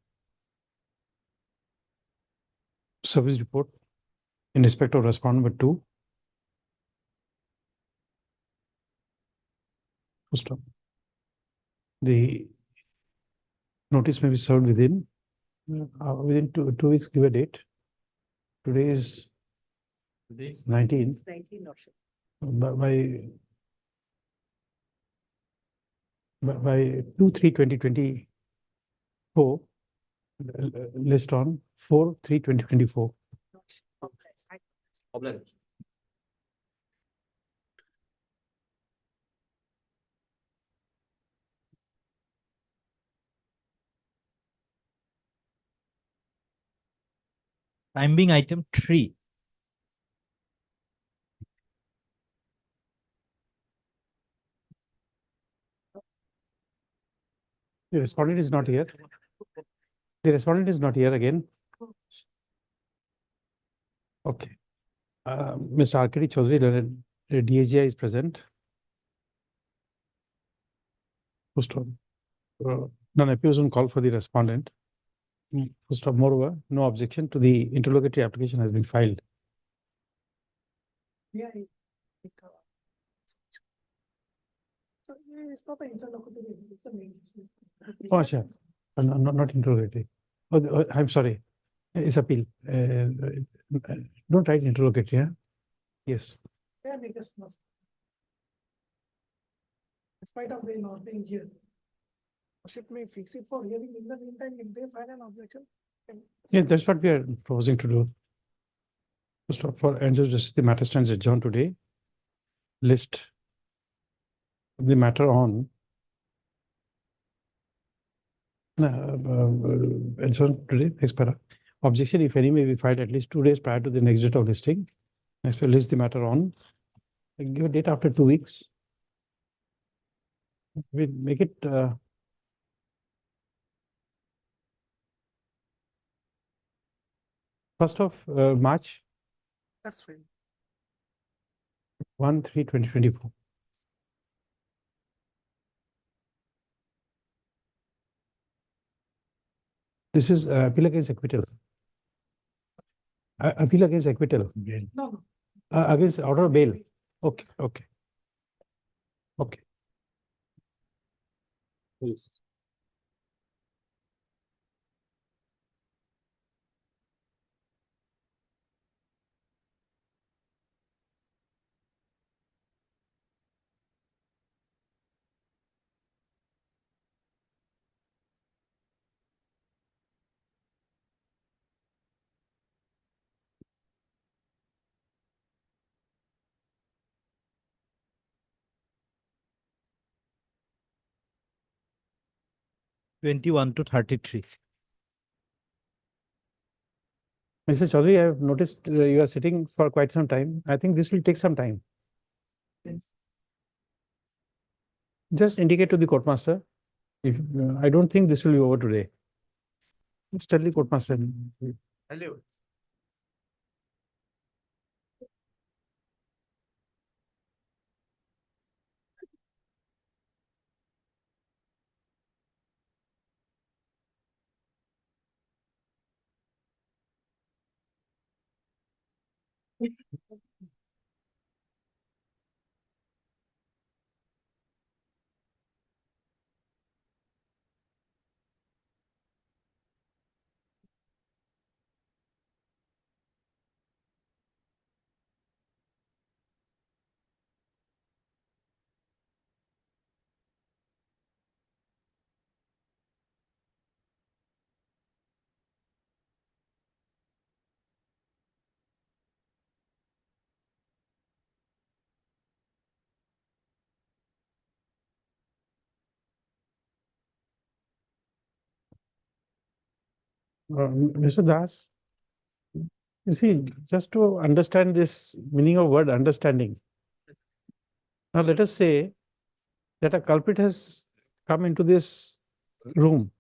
service report in respect of respondent number 2. Full stop. The notice may be served within two weeks, give a date. Today is 19th. It's 19 Lordship. By 2/3/2024, list on 4/3/2024. Problem. Time being item 3. The respondent is not here. The respondent is not here again. Okay. Mr. Arkady Chaudhary, the DSGI is present. First of none appears on call for the respondent. First of moreover, no objection to the interlocutory application has been filed. Yeah. So it's not the interlocutory, it's the main. Oh, sure. Not interrogatory. I'm sorry. It's appeal. Don't write interrogatory, yeah? Yes. Yeah, because must. In spite of they not being here. Worship may fix it for hearing. In the meantime, if they file an objection. Yes, that's what we are proposing to do. First of all, and just the matter stands adjourned today. List the matter on adjourned today. Next para. Objection, if any, may be filed at least 2 days prior to the next date of listing. Next, we'll list the matter on. Give a date after 2 weeks. We make it. First of March. That's fine. 1/3/2024. This is appeal against acquittal. Appeal against acquittal. No. Against order of bail. Okay. Okay. Okay. Please. Twenty-one to 33. Mr. Chaudhary, I have noticed you are sitting for quite some time. I think this will take some time. Just indicate to the courtmaster. If I don't think this will be over today. Just tell the courtmaster. Hello. Mr. Das, you see, just to understand this meaning of word understanding. Now let us say that a culprit has come into this room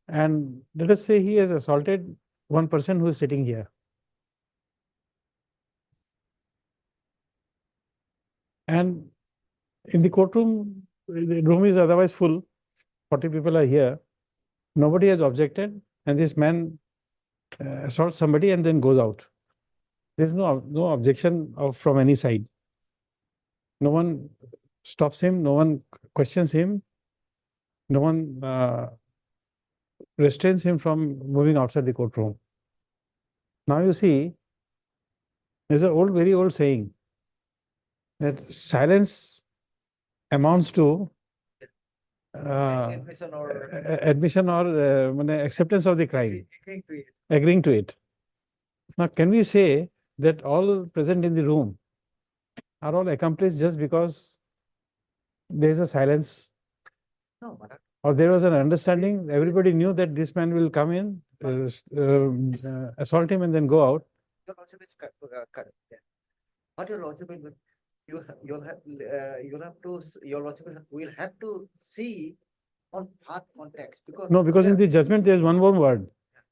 and let us say he has assaulted one person who is sitting here. And in the courtroom, the room is otherwise full, 40 people are here. Nobody has objected, and this man assaults somebody and then goes out. There's no objection from any side. No one stops him, no one questions him, no one restrains him from moving outside the courtroom. Now you see, there's a very old saying that silence amounts to Admission or admission or acceptance of the crime, agreeing to it. agreeing to it. Now, can we say that all present in the room are all accomplished just because there is a silence, No, Madam. or there was an understanding? Everybody knew that this man will come in, assault him, and then go out. Your lordship is correct. Yeah. What your lordship will, you'll have to, your lordship will have to see on part context because. No, because in yeah, the judgment, there's one more word.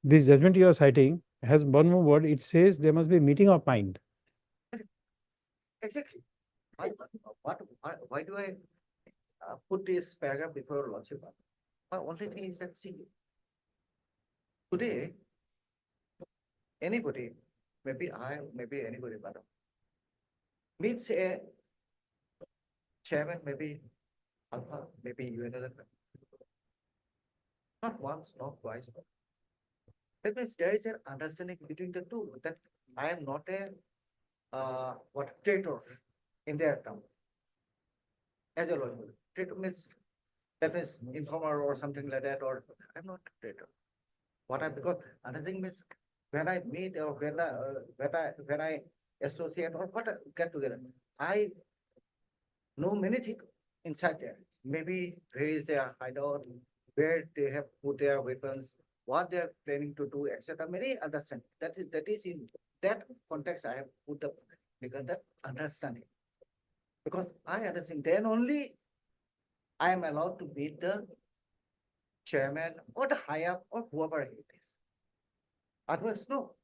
This judgment you are citing has one more word. It says there must be meeting of mind. Exactly. Why do I put this paragraph before your lordship? My only thing is that, see, today, anybody, maybe I, maybe anybody, madam, meets a chairman, maybe Alpha, maybe you another. Not once, not twice. That means there is an understanding between the two that I am not a traitor in their term. As a lawyer, traitor means that means informer or something like that, or I'm not a traitor. Because another thing means when I meet or when I associate or get together, I know many things inside there. Maybe where is their hideout, where they have put their weapons, what they are planning to do, etc. Many understand. That is in that context I have put up because that understanding. Because I understand, then only I am allowed to meet the chairman or the high up or whoever it is. Otherwise, no.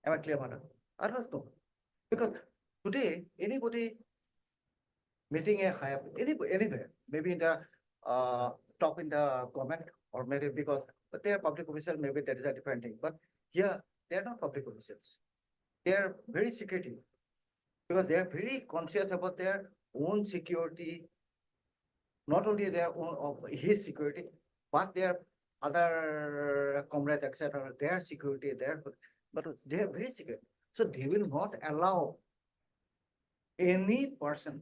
Am I clear, madam? Otherwise, no. Because today, anybody meeting a high up, anywhere, maybe in the top in the government, or maybe because but they are public officials, maybe that is a different thing. But here, they are not public officials. They are very secretive because they are very conscious about their own security, not only their own of his security, but their other comrades, etc. Their security, but they are very secure. So they will not allow any person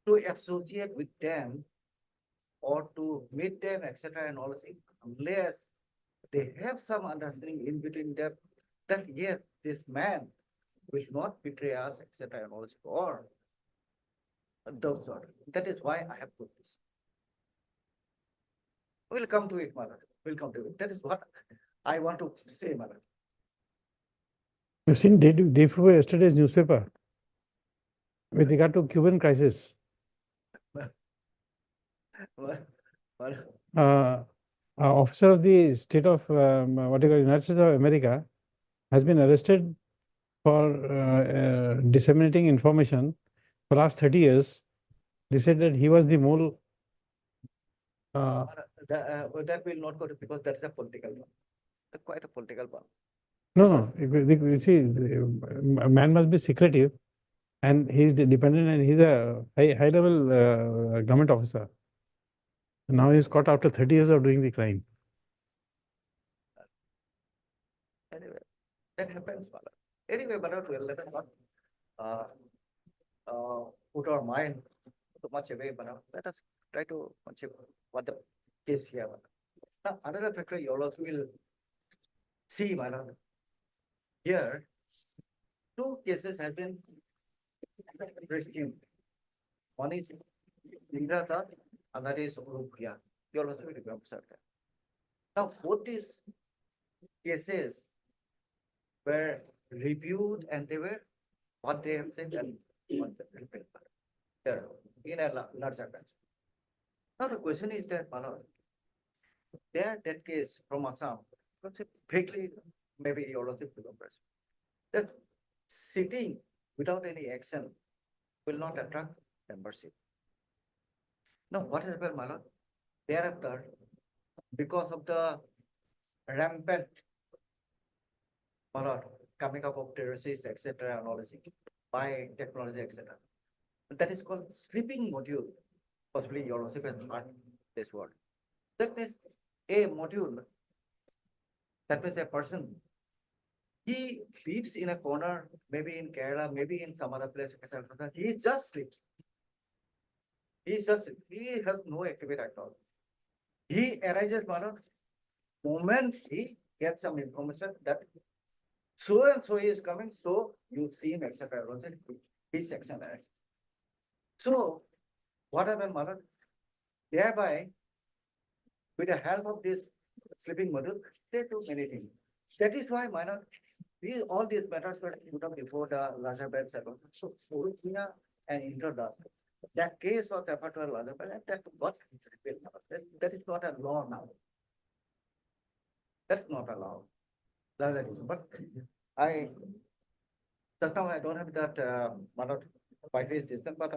to associate with them or to meet them, etc. and all this, unless they have some understanding in between them that yes, this man will not betray us, etc. and all this, or those sort. That is why I have put this. We'll come to it, Mother. We'll come to it. That is what I want to say, Mother. You've seen day before yesterday's newspaper with regard to Cuban crisis. Officer of the state of United States of America has been arrested for disseminating information for last 30 years. They said that he was the mole. That will not go to, because that is a political one. Quite a political one. No. You see, a man must be secretive, and he is dependent, and he's a high level government officer. Now he's caught after 30 years of doing the crime. Anyway, that happens, Mother. Anyway, Mother, well, let us not put our mind too much away, Mother. Let us try to achieve what the case here. Mother. Now, another factor you also will see, Mother. Here, two cases have been resumed. One is Indra Dutt, another is Urupia. You also will remember that. Now, both these cases were reviewed and they were what they have said and what they repeated. There in a large advance. Now the question is that Manoj, there that case from Assam, vaguely maybe you also remembers that sitting without any action will not attract membership. Now what has happened, Manoj? Thereafter, because of the rampant coming up of terraces, etc., and all this, by technology, etc. That is called sleeping module. Possibly your also has heard this word. That means a module, that means a person, he sleeps in a corner, maybe in Kerala, maybe in some other place, etc. He just sleeps. He has no activity at all. He arises moment he gets some information that so and so is coming, so you see him, etc. His section. So what happened, Madam? Thereby, with the help of this sleeping module, they do many things. That is why, Madam, all these matters were put up before the larger bench. So Orithia and Interlocutory. That case was referred to a larger bench, and that got that is not a law now. That's not a law. That is, but I just now I don't have that Madam by this decision, but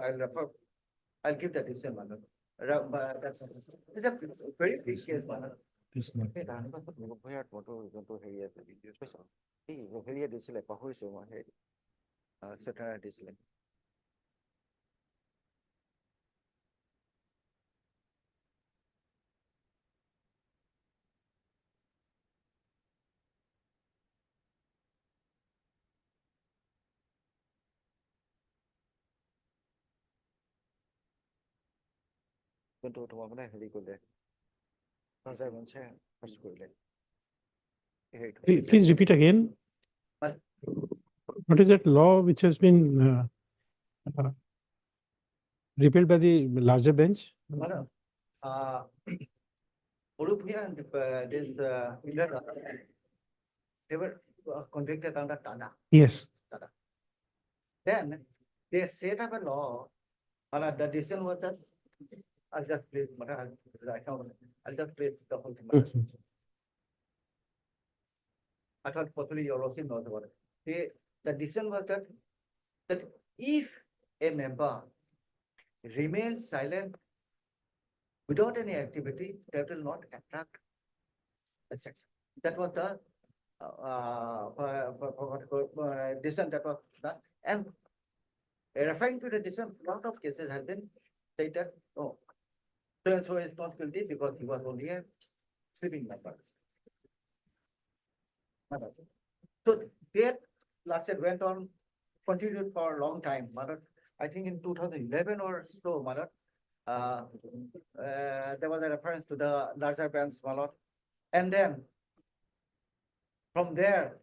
I'll give that decision, Madam. That's it's a very big case, Madam. This one. Certain decision. Please repeat again. What is that law which has been repealed by the larger bench? Madam, Orithia and this they were convicted under Tada. Yes. Then they set up a law, the decision was that I'll just please, I'll just please the whole thing. I thought possibly your also knows about it. The decision was that if a member remains silent without any activity, that will not attract a section. That was the decision that was done. And referring to the decision, a lot of cases have been said that, oh, so and so is not guilty because he was only a sleeping member. So that lasted, went on, continued for a long time. I think in 2011 or so, there was a reference to the larger bands, and then from there,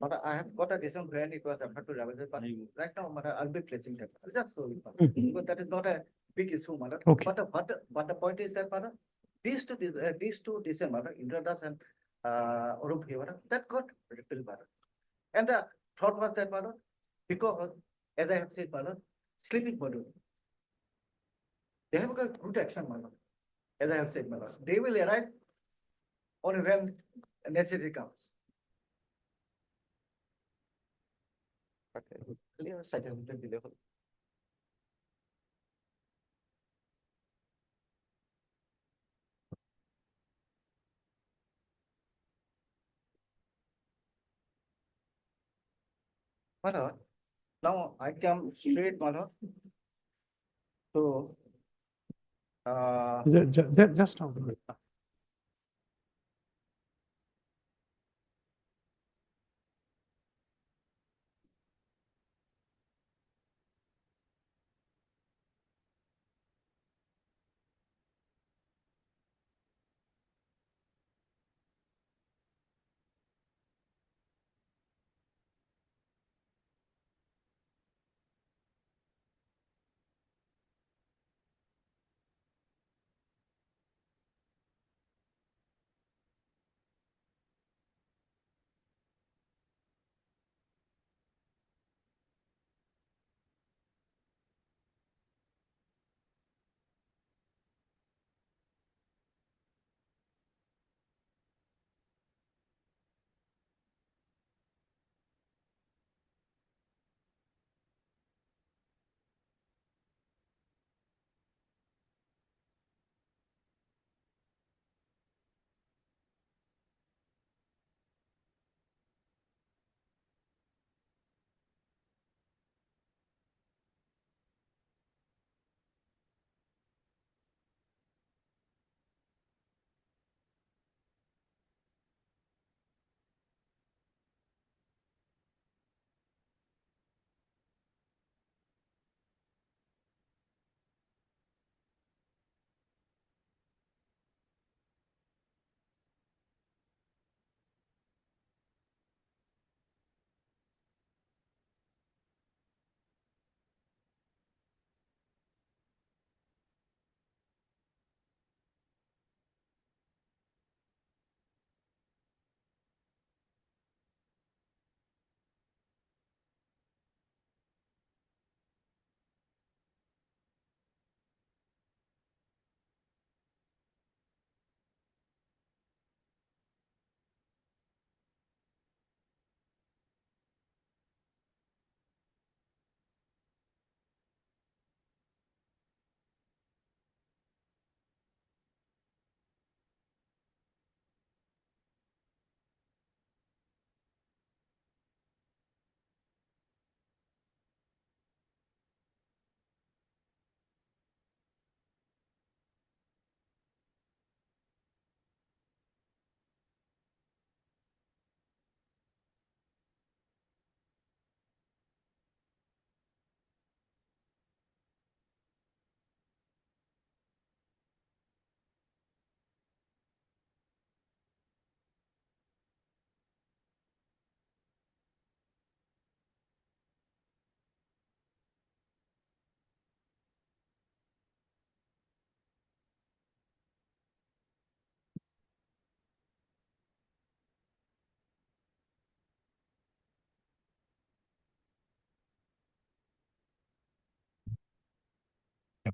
I have got a decision when it was referred to revision, but right now, I'll be placing that. I'll just show you, because that is not a big issue, Okay. But the point is that, these two decisions, Introduction and Orithia, that got repealed, and the thought was that, because, as I have said, sleeping module, they have got good action, as I have said, they will arise only when necessity comes. Okay. Clear citation level. Now I come straight, to Just now.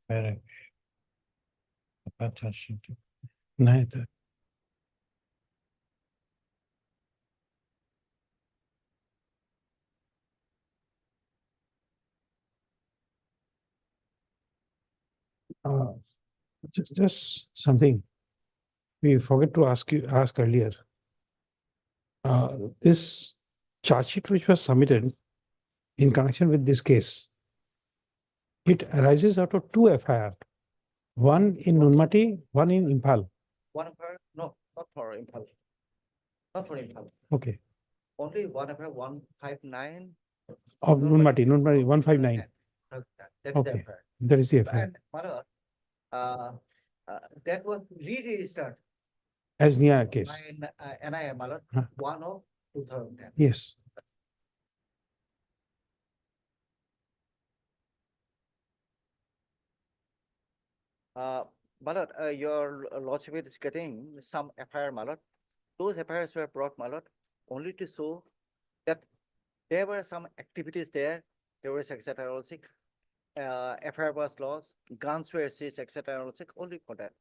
Correct. Neither. Uh, just something we forgot to ask earlier. This charge sheet which was submitted in connection with this case, it arises out of two FIR, one in Nunmati, one in Imphal. One of her, no, not for Impal. Not for Impal. Okay, Only one of her 159. of Nunmati, 159. That is Okay, the FIR. that is the FIR. And Mother, that was re-registered As Nia case. by NIA Malad, Huh. 1 of 2010. Yes. Malad, your lordship is getting some FIR Malad. Those FIRs were brought Malad only to show that there were some activities there, terrorist, etc. Also, FIR was lost, guns were seized, etc. Also, only for that.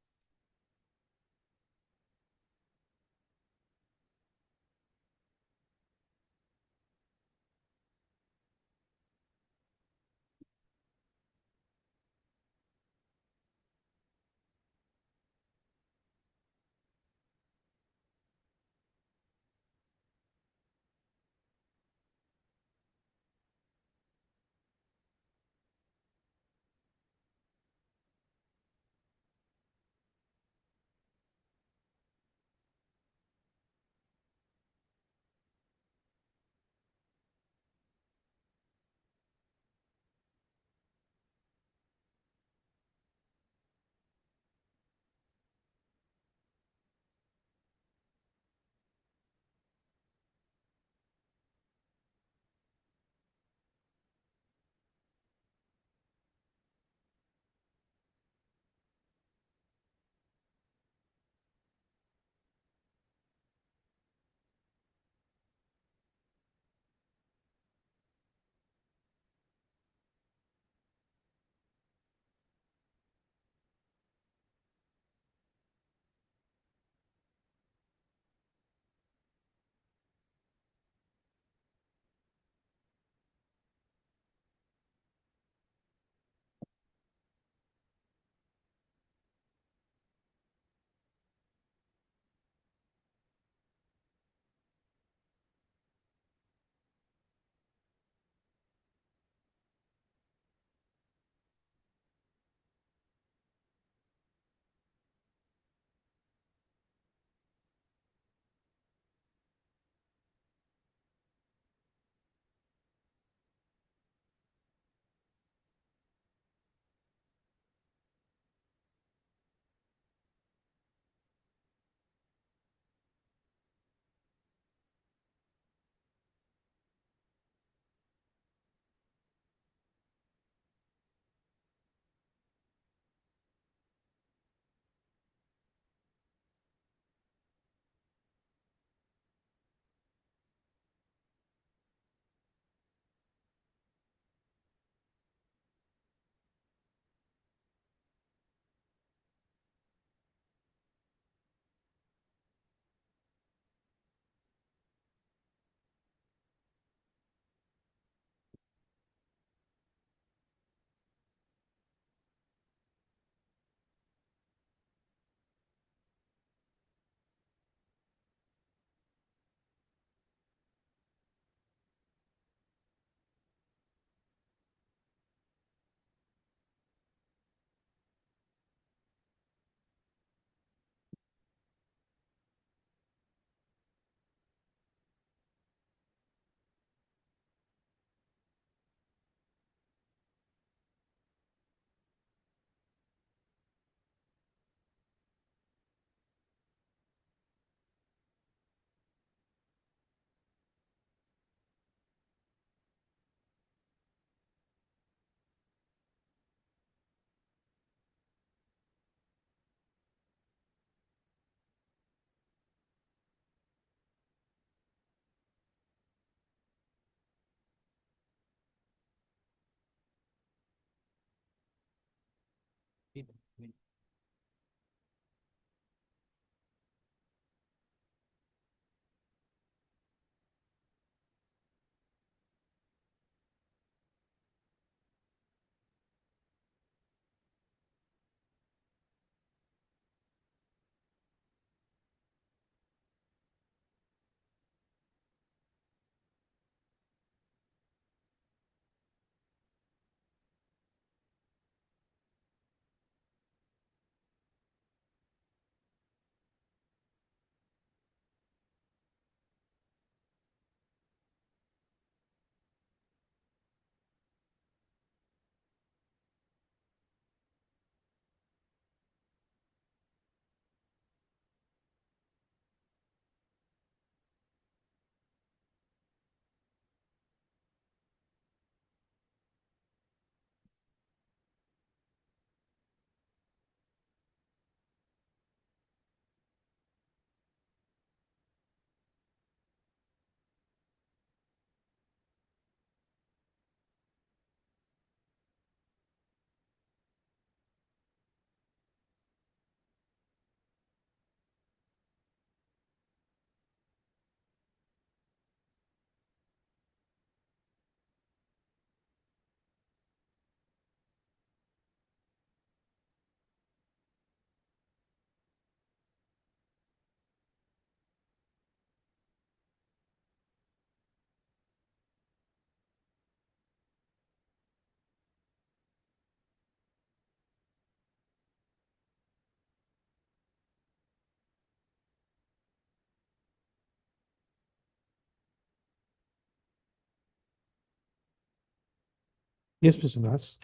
Yes, Mr. Das.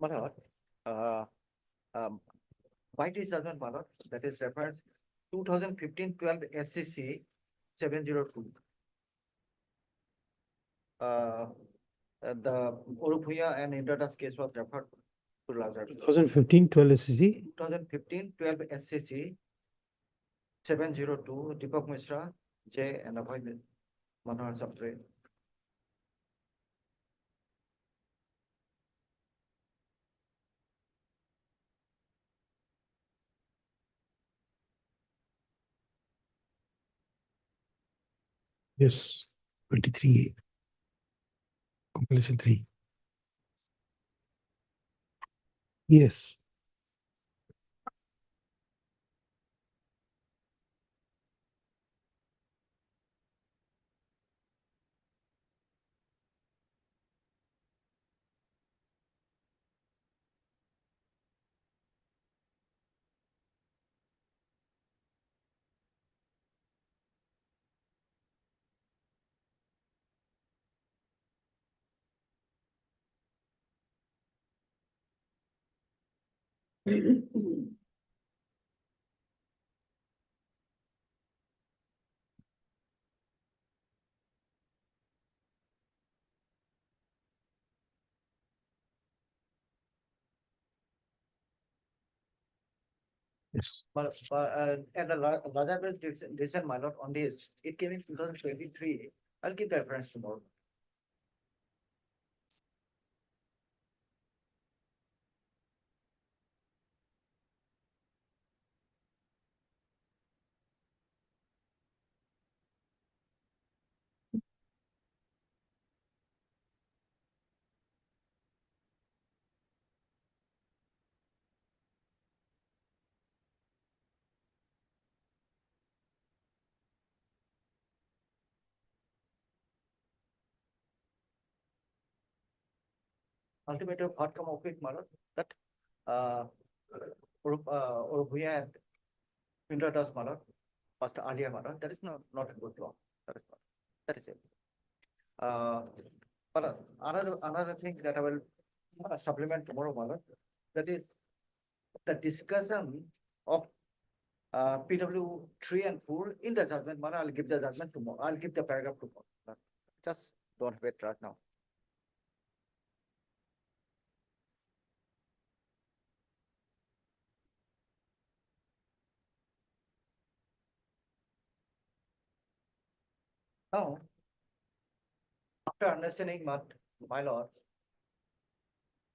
My lord, by this judgment, my lord, that is reference 2015-12 SCC 702. The Orubhuya and Indradas case was referred to Lazar. 2015-12 SCC. 2015-12 SCC 702, Deepak Mishra, J. and Abhay Manohar Sapre. Yes, 23A. Compilation 3. Yes. Yes. But, and the Lazarus decision, my lord, on this, it came in 2023. I'll give the reference tomorrow. Ultimate outcome of it, my lord, that Orubhuya and Indradas, my lord, first earlier, my lord, that is not a good law. That is it. But another thing that I will supplement tomorrow, my lord, that is the discussion of PW 3 and 4 in the judgment, man. I'll give the judgment tomorrow. I'll give the paragraph tomorrow. Just don't wait right now. Now, after understanding my lord,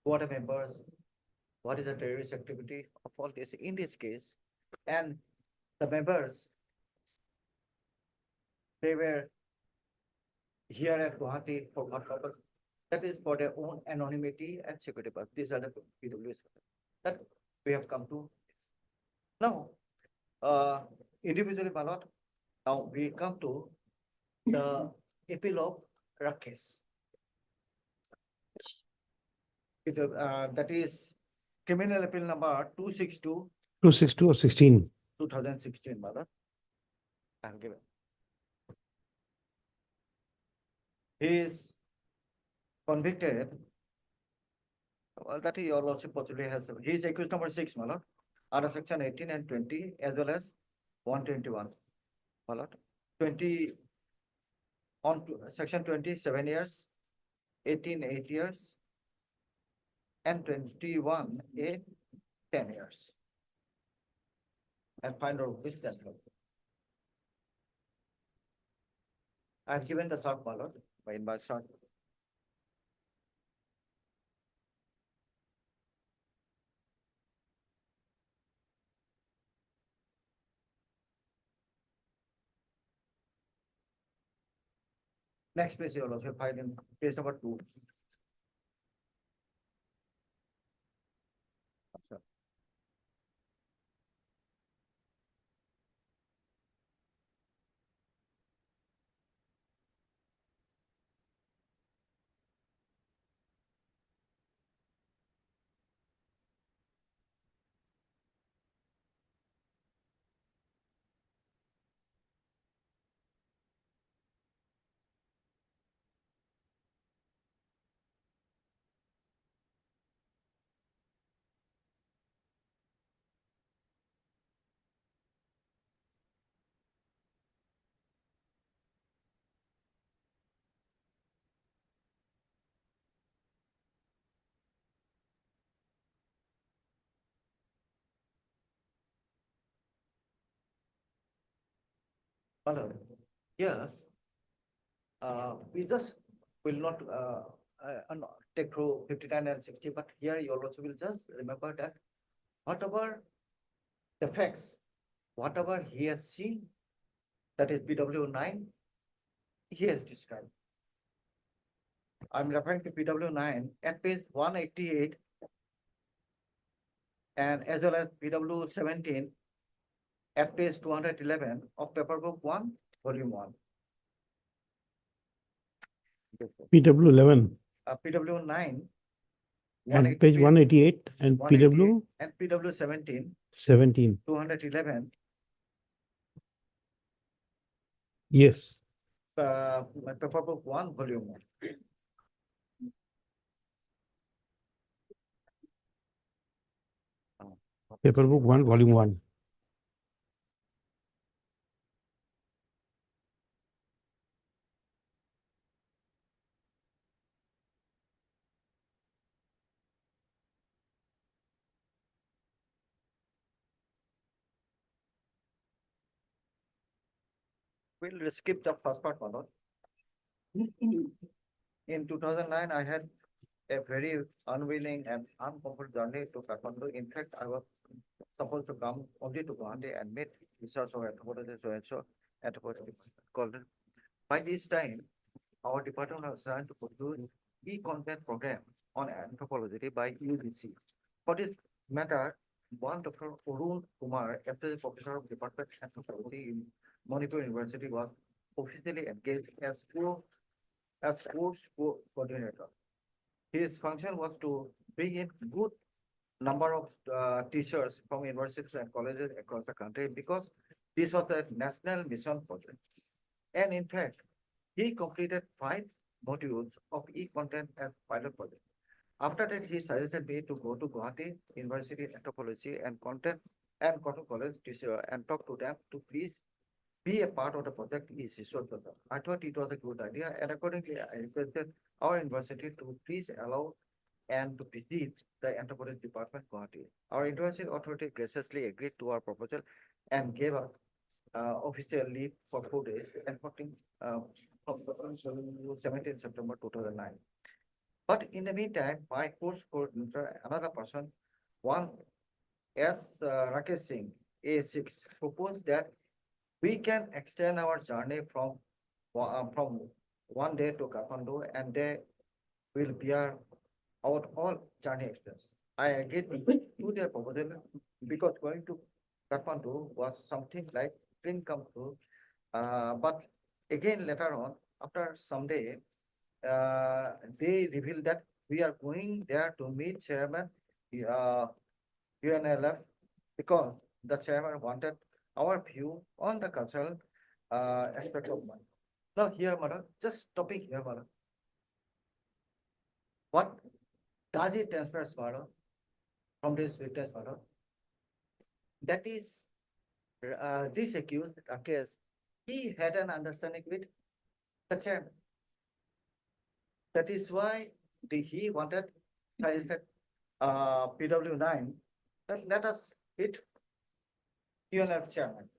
board members, what is the terrorist activity of all this in this case. And the members, they were here at Guwahati for what purpose? That is for their own anonymity and security purpose. These are the PWS that we have come to. Now, individually ballot. Now we come to the appeal of Rakesh. That is criminal appeal number 262, 262 or 16. 2016, ballot. I have given. He is convicted. Well, that your lordship possibly has. He is accused number 6, my lord, under section 18 and 20, as well as 121, my lord. 20 on section 20, 7 years, 18, 8 years, and 21, 10 years. And fine rupees that. I've given the short, my lord, in my short. Next page, you will also find in page number 2. Hello. Yes. We just will not take through 59 and 60, but here you also will just remember that whatever the facts, whatever he has seen, that is PW9, he has described. I'm referring to PW9 at page 188 and as well as PW17 at page 211 of paper book 1, volume 1. PW11 PW9 on page 188 and 188 and PW17 17. 211 Yes. paper book 1, volume 1. Paper book 1, volume 1. We'll skip the first part, Manoj. In 2009, I had a very unwilling and uncomfortable journey to Kathmandu. In fact, I was supposed to come only to Guwahati and meet research or anthropologist so called. By this time, our department was assigned to produce e-content program on anthropology by UBC. For this matter, one Dr. Arun Kumar, after professor of Department of Anthropology in Manipur University, was officially engaged as course coordinator. His function was to bring in good number of teachers from universities and colleges across the country because this was a national mission project. And in fact, he completed 5 modules of e-content as pilot project. After that, he suggested me to go to Guwahati University Anthropology and Content and Cotton College teacher and talk to them to please be a part of the project is I thought it was a good idea, and accordingly, I requested our university to please allow and to visit the anthropology department Guwahati. Our university authority graciously agreed to our proposal and gave us official leave for 4 days and 14 from 17 September 2009. But in the meantime, my course coordinator, another person, one, S. Rakesh Singh, A6, proposed that we can extend our journey from 1 day to Kathmandu, and they will bear out all journey expense. I agreed to their proposal because going to Kathmandu was something like dream come true. But again, later on, after some day, they revealed that we are going there to meet chairman, UNLF, because the chairman wanted our view on the cultural aspect of money. Now here, madam, just stopping here, madam. What does it transpire, madam, from this witness, madam? That is, this accused Rakesh, he had an understanding with the chairman. That is why he wanted, suggested, PW9, that let us hit UNF chairman.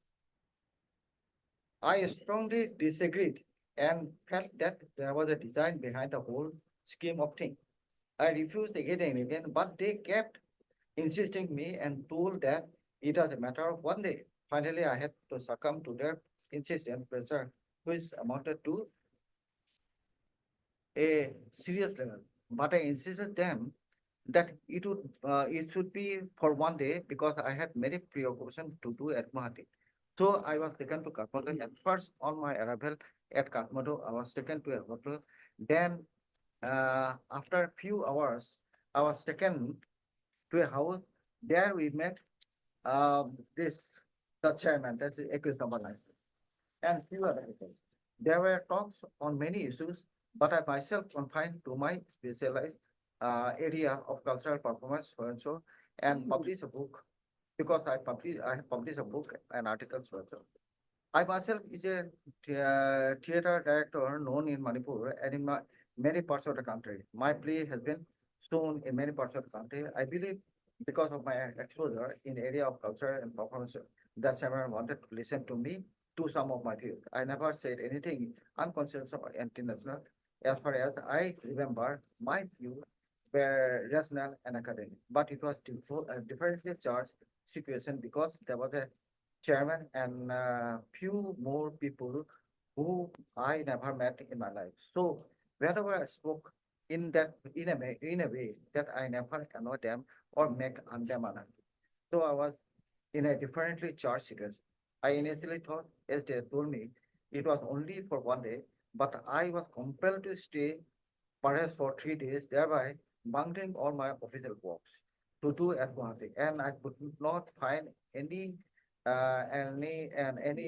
I strongly disagreed and felt that there was a design behind the whole scheme of things. I refused again and again, but they kept insisting me and told that it was a matter of 1 day. Finally, I had to succumb to their insistent pressure, which amounted to a serious level. But I insisted them that it should be for 1 day because I had many preoccupations to do at Guwahati. So I was taken to Kathmandu. At first, on my arrival at Kathmandu, I was taken to a hotel. Then, after a few hours, I was taken to a house. There we met the chairman, that's accused number 9, and few other people. There were talks on many issues, but I myself confined to my specialized area of cultural performance, so and so, and publish a book because I have published a book and articles, so and so. I myself is a theater director known in Manipur and in many parts of the country. My play has been shown in many parts of the country. I believe because of my exposure in area of culture and performance, that someone wanted to listen to me to some of my views. I never said anything unconscious or anti-national. As far as I remember, my views were rational and academic, but it was differently charged situation because there was a chairman and few more people who I never met in my life. So whenever I spoke in a way that I never annoy them or make them unhappy. So I was in a differently charged situation. I initially thought, as they told me, it was only for 1 day, but I was compelled to stay perhaps for 3 days, thereby bungling all my official works to do at Guwahati, and I could not find any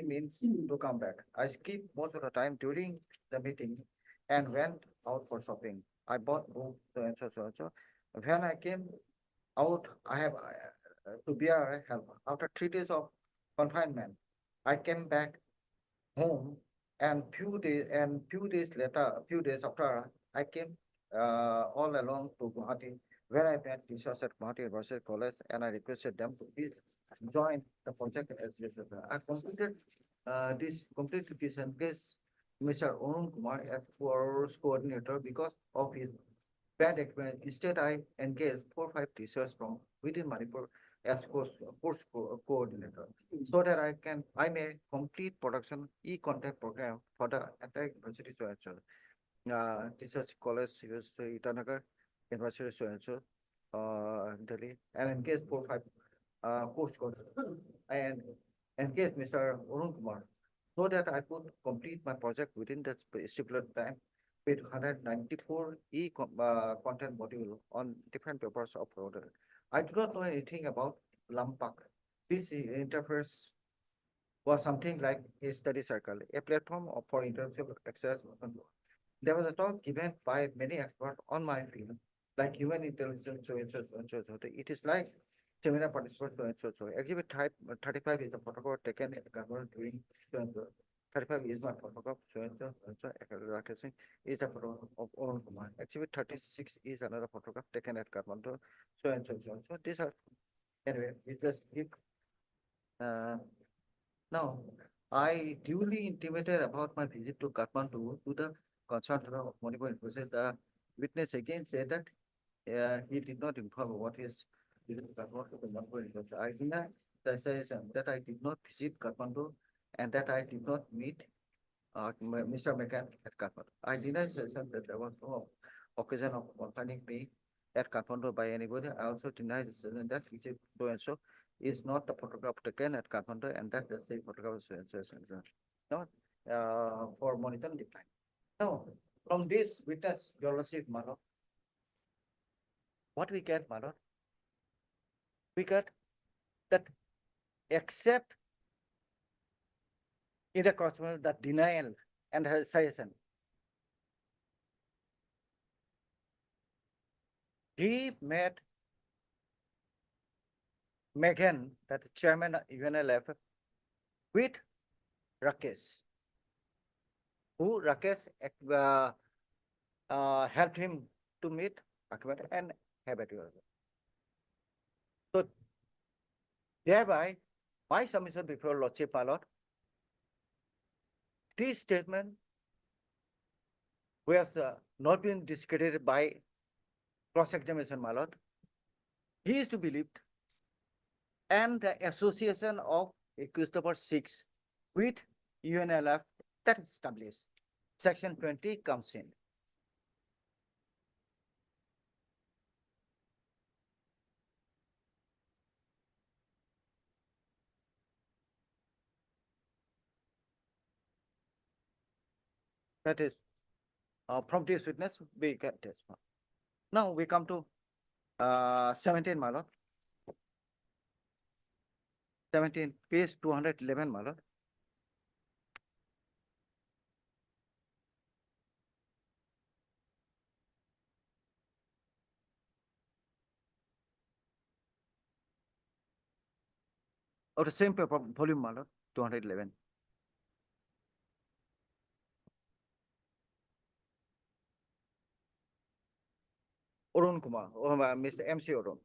means to come back. I skipped most of the time during the meeting and went out for shopping. I bought books, so and so, so and so. When I came out, I have to bear help. After 3 days of confinement, I came back home, and few days later, a few days after, I came all along to Guwahati, where I met teachers at Guwahati University College, and I requested them to please join the project as researcher. I completed this and placed Mr. Arun Kumar as course coordinator because of his bad experience. Instead, I engaged 4 or 5 teachers from within Manipur as course coordinator, so that I may complete production e-content program for the entire university. So and so, Research College, Itanagar, University, so and so, Delhi, and engaged 4 or 5 course courses, and engaged Mr. Arun Kumar, so that I could complete my project within the stipulated time with 194 content module on different papers of order. I do not know anything about Lampak. This interface was something like a study circle, a platform for intellectual access. There was a talk given by many experts on my field, like human intelligence, so and so, so and so, so. It is like seminar participants, so and so, so. Exhibit type 35 is a photograph taken at Government during so and so. 35 is my photograph, so and so, so and so. Is a photograph of Arun Kumar. Exhibit 36 is another photograph taken at Kathmandu, so and so, so and so. These are, anyway, we just give. Now, I duly intimated about my visit to Kathmandu to the consultant of Manipur University. The witness again said that he did not inform what his visit Kathmandu to one point. I deny the assertion that I did not visit Kathmandu and that I did not meet Mr. McCann at Kathmandu. I deny the assertion that there was no occasion of confining me at Kathmandu by anybody. I also deny the assertion that visit so and so is not the photograph taken at Kathmandu and that the same photograph is so and so is not for monitoring decline. Now, from this witness, your lordship, Madam, what we get, Madam? We get that except in the correspondence, the denial and assertion. He met Megan, that is chairman of UNLF, with Rakesh, who Rakesh helped him to meet Akbar and have a duel. So thereby, my submission before Lordship my lord, this statement has not been discredited by cross-examination, my lord. He is to be believed, and the association of accused number 6 with UNLF that is established. Section 20 comes in. That is, from this witness, we get this one. Now we come to 17, my lord. 17, page 211, my lord. Of the same paper, volume, my lord, 211. Arun Kumar, or Mr. MC Arun.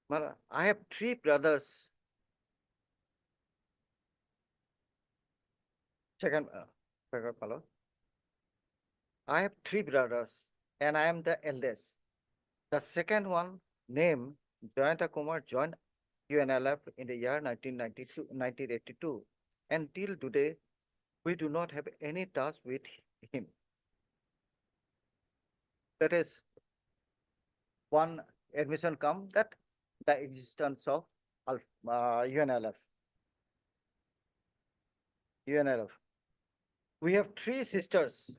Well, I have 3 brothers. Second, paragraph, my lord. I have 3 brothers, and I am the eldest. The second one, named Jayanta Kumar, joined UNLF in the year 1982. Until today, we do not have any task with him. That is, one admission come that the existence of UNLF. UNLF. We have 3 sisters.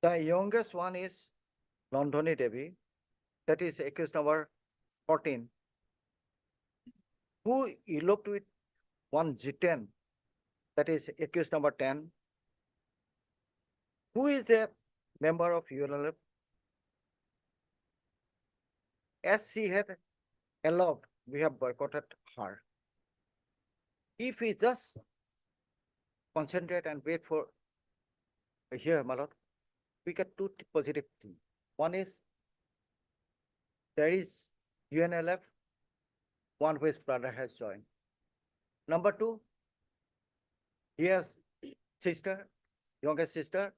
The youngest one is Londoni Devi, that is accused number 14, who eloped with one Jiten, that is accused number 10, who is a member of UNLF. As she had allowed, we have boycotted her. If we just concentrate and wait for here, my lord, we get 2 positive things. One is there is UNLF, one whose brother has joined. Number 2, he has sister, youngest sister,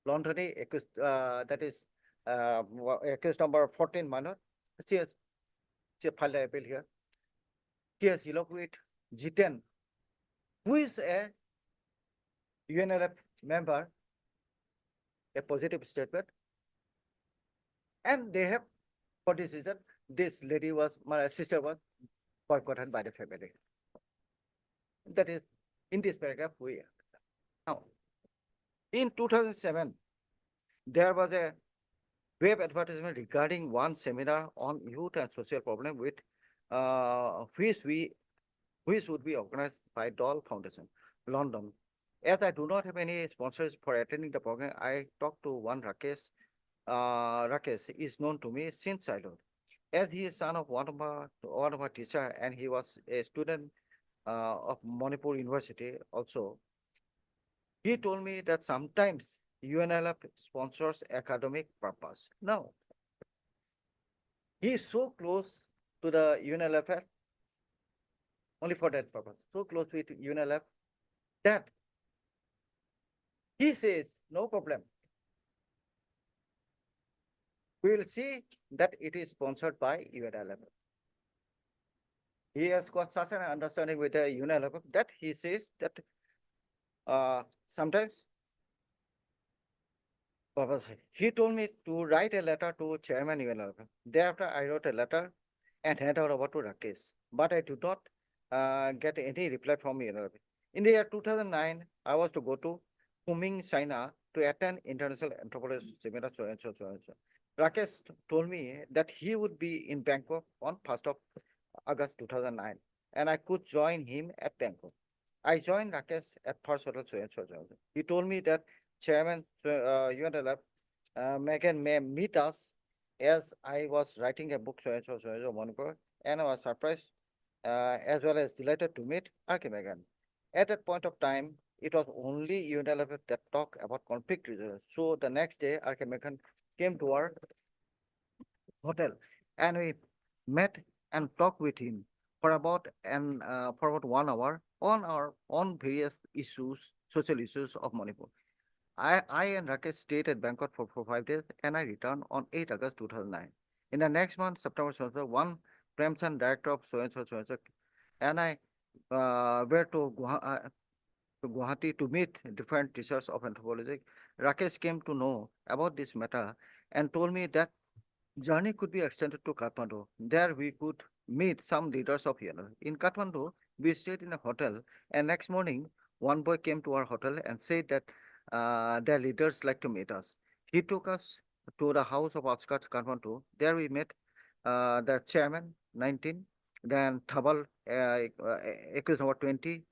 Londoni, accused, that is accused number 14, my lord. She filed an appeal here. She has eloped with Jiten, who is a UNLF member, a positive statement. And they have, for this reason, this lady was, my sister was boycotted by the family. That is, in this paragraph, we now, in 2007, there was a web advertisement regarding one seminar on youth and social problem with which would be organized by Doll Foundation, London. As I do not have any sponsors for attending the program, I talked to one Rakesh. Rakesh is known to me since childhood, as he is son of one of our teacher, and he was a student of Manipur University also. He told me that sometimes UNLF sponsors academic purpose. Now, he is so close to the UNLF only for that purpose, so close with UNLF that he says, no problem. we will see that it is sponsored by UNLF. He has got such an understanding with the UNLF that he says that sometimes he told me to write a letter to Chairman UNLF. Thereafter, I wrote a letter and handed over to Rakesh, but I did not get any reply from UNLF. In the year 2009, I was to go to Kunming, China to attend International Anthropology Seminar, so and so, so and so. Rakesh told me that he would be in Bangkok on 1st of August 2009, and I could join him at Bangkok. I joined Rakesh at First Hotel, so and so, so and so. He told me that Chairman UNLF Megan may meet us as I was writing a book, so and so, Manipur, and I was surprised as well as delighted to meet RK Megan. At that point of time, it was only UNLF that talked about conflict resolution. So the next day, RK Megan came to our hotel and we met and talked with him for about 1 hour on various issues, social issues of Manipur. I and Rakesh stayed at Bangkok for 5 days and I returned on 8 August 2009. In the next month, September 1, Premchand, director of so and so, and I were to Guwahati to meet different teachers of anthropology. Rakesh came to know about this matter and told me that journey could be extended to Kathmandu. There we could meet some leaders of Yellow. In Kathmandu, we stayed in a hotel and next morning, one boy came to our hotel and said that their leaders like to meet us. He took us to the house of outskirts Kathmandu. There we met the chairman, 19, then Thabal, accused number 20,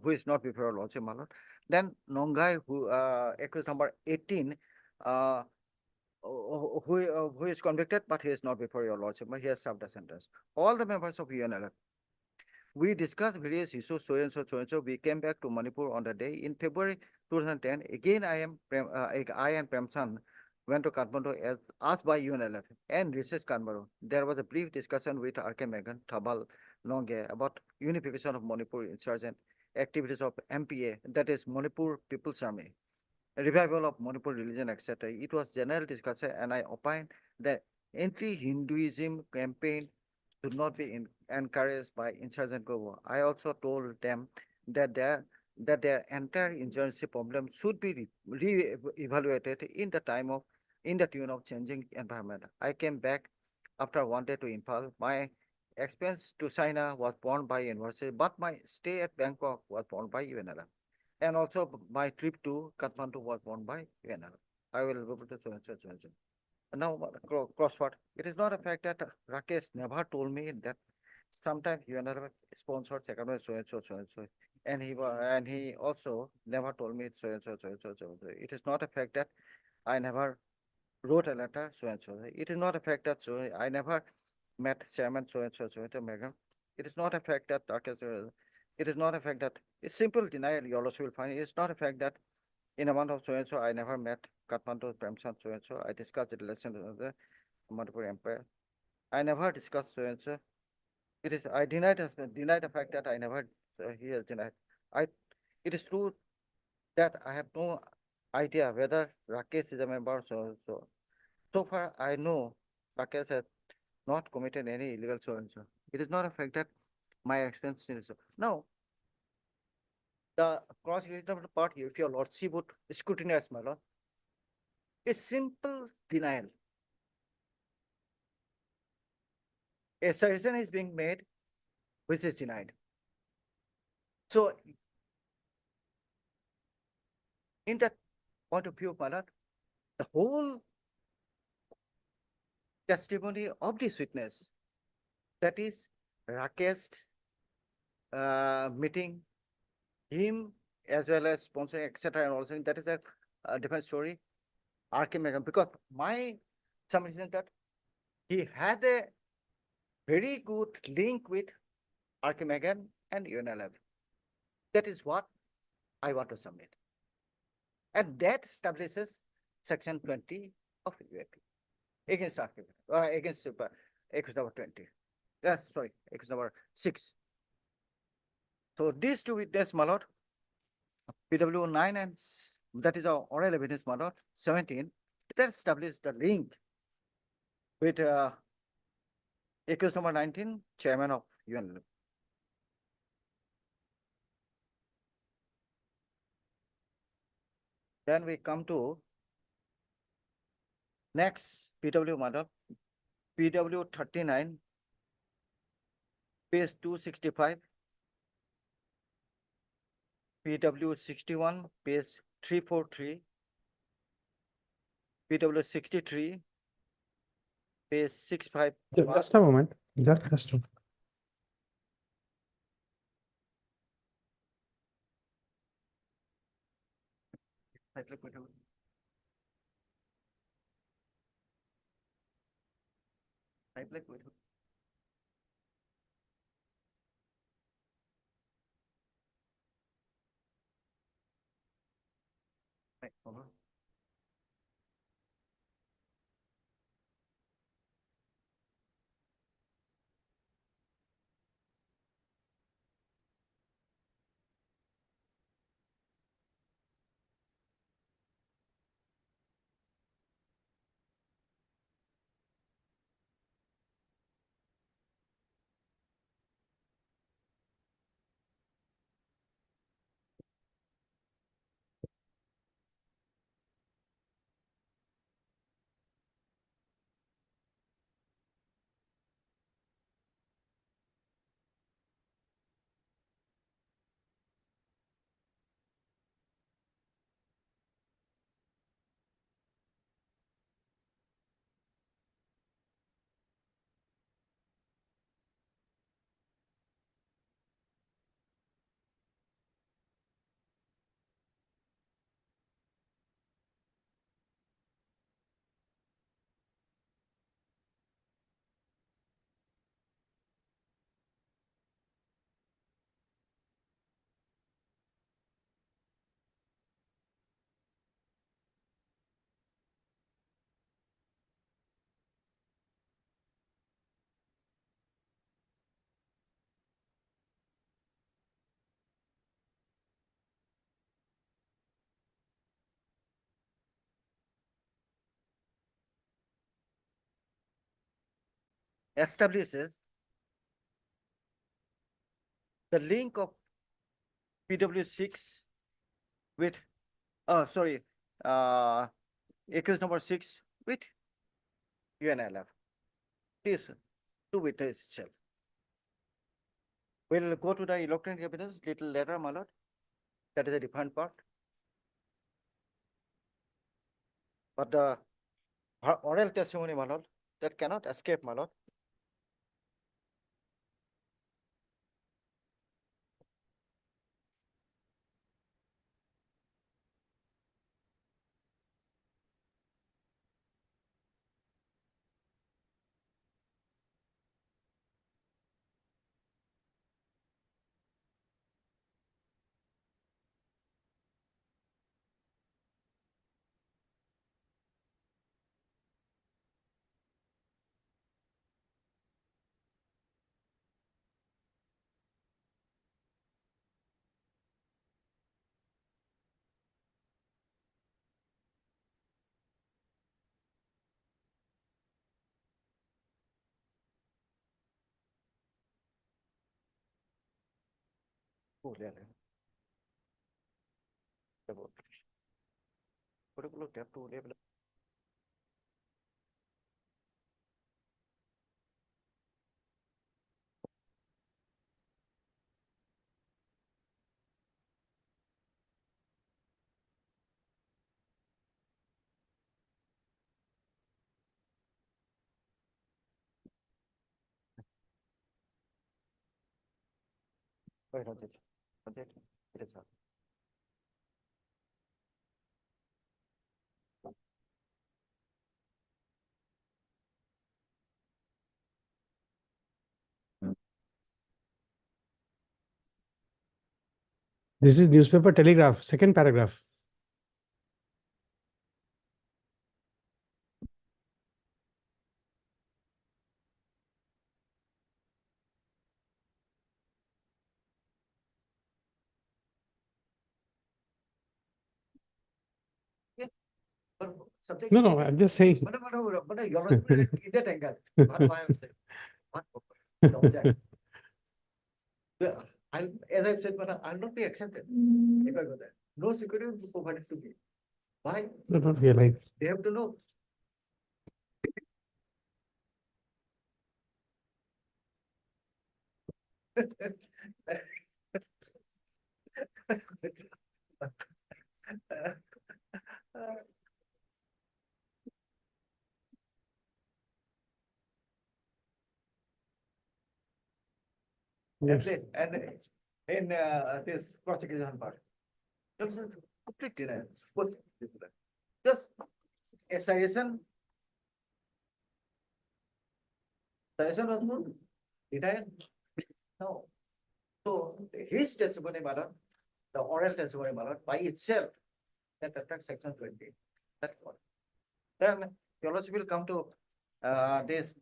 who is not before Lordship Malot. Then Nongai, who accused number 18, who is convicted, but he is not before your Lordship, but he has served a sentence. All the members of UNLF. We discussed various issues, so and so, so and so. We came back to Manipur on the day. In February 2010, again I and Premchand went to Kathmandu as asked by UNLF and Research Kathmandu. There was a brief discussion with RK Megan, Thabal, Nonge about unification of Manipur insurgent activities of MPA, that is Manipur People's Army, revival of Manipur religion, etc. It was general discussion and I opined that anti-Hinduism campaign should not be encouraged by insurgent group. I also told them that their entire insurgency problem should be re-evaluated in the tune of changing environment. I came back after 1 day to Imphal. My expense to China was borne by university, but my stay at Bangkok was borne by UNLF. And also my trip to Kathmandu was borne by UNLF. I will go to so and so, so and so. Now, crossword. It is not a fact that Rakesh never told me that sometimes UNLF sponsored second so and so, so and so. And he also never told me so and so, so and so, so and so. It is not a fact that I never wrote a letter so and so. It is not a fact that I never met Chairman so and so, so and so, Megan. It is not a fact that Rakesh, it is not a fact that it's simple denial you also will find. It's not a fact that in a month of so and so, I never met Kathmandu, Premchand, so and so. I discussed the relation of the Manipur Empire. I never discussed so and so. It is, I deny the fact that I never, he has denied. It is true that I have no idea whether Rakesh is a member, so and so. So far, I know Rakesh has not committed any illegal so and so. It is not a fact that my expense is so. Now, the cross-examination part, if your lordship would scrutinize my lord, a simple denial. A suggestion is being made, which is denied. So, in that point of view, my lord, the whole testimony of this witness, that is Rakesh meeting him as well as sponsoring, etc. and also that is a different story. RK Megan, because my submission is that he had a very good link with RK Megan and UNLF. That is what I want to submit. And that establishes section 20 of UAP against RK Megan, against accused number 20. Yes, sorry, accused number 6. So these two witnesses, my lord, PW 9 and that is our oral evidence, my lord, 17, that established the link with accused number 19, chairman of UN. Then we come to next PW model, PW 39, page 265, PW 61, page 343, PW 63, page 65. Just a moment, just a moment. Establishes the link of PW6 with, accused number 6 with UNLF. This to witness itself. We'll go to the electronic evidence little later, my lord. That is a different part. But the oral testimony, my lord, that cannot escape, my lord. Oh, yeah. Wait, not it. Not it. It is up. This is newspaper telegraph, second paragraph. subject. No, I'm just saying. But your husband in that angle. What I am saying. What the object. Well, as I've said, but I'll not be accepted if I go there. No security will be provided to me. Why? No, not realize. They have to know. Yes. And in this prosecution part, there was a complete denial. Was just a suggestion. Suggestion was good. Denial. No. So his testimony, madam, the oral testimony, madam, by itself, that affects section 20. That's what. Then you also will come to this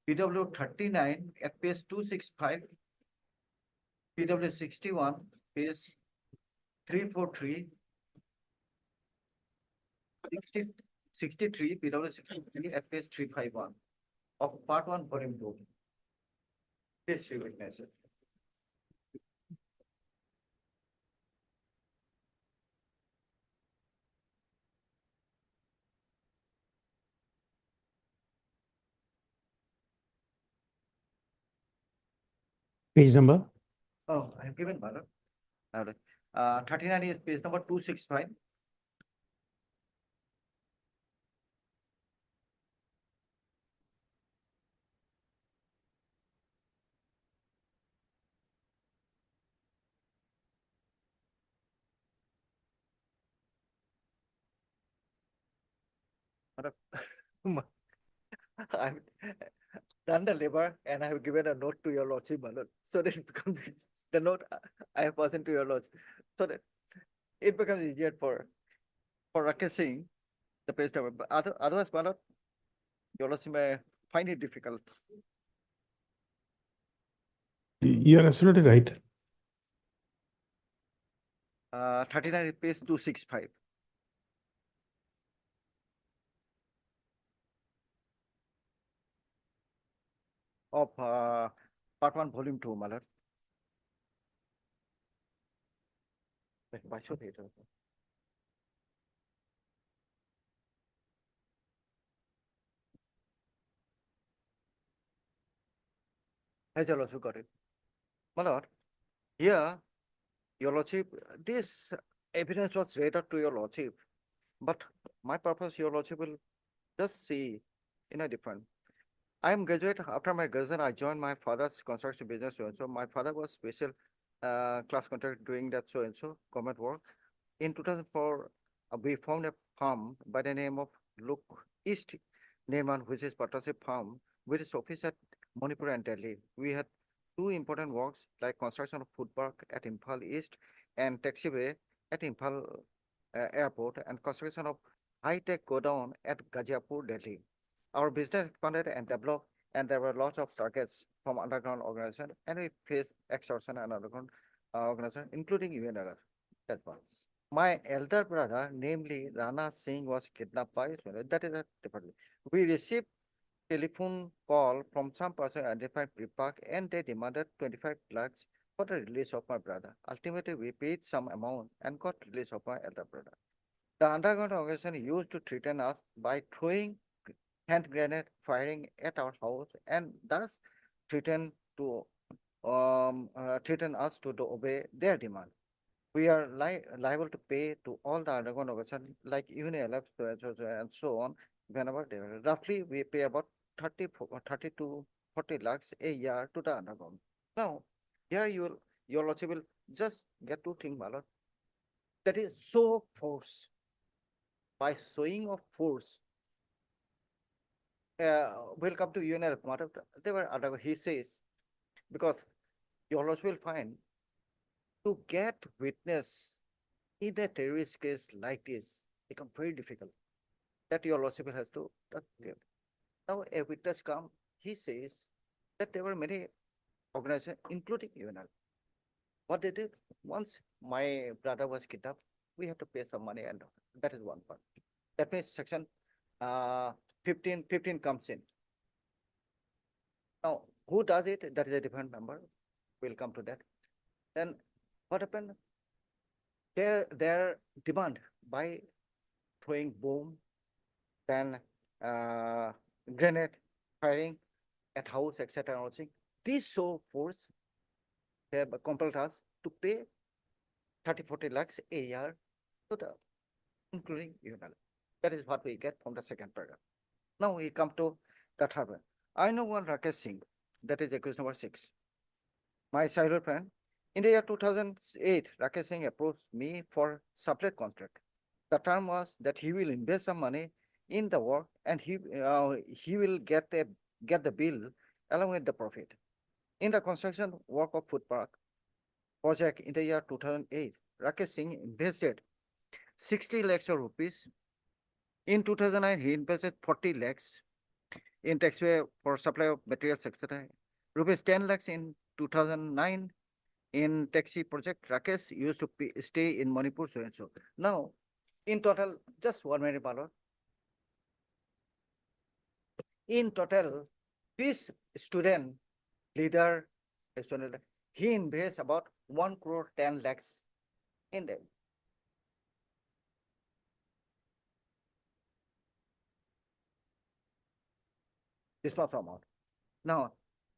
PW 39 at page 265. PW 61, page 343. 63, PW 63 at page 351 of part 1, volume 2. These three witnesses. Page number? Oh, I have given, madam. 39 is page number 265. Madam, I've done the labor and I have given a note to your lordship, madam, so that it becomes the note I have passed to your lordship, so that it becomes easier for Rakesh Singh, the page number. But otherwise, madam, your lordship may find it difficult. You are absolutely right. 39 is page 265. Of part 1, volume 2, madam. Why should it? Has your lordship got it? My lord, here, your lordship, this evidence was read out to your lordship, but my purpose, your lordship will just see in a different. I am graduate. After my graduation, I joined my father's construction business so and so. My father was special class contract doing that so and so government work. In 2004, we found a farm by the name of Look East Nirman, which is partnership farm, which is office at Manipur and Delhi. We had two important works like construction of food park at Imphal East and taxiway at Imphal airport and construction of high-tech godown at Ghaziapur, Delhi. Our business expanded and developed, and there were lots of targets from underground organization, and we faced extortion and underground organization, including UNRF. That's one. My elder brother, namely Rana Singh, was kidnapped by that is a different. We received telephone call from some person identified Pripak, and they demanded 25 lakhs for the release of my brother. Ultimately, we paid some amount and got release of my elder brother. The underground organization used to threaten us by throwing hand grenade firing at our house and thus threaten us to obey their demand. We are liable to pay to all the underground organizations like UNLF and so on whenever they are. Roughly, we pay about 30 to 40 lakhs a year to the underground. Now, here your lordship will just get two things, my lord. That is show force. By showing of force, we'll come to UNL. They were he says, because your lordship will find to get witness in a terrorist case like this become very difficult. That your lordship has to. Now a witness come, he says that there were many organizations, including UNL. What they did, once my brother was kidnapped, we have to pay some money, and that is one part. That means section uh, 15 comes in. Now, who does it? That is a different member. We'll come to that. Then what happened? Their demand by throwing bomb, then grenade firing at house, etc. These show force have compelled us to pay 30-40 lakhs a year to the, including UNL. That is what we get from the second paragraph. Now we come to the third one. I know one Rakesh Singh, that is accused number 6. My childhood friend. In the year 2008, Rakesh Singh approached me for sublet contract. The term was that he will invest some money in the work and he will get the bill along with the profit. In the construction work of food park project in the year 2008, Rakesh Singh invested 60 lakhs of rupees. In 2009, he invested 40 lakhs in taxway for supply of materials, etc. Rupees 10 lakhs in 2009 in taxi project. Rakesh used to stay in Manipur, so and so. Now, in total, just 1 minute, Balo. In total, this student leader, he invests about 1 crore 10 lakhs in them. This was amount. Now,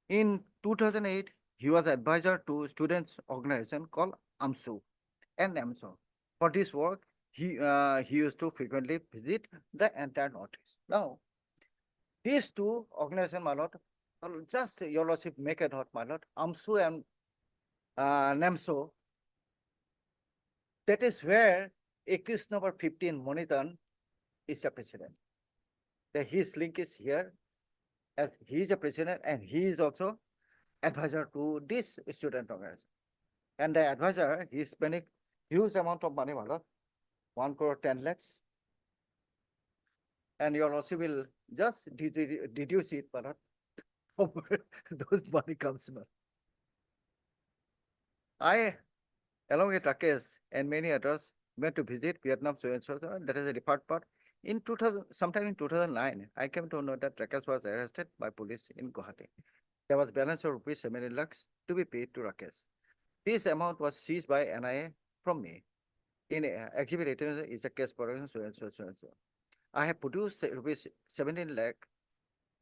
in 2008, he was advisor to students organization called AMSU and AMSO. For this work, he used to frequently visit the entire Northeast. Now, these two organizations, my lord, just your lordship make a note, my lord, AMSU and NAMSO. That is where accused number 15, Monitan, is the president. His link is here, as he is a president and he is also advisor to this student organization. And the advisor, he is spending huge amount of money, my lord, 1 crore 10 lakhs. And your lordship will just deduce it, my lord, from where those money comes from. I, along with Rakesh and many others, went to visit Vietnam, so and so. That is a depart part. In 2000, sometime in 2009, I came to know that Rakesh was arrested by police in Guwahati. There was balance of rupees 70 lakhs to be paid to Rakesh. This amount was seized by NIA from me. In exhibit 18 is a case for so and so, so and so. I have produced rupees 17 lakh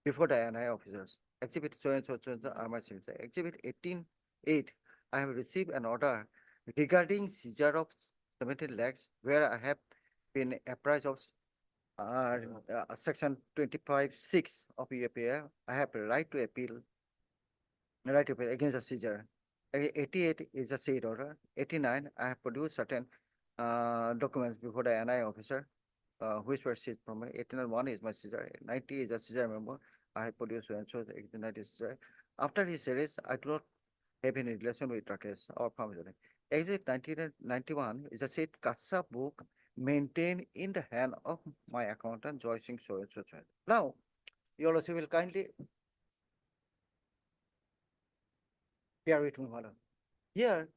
before the NIA officers. Exhibit so and so, so and so are my signatures. Exhibit 18.8, I have received an order regarding seizure of 17 lakhs where I have been apprised of section 25.6 of UAPA. I have a right to appeal against the seizure. 88 is a said order. 89, I have produced certain documents before the NIA officer, which were seized from me. 89.1 is my seizure. 90 is a seizure member. I have produced and so 89 is seizure. After his arrest, I do not have any relation with Rakesh or family. Exhibit 1991 is a said Kassa book maintained in the hand of my accountant, Joy Singh so and so. Now, you also will kindly bear with me, madam. Here,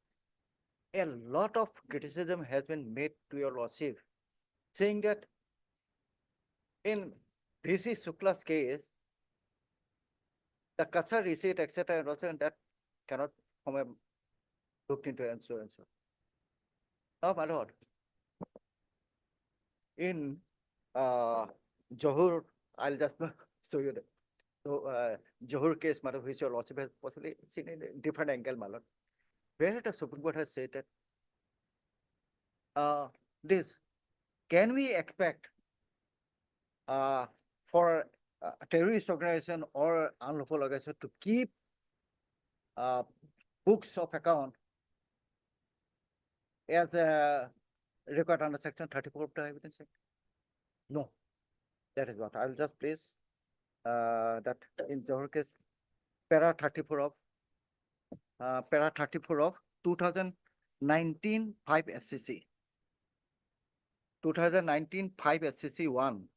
a lot of criticism has been made to your lordship, saying that in V.C. Sukla's case, the Kassa receipt, etc., and also that cannot come looked into and so and so. Now, my lord, in Johor, I'll just show you that. So, Johor case, madam, which your lordship has possibly seen in a different angle, my lord, where the Supreme Court has said that this, can we expect for a terrorist organization or unlawful organization to keep books of account as a record under section 34 of the Evidence Act? No, that is what I will just place that in Johor case, para 34 of 2019 5 SCC. 2019 5 SCC 1.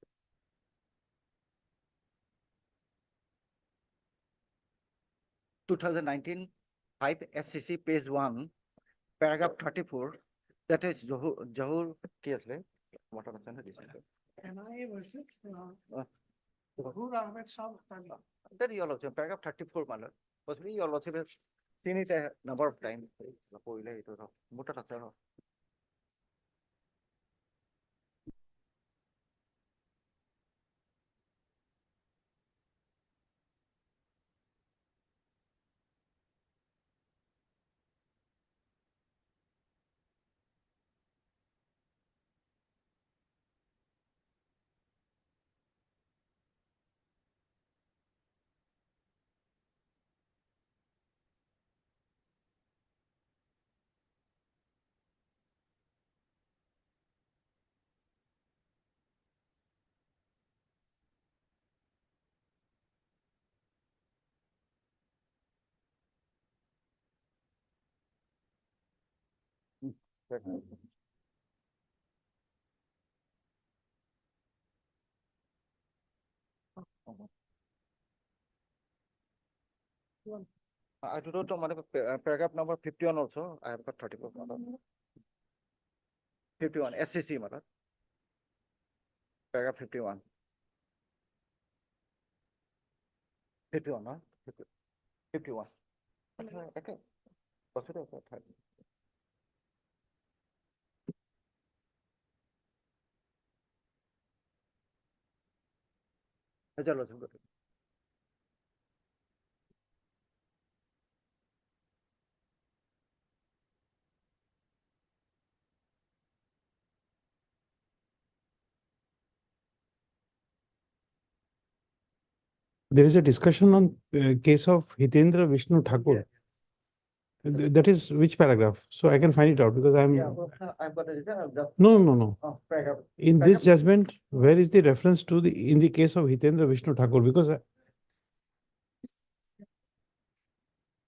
SCC page 1, paragraph 34, that is Johor case. What are the NIA versus, Uh, Rura Ahmed Shah Tagla. That your lordship, paragraph 34, my lord. Possibly your lordship has seen it a number of times. I do not know, madam, paragraph number 51 also, I have got 34, madam. 51, SCC, madam. Paragraph 51. 51, no? 51. Okay. Possible, okay. Hello, sir. There is a discussion on case of Hitendra Vishnu Thakur. That is which paragraph? So I can find it out because I'm. Yeah, I've got it. No. Paragraph. In this judgment, where is the reference to in the case of Hitendra Vishnu Thakur? Because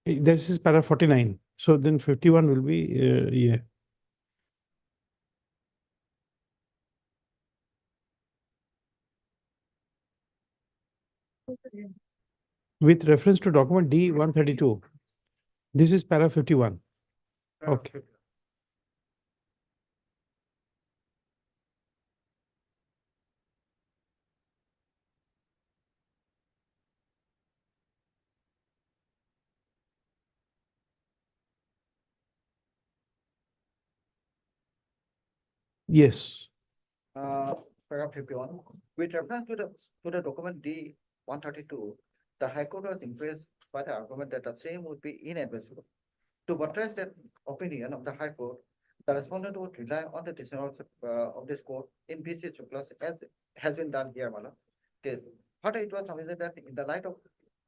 this is paragraph 49. So then 51 will be, yeah. With reference to document D-132. This is paragraph 51. Okay. Yes. Paragraph 51. With reference to the document D-132, the High Court was impressed by the argument that the same would be inadmissible. To buttress that opinion of the High Court, the respondent would rely on the decision of this court in BC surplus as has been done here, Mala. Okay. Further, it was submitted that in the light of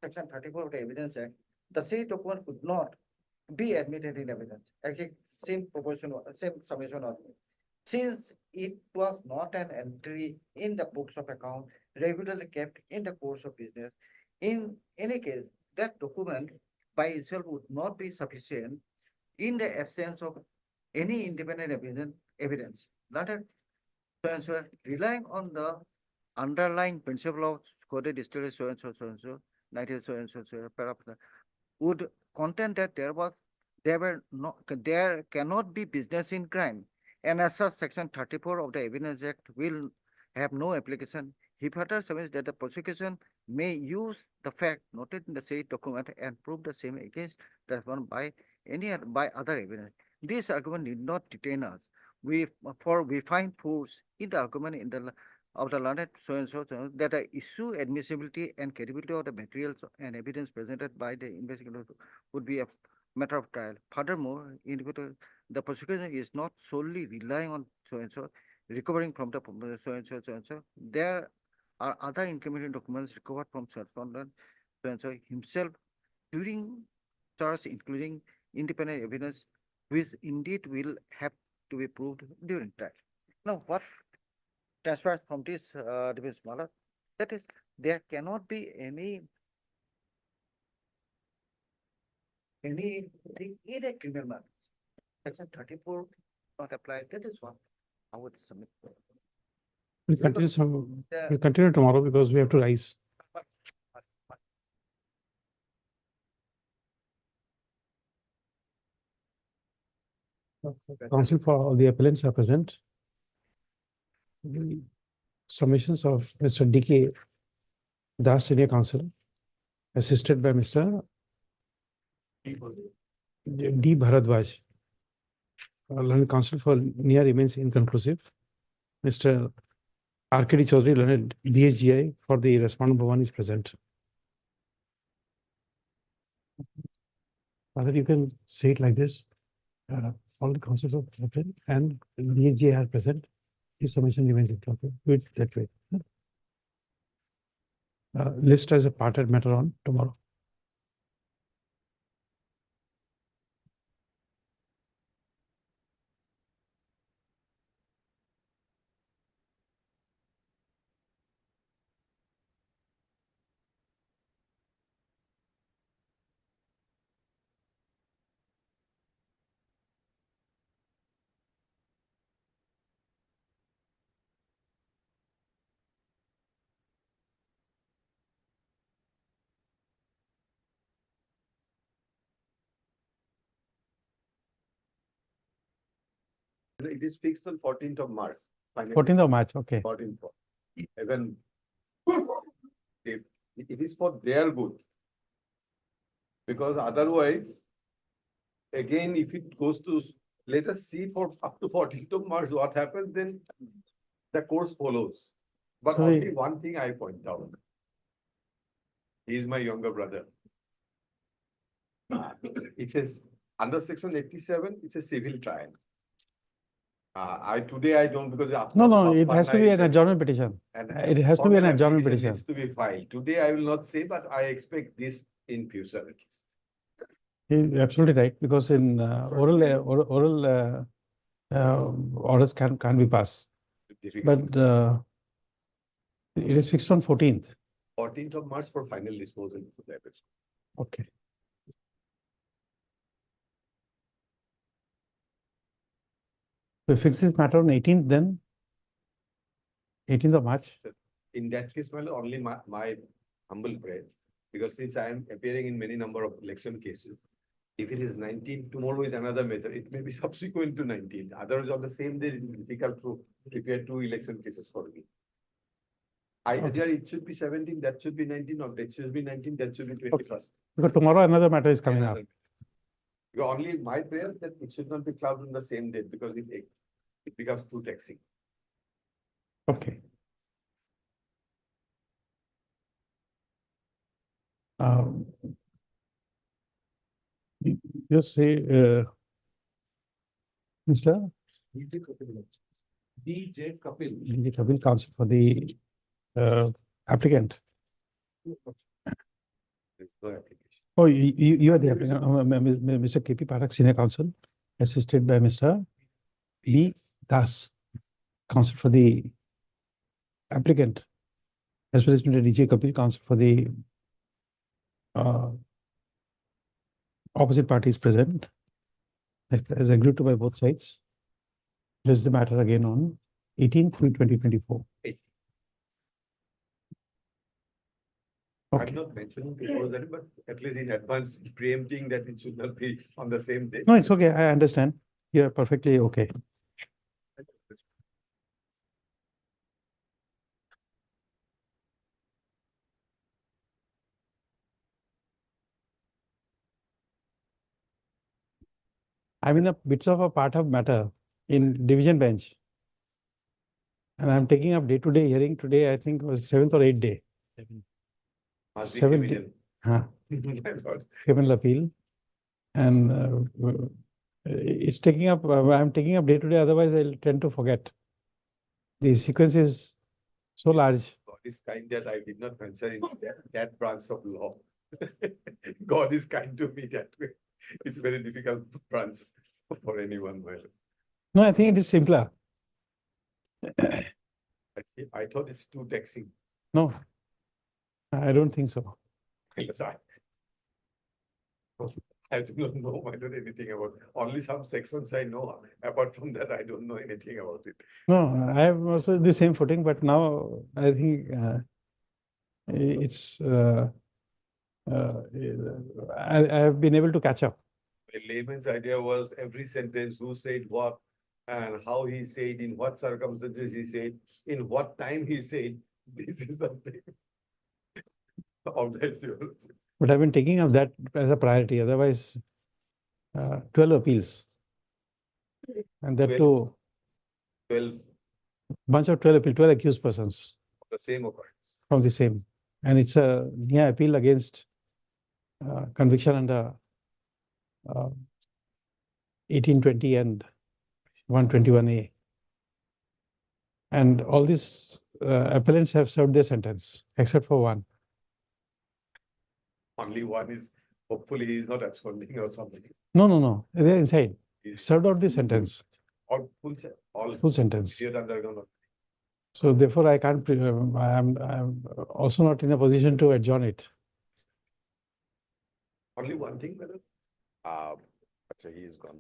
Section 34 of the Evidence Act, the said document could not be admitted in evidence. Actually, same summation was made. Since it was not an entry in the books of account regularly kept in the course of business, in any case, that document by itself would not be sufficient in the absence of any independent evidence. Not so relying on the underlying principle of quoted distillery so and so, 90 so and so, would contend that there cannot be business in crime. And as such, Section 34 of the Evidence Act will have no application. He further submits that the prosecution may use the fact noted in the said document and prove the same against the one by other evidence. This argument need not detain us. We find force in the argument of the learned so and so that the issue admissibility and credibility of the materials and evidence presented by the investigator would be a matter of trial. Furthermore, the prosecution is not solely relying on so and so, recovering from the so and so. There are other incriminating documents recovered from respondent so and so himself during charge, including independent evidence, which indeed will have to be proved during trial. Now, what transpires from this defense, Mala, that is, there cannot be anything in a criminal matter. Section 34 not applied. That is what I would submit. We'll continue tomorrow because we have to rise. Counsel for all the appellants are present. submissions of Mr. D.K. Das, Senior Counsel, assisted by Mr. D. Bharadwaj. Learned Counsel for near remains inconclusive. Mr. R.K.D. Chaudhary, learned DSGI for the respondent Bhavan is present. Father, you can say it like this. All the counsels are present and DSGI are present. His submission remains incomplete. Do it that way. List as a parted matter on tomorrow. It is fixed on 14th of March. 14th of March, okay. 14th. Even if it is for their good. Because otherwise, again, if it goes to, let us see for up to 14th of March, what happens, then the course follows. But So only one thing I point out. He is my younger brother. It says under section 87, it's a civil trial. Today I don't because No, it has to be an adjournment petition. It has to be an formal adjournment application petition. needs to be filed. Today I will not say, but I expect this in future at least. You're absolutely right, because in oral orders can't be passed. Difficult. But it is fixed on 14th. 14th of March for final disposal of the episode. Okay. So fix this matter on 18th then? 18th of March? In that case, well, only my humble prayer, because since I am appearing in many number of election cases, if it is 19th, tomorrow is another method. It may be subsequent to 19th. Otherwise, on the same day, it is difficult to prepare 2 election cases for me. Either it should be 17, that should be 19, or that should be 19, that should be 21st. Because tomorrow another matter is coming up. Only my prayer that it should not be clouded on the same date, because it becomes too taxing. Okay. Just say, Mr. DJ Kapil. DJ Kapil, counsel for the applicant. There's no application. Oh, you are the applicant, Mr. KP Parak, senior counsel, assisted by Mr. B. Das, counsel for the applicant, as well as Mr. DJ Kapil, counsel for the opposite parties present, as agreed to by both sides. This is the matter again on 18th, 2024. I'm Okay. not mentioning before that, but at least in advance preempting that it should not be on the same day. No, it's okay. I understand. You're perfectly okay. I'm in a bits of a part of matter in division bench. And I'm taking up day-to-day hearing today, I think was 7th or 8th day. Must be 7th division. criminal appeal. And it's taking up, I'm taking up day-to-day, otherwise I'll tend to forget. The sequence is so large. God is kind that I did not venture in that branch of law. God is kind to me that way. It's very difficult branch for anyone. No, I think it is simpler. I thought it's too taxing. No, I don't think so. I do not know, I don't know anything about, only some sections I know. Apart from that, I don't know anything about it. No, I am also the same footing, but now I think it's I have been able to catch up. A layman's idea was every sentence, who said what, and how he said, in what circumstances he said, in what time he said, this is something. Obviously. But I've been taking up that as a priority, otherwise 12 appeals. And that 12. too, 12, bunch of 12 appeal, 12 accused persons the same occurrence. from the same. And it's a near appeal against conviction under 1820 and 121A. And all these appellants have served their sentence, except for one. Only one is, hopefully he is not absconding or something. No, they're inside. He's- Served out the sentence, All all. full sentence. Years undergone. So therefore, I can't, I'm also not in a position to adjourn it. Only one thing, madam. Actually, he is gone.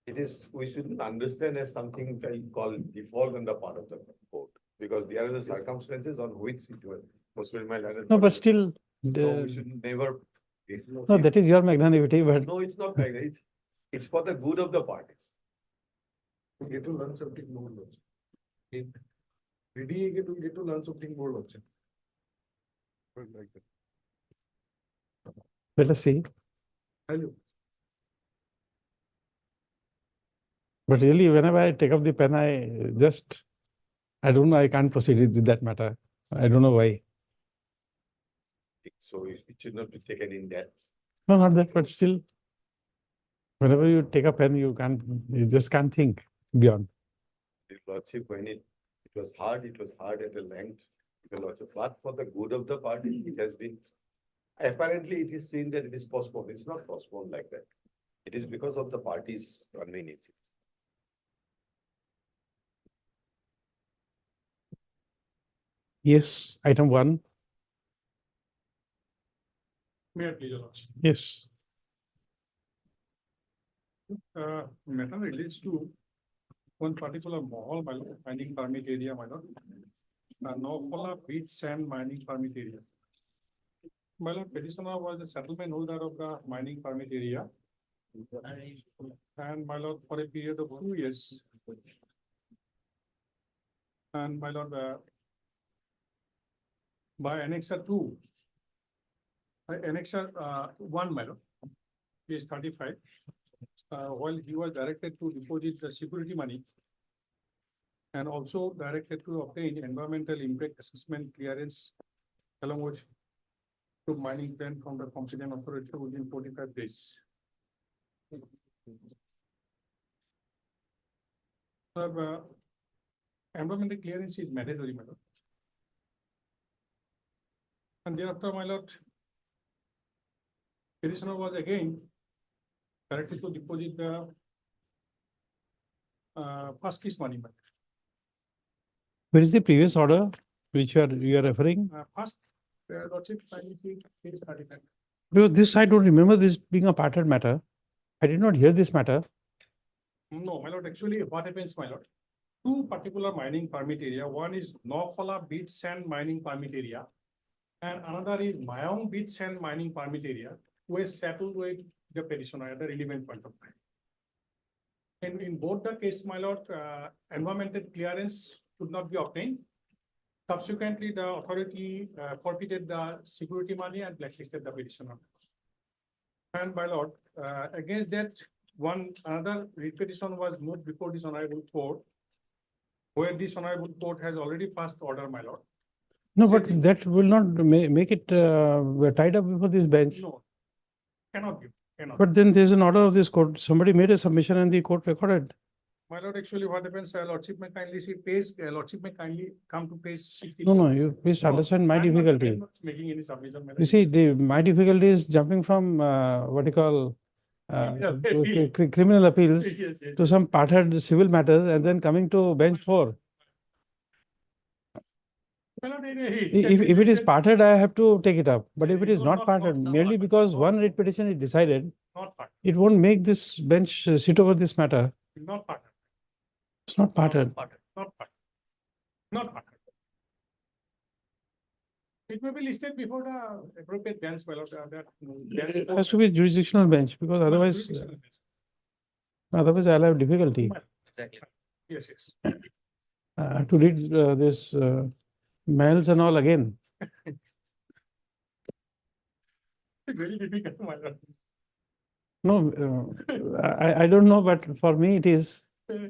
It is, we shouldn't understand as something that you call default on the part of the court, because there are the circumstances on which it will. No, but still, No, we should never. no, that is your magnanimity, but No, it's not like that. It's for the good of the parties. We get to learn something more also. Ready, we get to learn something more also. Like that. let us see. Hello. But really, whenever I take up the pen, I don't know, I can't proceed with that matter. I don't know why. So it should not be taken in depth. No, not that, but still, whenever you take a pen, you just can't think beyond. The lordship, when it was hard at a length. The lordship, but for the good of the party, it has been. Apparently, it is seen that it is postponed. It's not postponed like that. It is because of the party's convenience. Yes, item 1. May I please, Your Lordship? Yes. Matter relates to one particular mall, my lord, mining permit area, my lord. Norfolk beach sand mining permit area. My lord, petitioner was the settlement holder of the mining permit area. And my lord, for a period of 2 years. And my lord, by annexure 2. By annexure 1, my lord, page 35. While he was directed to deposit the security money and also directed to obtain environmental impact assessment clearance along with to mining plan from the competent authority within 45 days. Environmental clearance is mandatory, my lord. And thereafter, my lord, petitioner was again directed to deposit the first case money. Where is the previous order which you are referring? First, lordship, page 35. Because this, I don't remember this being a parted matter. I did not hear this matter. No, my lord, actually what happens, my lord? Two particular mining permit area. One is Norfolk beach sand mining permit area. And another is Mayong beach sand mining permit area, who is settled with the petitioner at the relevant point of time. And in both the case, my lord, environmental clearance could not be obtained. Subsequently, the authority forfeited the security money and blacklisted the petitioner. And my lord, against that, another writ petition was moved before this honorable court, where this honorable court has already passed order, my lord. No, but that will not make it tied up before this bench. No, cannot be, cannot. But then there's an order of this court. Somebody made a submission and the court recorded. My lord, actually what happens, lordship may kindly see page, lordship may kindly come to page 60. No, you please understand my difficulty. I'm not making any submission. my You lord. see, my difficulty is jumping from what you call criminal appeals Yes, yes, to some parted civil matters and then coming to bench 4. My lord, If it is parted, I have to take it up. But if it It is will not not parted, come, merely not- because not- one writ petition is decided, Not part, it won't make this bench sit over this matter. not part. It's not parted. Not part. Not part. It may be listed before the appropriate bench, my lord, that. It has to be jurisdictional bench because otherwise, Jurisdictional bench. Otherwise, I'll have difficulty Exactly. Yes, yes. to read this mails and all again. Very difficult, my lord. No, I don't know, but for me it is.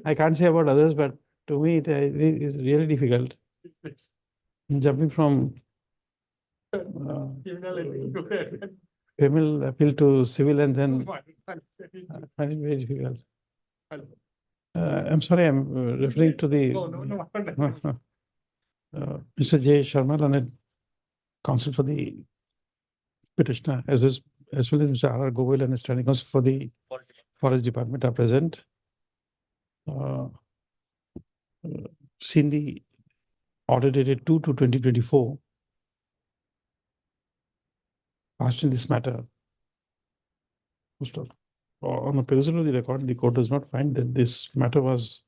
I can't say about others, but to me it is really difficult. Yes. Jumping from criminal appeal to civil and then I find it very difficult. I'm sorry, I'm referring to the No. Mr. J. Sharma, learned counsel for the petitioner, as well as Mr. R. Govil and standing counsel for the Forest Department are present. Seen the order dated 2/2/2024 passed in this matter. First of on the perusal of the record, the court does not find that this matter was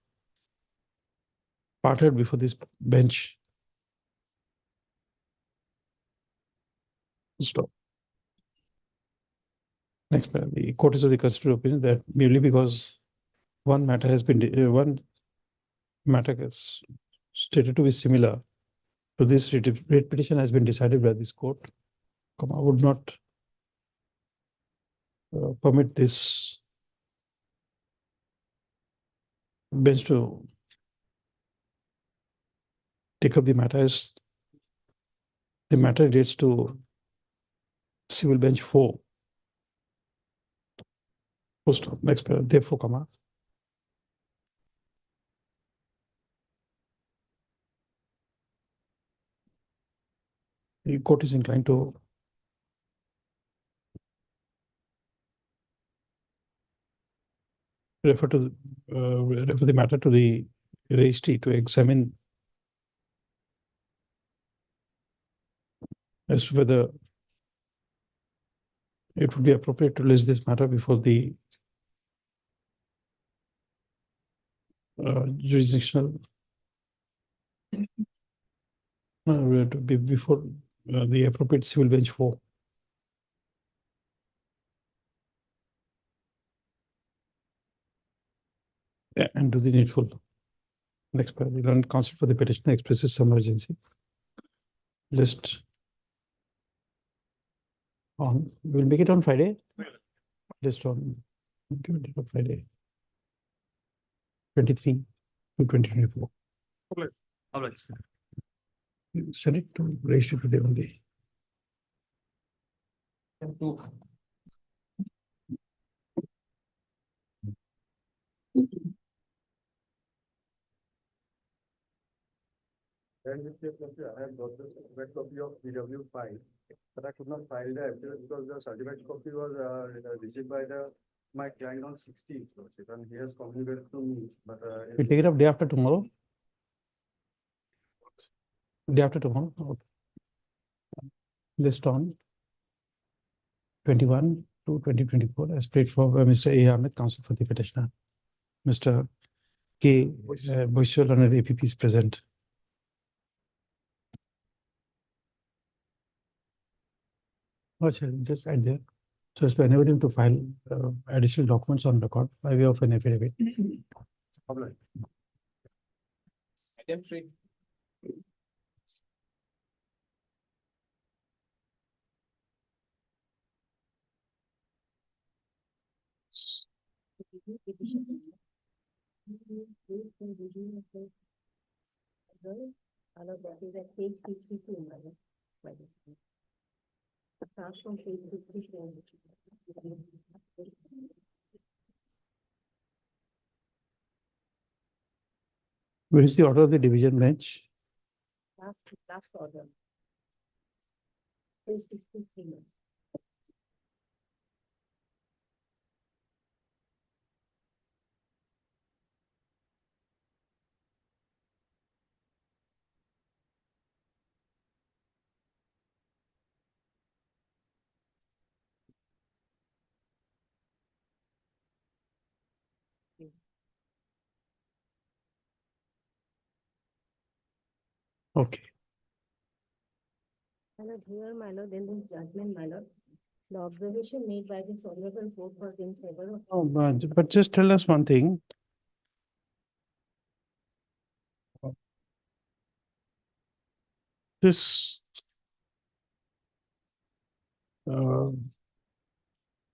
parted before this bench. Stop. Next, the court is of the considered opinion that merely because one matter has been one matter is stated to be similar to this writ petition has been decided by this court, would not permit this bench to take up the matter as the matter relates to civil bench 4. Full stop. Next, therefore, comma. The court is inclined to refer the matter to the registry to examine as to whether it would be appropriate to list this matter before the jurisdictional before the appropriate civil bench 4. Yeah, and do the needful. Next, the learned counsel for the petitioner expresses some urgency. List on, we'll make it on Friday. List on Friday, 23 to 2024. Send it to registry today only. And this case, I have got the certified copy of PW file, but I could not file the appeal because the certified copy was received by my client on 16th, and he has communicated to me, but. We take it up day after tomorrow. Day after tomorrow. Okay. List on 21 to 2024 as paid for Mr. A. Ahmed, counsel for the petitioner. Mr. K. Boishwal and APP is present. Just add there. So as to enable him to file additional documents on record by way of an affidavit. Problem. Item 3. Page 52. Starts from page 54. Where is the order of the division bench? Last order. Page 53. Okay. My lord, here, my lord, in this judgment, my lord, The observation made by this honorable court was in favor of. Oh, but just tell us one thing. This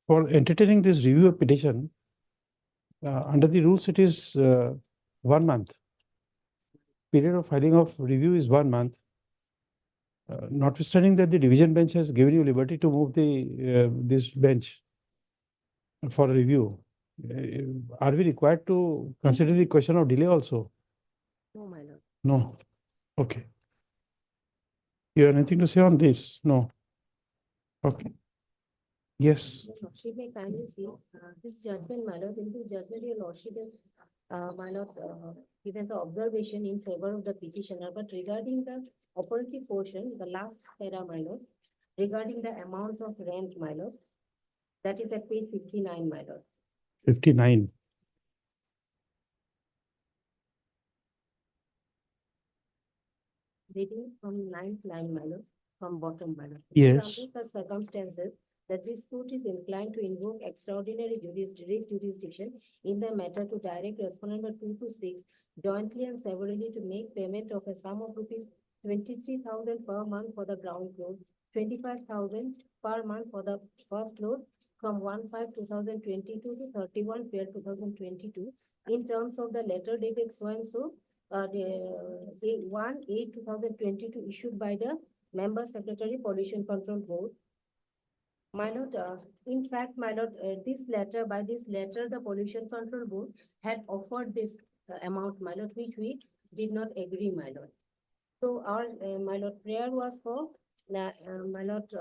for entertaining this review of petition, under the rules, it is 1 month. Period of filing of review is 1 month. Notwithstanding that the division bench has given you liberty to move the this bench for review, are we required to consider the question of delay also? No, my lord. No. Okay. You have anything to say on this? No. Okay. Yes. Your Lordship may kindly see, this judgment, my lord, in this judgment, your lordship has, my lord, given the observation in favor of the petitioner, but regarding the operative portion, the last para, my lord, regarding the amount of rent, my lord, that is at page 59, my lord. 59. Reading from 9th line, my lord, from bottom, my lord. Yes. Under such circumstances, that this court is inclined to invoke extraordinary jurisdiction in the matter to direct respondent number 2 to 6 jointly and severally to make payment of a sum of rupees 23,000 per month for the ground floor, 25,000 per month for the first floor from 1/5/2022 to 31/12/2022 in terms of the letter dated so and so, the 1/8/2022 issued by the Member Secretary Pollution Control Board. My lord, in fact, my lord, by this letter, the Pollution Control Board had offered this amount, my lord, which we did not agree, my lord. So our, my lord, prayer was for, my lord,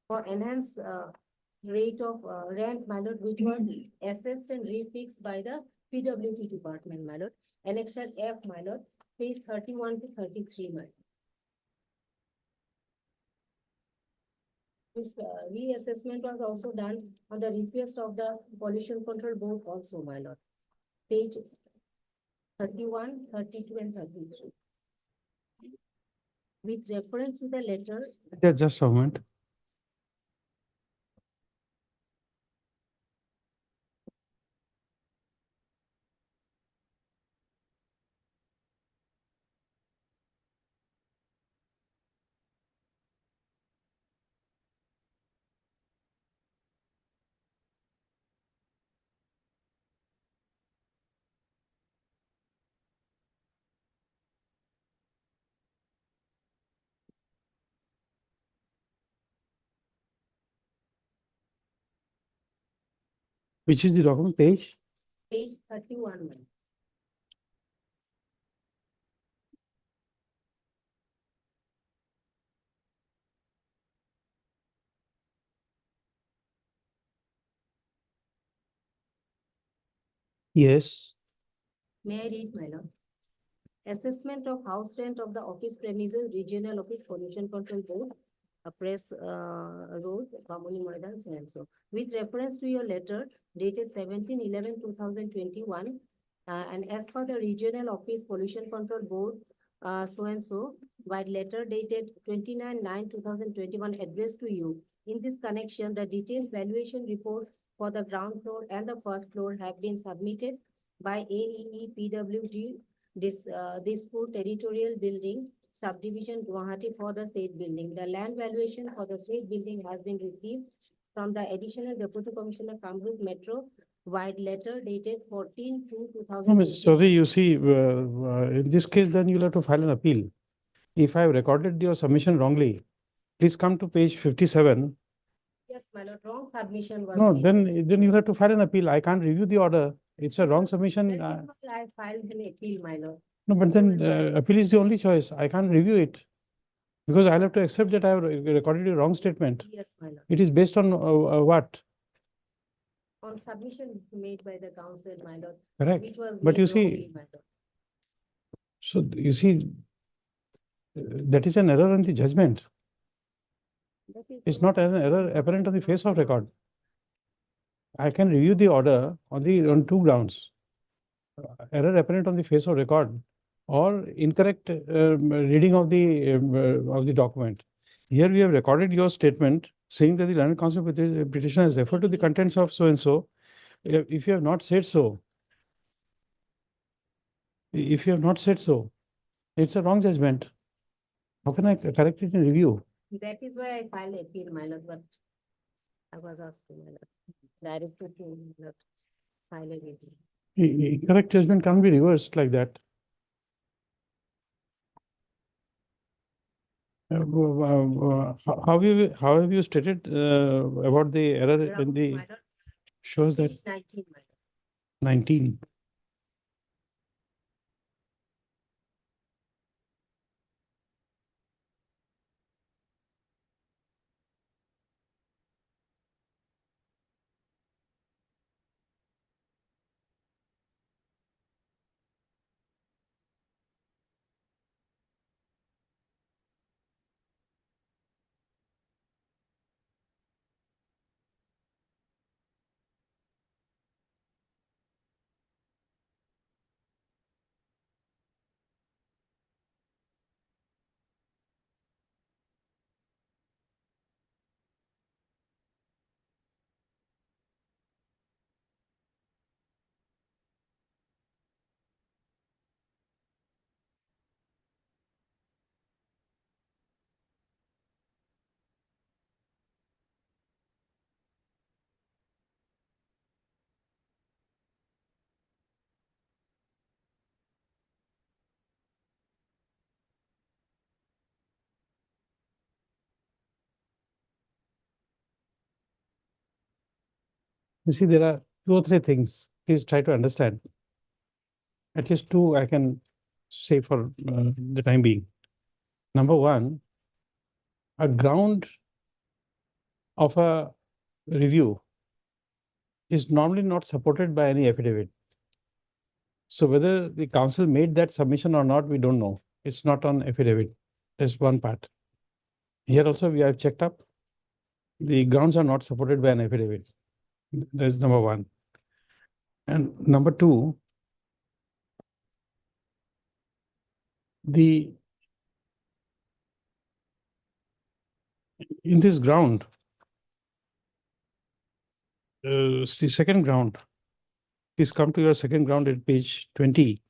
for enhanced rate of rent, my lord, which was assessed and refixed by the PWD department, my lord. Annexure F, my lord, page 31 to 33, my lord. This reassessment was also done on the request of the Pollution Control Board also, my lord. Page 31, 32, and 33. With reference to the letter. Yeah, just a moment. Which is the document page? Page 31, my lord. Yes. May I read, my lord? Assessment of house rent of the office premises, Regional Office Pollution Control Board, Press Road, Bamuni Maidan, so and so. With reference to your letter dated 17/11/2021, and as per the Regional Office Pollution Control Board, so and so, by letter dated 29/9/2021 addressed to you. In this connection, the detailed valuation report for the ground floor and the first floor have been submitted by AEE PWD, Dispur Territorial Building Subdivision Guwahati for the said building. The land valuation for the said building has been received from the Additional Deputy Commissioner Kamrup Metro wide letter dated 14/2/2020. No, Mr. Chaudhary, you see, in this case, then you'll have to file an appeal. If I have recorded your submission wrongly, please come to page 57. Yes, my lord, wrong submission was No, made. then you have to file an appeal. I can't review the order. It's a wrong submission. That is why I filed an appeal, my lord. No, but then appeal is the only choice. I can't review it. Because I'll have to accept that I have recorded a wrong statement. Yes, my lord. It is based on what? On submission made by the council, my lord. Correct. Which was But made you see, wrongly, my lord. so you see, that is an error in the judgment. That is It's not- not an error apparent on the face of record. I can review the order on two grounds. Error apparent on the face of record or incorrect reading of the document. Here we have recorded your statement saying that the learned counsel petitioner has referred to the contents of so and so. If you have not said so, if you have not said so, it's a wrong judgment. How can I correct it in review? That is why I filed appeal, my lord, but I was asking, my lord, directed to my lord, file a review. Correct judgment can't be reversed like that. How have you stated about the error in the My lord, shows that 19, my lord. 19? You see, there are 2 or 3 things. Please try to understand. At least 2 I can say for the time being. Number 1, a ground of a review is normally not supported by any affidavit. So whether the counsel made that submission or not, we don't know. It's not on affidavit. That's one part. Here also we have checked up. The grounds are not supported by an affidavit. That's number 1. And number 2, in this ground, the second ground, please come to your second ground at page 20.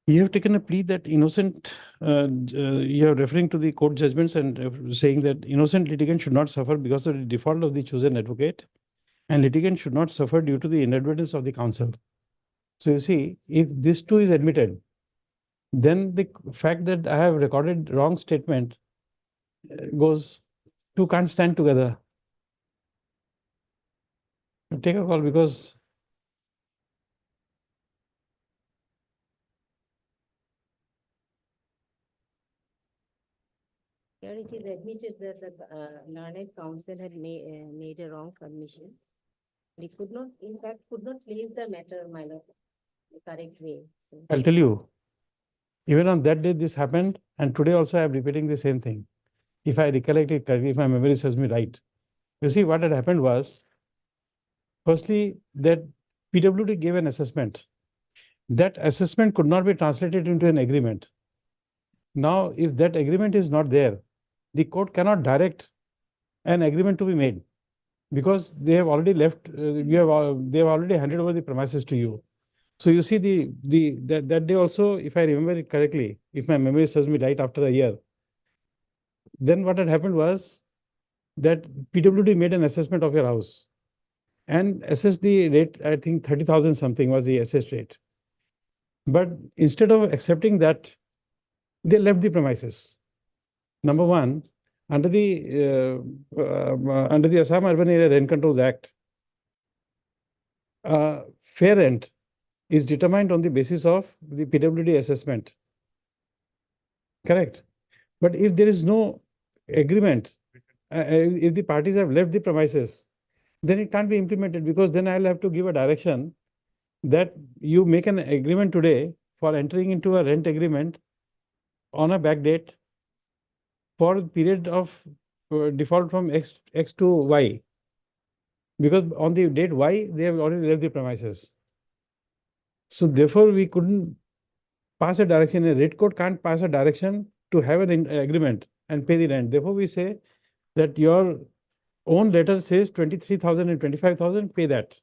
You have taken a plea that innocent, you are referring to the court judgments and saying that innocent litigant should not suffer because of the default of the chosen advocate, and litigant should not suffer due to the inadvertence of the counsel. So you see, if this too is admitted, then the fact that I have recorded wrong statement goes, two can't stand together. Take a call because Here it is admitted that the learned counsel had made a wrong submission. He could not, in fact, could not place the matter, my lord, the correct way. So I'll tell you, even on that day this happened, and today also I am repeating the same thing. If I recollect it correctly, if my memory serves me right. You see, what had happened was, firstly, that PWD gave an assessment. That assessment could not be translated into an agreement. Now, if that agreement is not there, the court cannot direct an agreement to be made because they have already left, they have already handed over the premises to you. So you see, that day also, if I remember it correctly, if my memory serves me right after a year, then what had happened was that PWD made an assessment of your house and assessed the rate, I think 30,000 something was the assessed rate. But instead of accepting that, they left the premises. Number 1, under the Assam Urban Area Rent Controls Act, fair rent is determined on the basis of the PWD assessment. Correct. But if there is no agreement, if the parties have left the premises, then it can't be implemented because then I'll have to give a direction that you make an agreement today for entering into a rent agreement on a back date for a period of default from X to Y. Because on the date Y, they have already left the premises. So therefore, we couldn't pass a direction. A rate court can't pass a direction to have an agreement and pay the rent. Therefore, we say that your own letter says 23,000 and 25,000, pay that.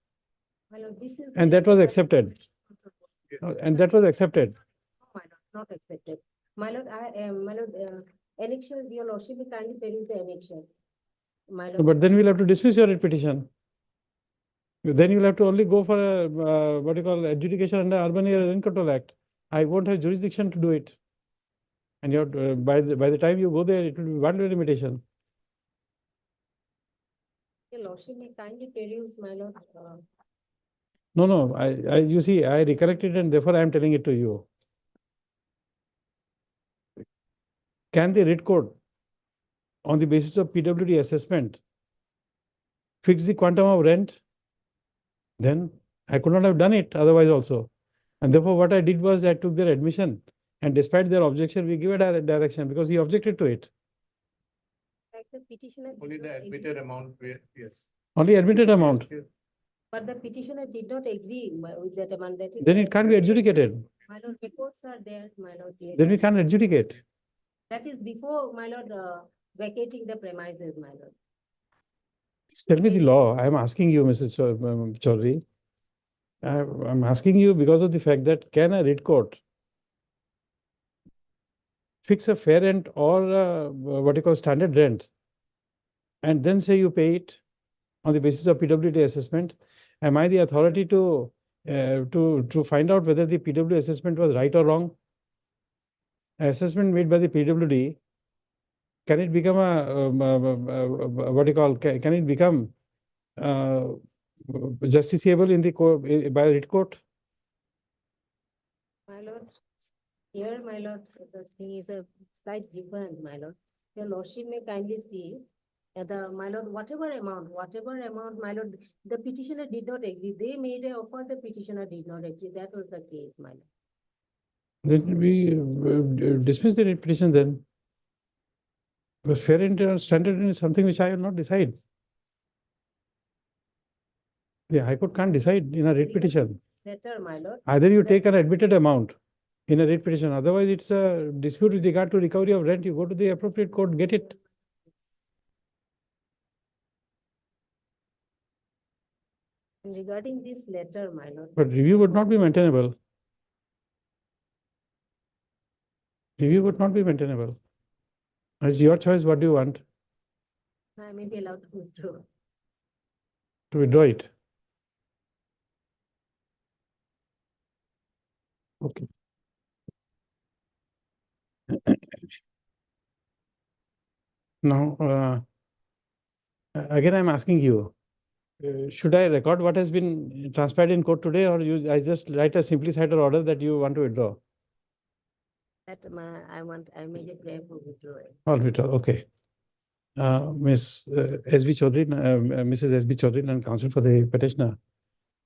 My lord, this is. And the- that was accepted. And that was accepted. My lord, not accepted. My lord, my lord, annexure, your lordship, will kindly peruse the annexure. My lord. But then we'll have to dismiss your writ petition. Then you'll have to only go for a, what you call adjudication under Urban Area Rent Control Act. I won't have jurisdiction to do it. And you're, by the time you go there, it will be one limitation. Your lordship may kindly peruse, my lord, No, you see, I recollected and therefore I am telling it to you. Can the writ court, on the basis of PWD assessment, fix the quantum of rent? Then I could not have done it otherwise also. And therefore, what I did was I took their admission, and despite their objection, we give a direction because he objected to it. like the petitioner. did Only not the agree. admitted amount, yes. Only admitted amount. But the petitioner did not agree with that amount. That is Then the- it can't be adjudicated. My lord, reports are there, my lord. yes. Then we can't adjudicate. That is before, my lord, vacating the premises, my lord. Tell me the law. I am asking you, Mrs. Chaudhary. I'm asking you because of the fact that can a writ court fix a fair rent or what you call standard rent and then say you pay it on the basis of PWD assessment? Am I the authority to find out whether the PWD assessment was right or wrong? An assessment made by the PWD, can it become what do you call, can it become justiciable in the by a writ court? My lord, here, my lord, the thing is a slight different, my lord. Your lordship may kindly see my lord, whatever amount, my lord, the petitioner did not agree. They made an offer, the petitioner did not agree. That was the case, my lord. Then we dismiss the writ petition then. Because fair and standard rent is something which I will not decide. The High Court can't decide in a writ petition. Letter, my lord. Either you take an admitted amount in a writ petition, otherwise it's a dispute with regard to recovery of rent. You go to the appropriate court, get it. Regarding this letter, my lord. But review would not be maintainable. Review would not be maintainable. It's your choice. What do you want I may be allowed to withdraw. to withdraw it? Okay. Now, again, I'm asking you, should I record what has been transpired in court today, or I just write a simply cited order that you want to withdraw? That I made a prayer for withdrawal. All withdraw, okay. Ms. S.B. Chaudhary, Mrs. S.B. Chaudhary and counsel for the petitioner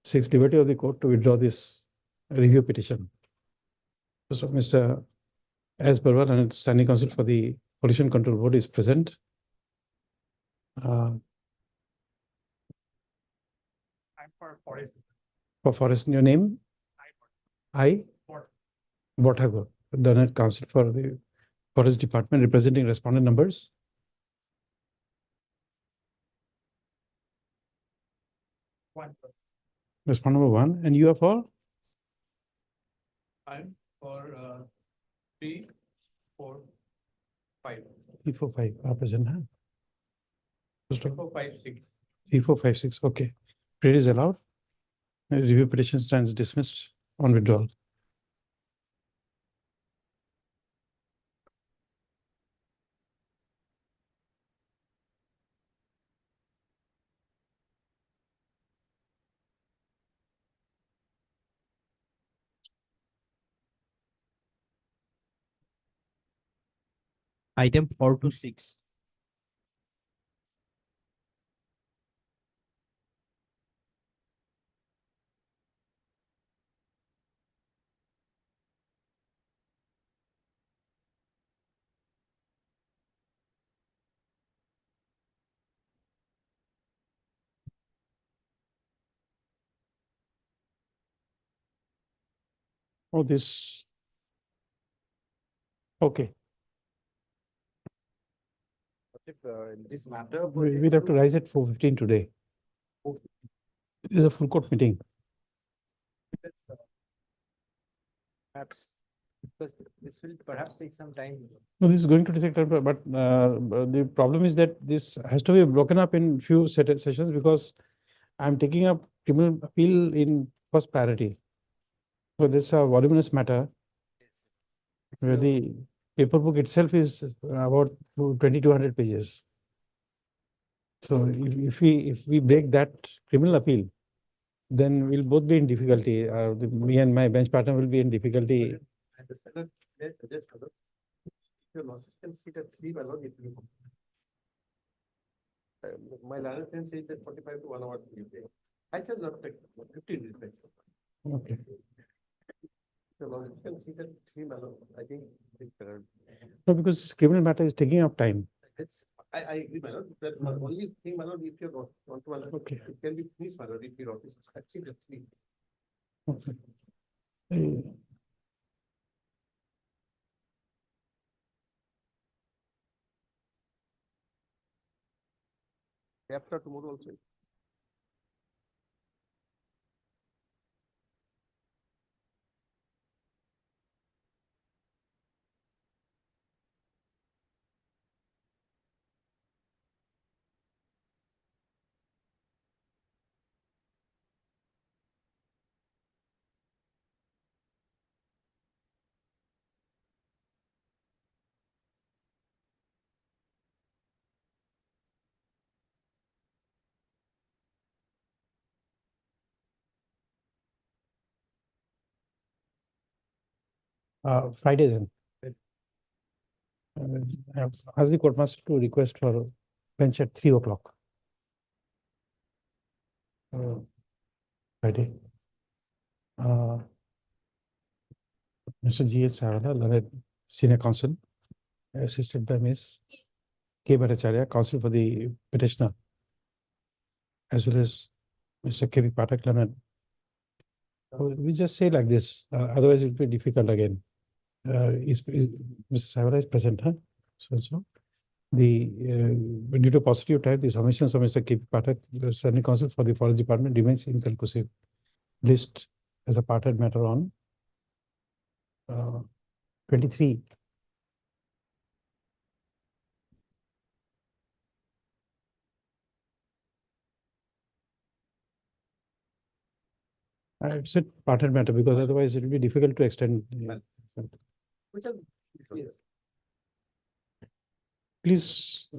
seeks liberty of the court to withdraw this review petition. So Mr. S. Barwal and standing counsel for the Pollution Control Board is present. I'm for forest. For forest, your name? I? Bothago, Donald Counsel for the Forest Department, representing respondent numbers. One. Respondent number 1, and you are for? I'm for 3, 4, 5. 3, 4, 5 are present, huh? 3, 4, 5, 6. 3, 4, 5, 6, okay. Prayer is allowed. Review petition stands dismissed on withdrawal. Item 4 to 6. Oh, this. Okay. This matter. We'll have to rise at 4:15 today. This is a full court meeting. Perhaps, because this will perhaps take some time. No, this is going to take time, but the problem is that this has to be broken up in few sessions because I'm taking up criminal appeal in first priority. So this is a voluminous matter where the paper book itself is about 2,200 pages. So if we break that criminal appeal, then we'll both be in difficulty. Me and my bench partner will be in difficulty. And the second, let's suggest further. Your losses can sit at 3 my lord if you. My lawyer can say that 45 to 1 hour you pay. I said not take 15 is better. Okay. The losses can sit at 3 my lord. I think it's better. No, because criminal matter is taking up time. I agree, my lord, that only thing, my lord, if you want to, my lord, Okay. it can be please, my lord, if your office is at 3. Okay. After tomorrow also. Friday then. I've asked the court master to request for bench at 3 o'clock. Friday. Mr. G.H. Savala, learned senior counsel, assisted by Ms. K. Bhattacharya, counsel for the petitioner, as well as Mr. K. B. Pathak, learned. We just say like this, otherwise it will be difficult again. Mr. Savala is present, huh? So due to positive type, the submissions of Mr. K. P. Pathak, the senior counsel for the forest department, remains inconclusive. List as a parted matter on 23. I've said parted matter because otherwise it will be difficult to extend. Which are, yes. Please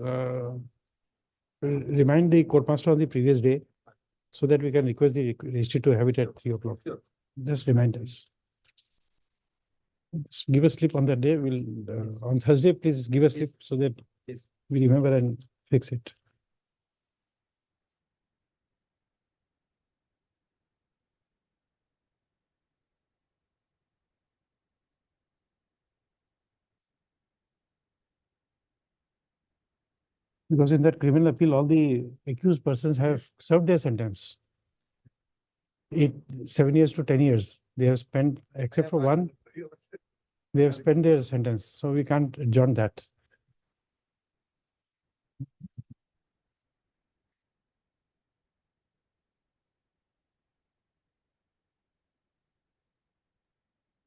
remind the court master on the previous day so that we can request the registry to have it at 3 o'clock. Sure. Just remind us. Just give a slip on that day. We'll on Thursday, please give a slip so that Yes. we remember and fix it. Because in that criminal appeal, all the accused persons have served their sentence. 7 years to 10 years. They have spent, except for one, they have spent their sentence. So we can't adjourn that.